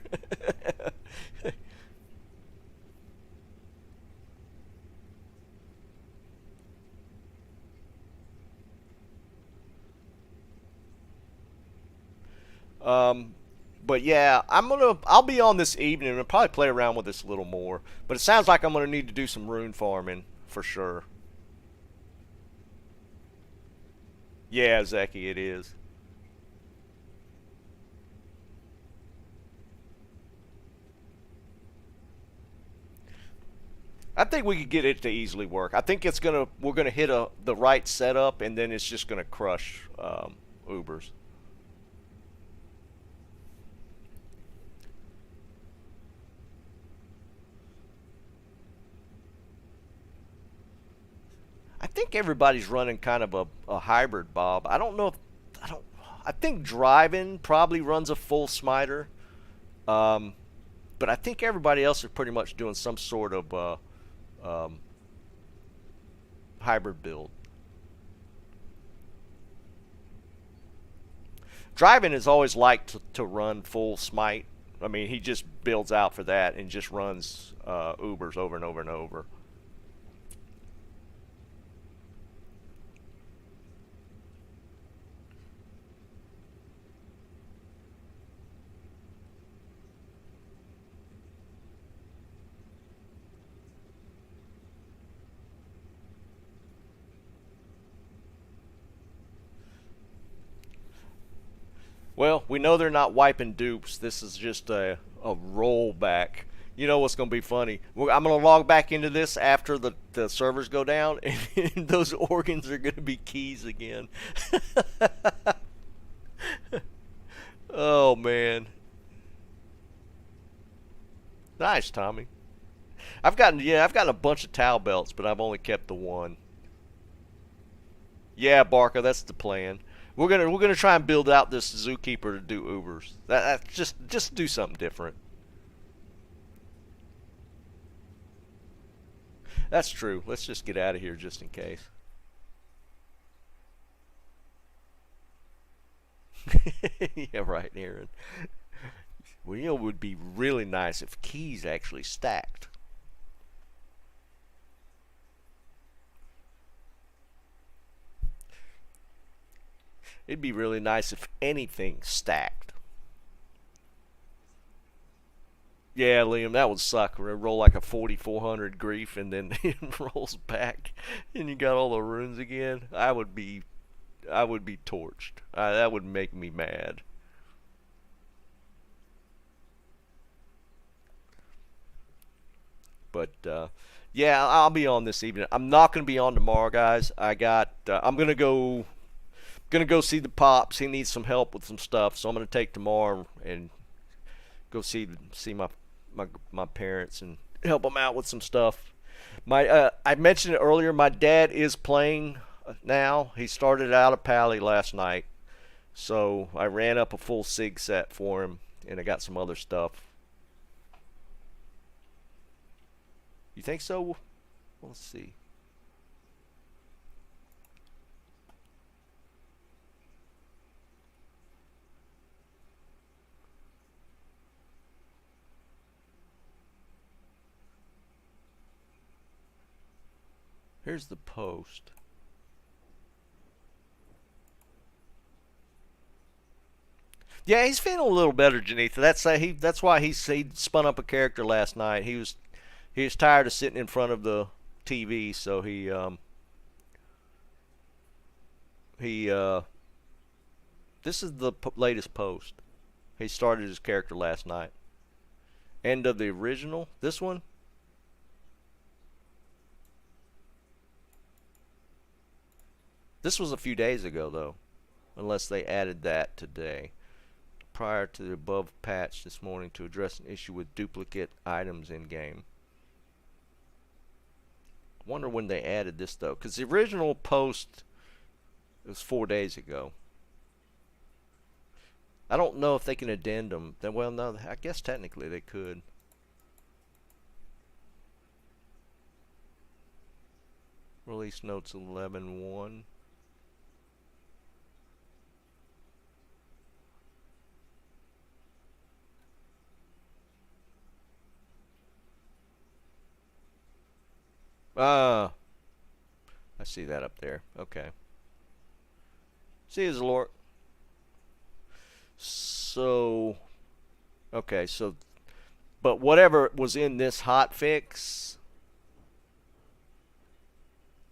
But yeah, I'll be on this evening and I'll probably play around with this a little more. But it sounds like I'm gonna need to do some rune farming for sure. Yeah, Zeki, it is. I think we could get it to easily work. I think we're gonna hit the right setup, and then it's just gonna crush Ubers. I think everybody's running kind of a hybrid, Bob. I don't know if I think driving probably runs a full smiter, but I think everybody else is pretty much doing some sort of hybrid build. Driving is always liked to run full smite. I mean, he just builds out for that and just runs Ubers over and over and over. Well, we know they're not wiping dupes. This is just a rollback. You know what's going to be funny? I'm going to log back into this after the servers go down, and those organs are going to be keys again. Oh, man. Nice, Tommy. I've gotten a bunch of towel belts, but I've only kept the one. Yeah, Barker, that's the plan. We're gonna try and build out this zookeeper to do Ubers. That's just do something different. That's true. Let's just get out of here just in case. Yeah, right, Aaron. Well, you know, it would be really nice if keys actually stacked. It'd be really nice if anything stacked. Yeah, Liam, that would suck. Roll like a 4400 grief and then it rolls back and you got all the runes again. I would be torched. That would make me mad. But yeah, I'll be on this evening. I'm not gonna be on tomorrow, guys. I'm gonna go see the pops. He needs some help with some stuff, so I'm gonna take tomorrow and go see my parents and help them out with some stuff. I mentioned it earlier. My dad is playing now. He started out a Pally last night, so I ran up a full SIG set for him, and I got some other stuff. think so? Well, let's see. Here's the post. Yeah, he's feeling a little better, Janitha. That's why he spun up a character last night. He was tired of sitting in front of the TV, so this is the latest post. He started his character last night. End of the original. This one. This was a few days ago, though, unless they added that today. Prior to the above patch this morning to address an issue with duplicate items in game. Wonder when they added this, though, because the original post was 4 days ago. I don't know if they can addendum. Well, no, I guess technically they could. Release notes 11.1. I see that up there. Okay. See you, Zalort. So, okay, so, but whatever was in this hot fix,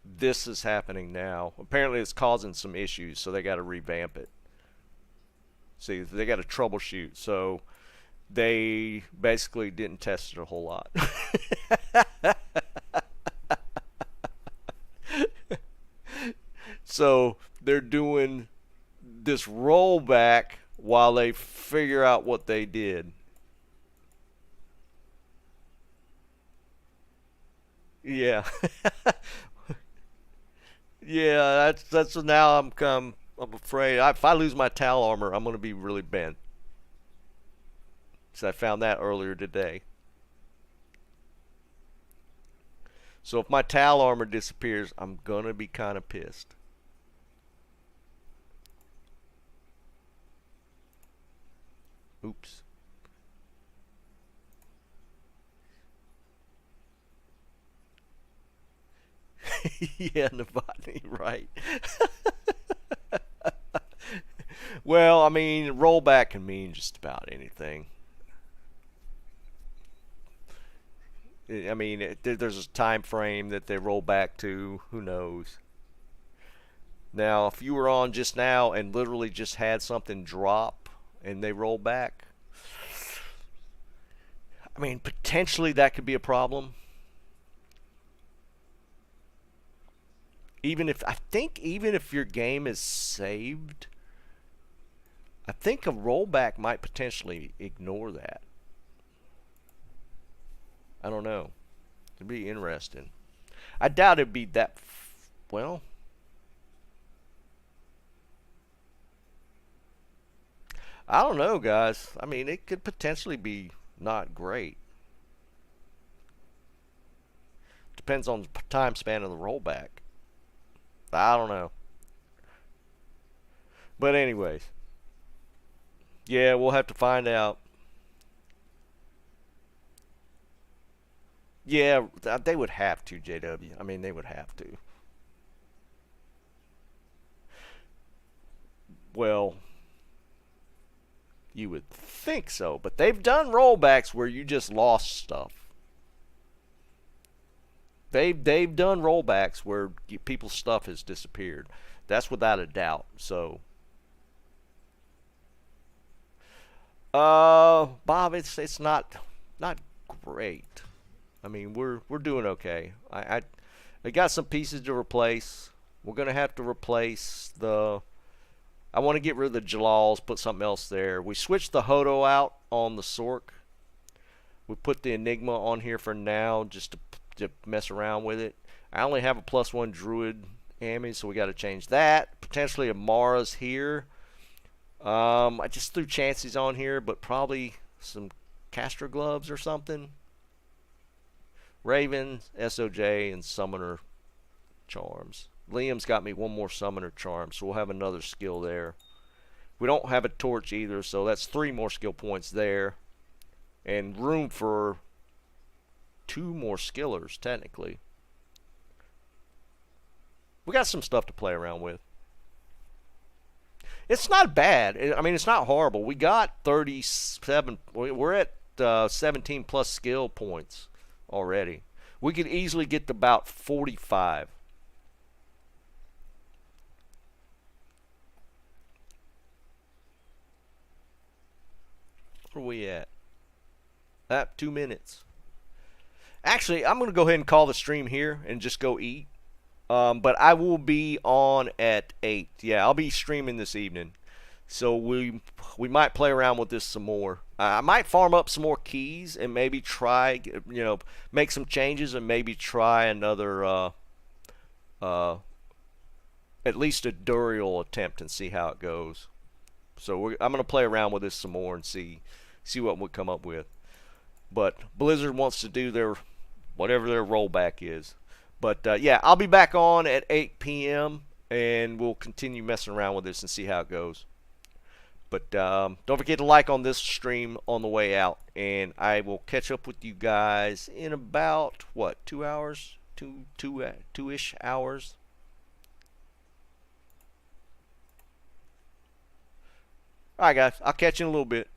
this is happening now. Apparently it's causing some issues, so they got to revamp it. See, they got to troubleshoot, so they basically didn't test it a whole lot. So they're doing this rollback while they figure out what they did. Yeah. Yeah, that's now I'm afraid. If I lose my Tal armor, I'm going to be really bent. So I found that earlier today. So if my Tal armor disappears, I'm going to be kind of pissed. Oops. Yeah, Novotny, right. Well, I mean, rollback can mean just about anything. I mean, there's a time frame that they roll back to. Who knows? Now, if you were on just now and literally just had something drop and they roll back, I mean, potentially that could be a problem. I think even if your game is saved, I think a rollback might potentially ignore that. I don't know. It'd be interesting. I doubt it'd be that well. I don't know, guys. I mean, it could potentially be not great. Depends on the time span of the rollback. I don't know. But anyways. Yeah, we'll have to find out. Yeah, they would have to, JW. I mean, they would have to. Well, you would think so, but they've done rollbacks where you just lost stuff. They've done rollbacks where people's stuff has disappeared. That's without a doubt. So, Bob, it's not great. I mean, we're doing okay. I got some pieces to replace. We're gonna have to replace the. I want to get rid of the Jalals, put something else there. We switched the Hodo out on the Sork. We put the Enigma on here for now, just to mess around with it. I only have a +1 Druid Ami, so we got to change that. Potentially a Mara's here. I just threw Chances on here, but probably some Castor gloves or something. Raven, SOJ, and Summoner Charms. Liam's got me one more Summoner Charm, so we'll have another skill there. We don't have a torch either, so that's 3 more skill points there. And room for 2 more skillers, technically. We got some stuff to play around with. It's not bad. I mean, it's not horrible. We got 37. We're at 17 plus skill points already. We could easily get to about 45. Where are we at? 2 minutes. Actually, I'm going to go ahead and call the stream here and just go eat. But I will be on at 8. Yeah, I'll be streaming this evening. So we might play around with this some more. I might farm up some more keys and maybe try, make some changes and maybe try another, at least a Duriel attempt and see how it goes. So I'm going to play around with this some more and see what we come up with. But Blizzard wants to do their whatever their rollback is. But yeah, I'll be back on at 8 p.m. and we'll continue messing around with this and see how it goes. But don't forget to like on this stream on the way out, and I will catch up with you guys in about what, 2 hours, two-ish hours. All right, guys, I'll catch you in a little bit.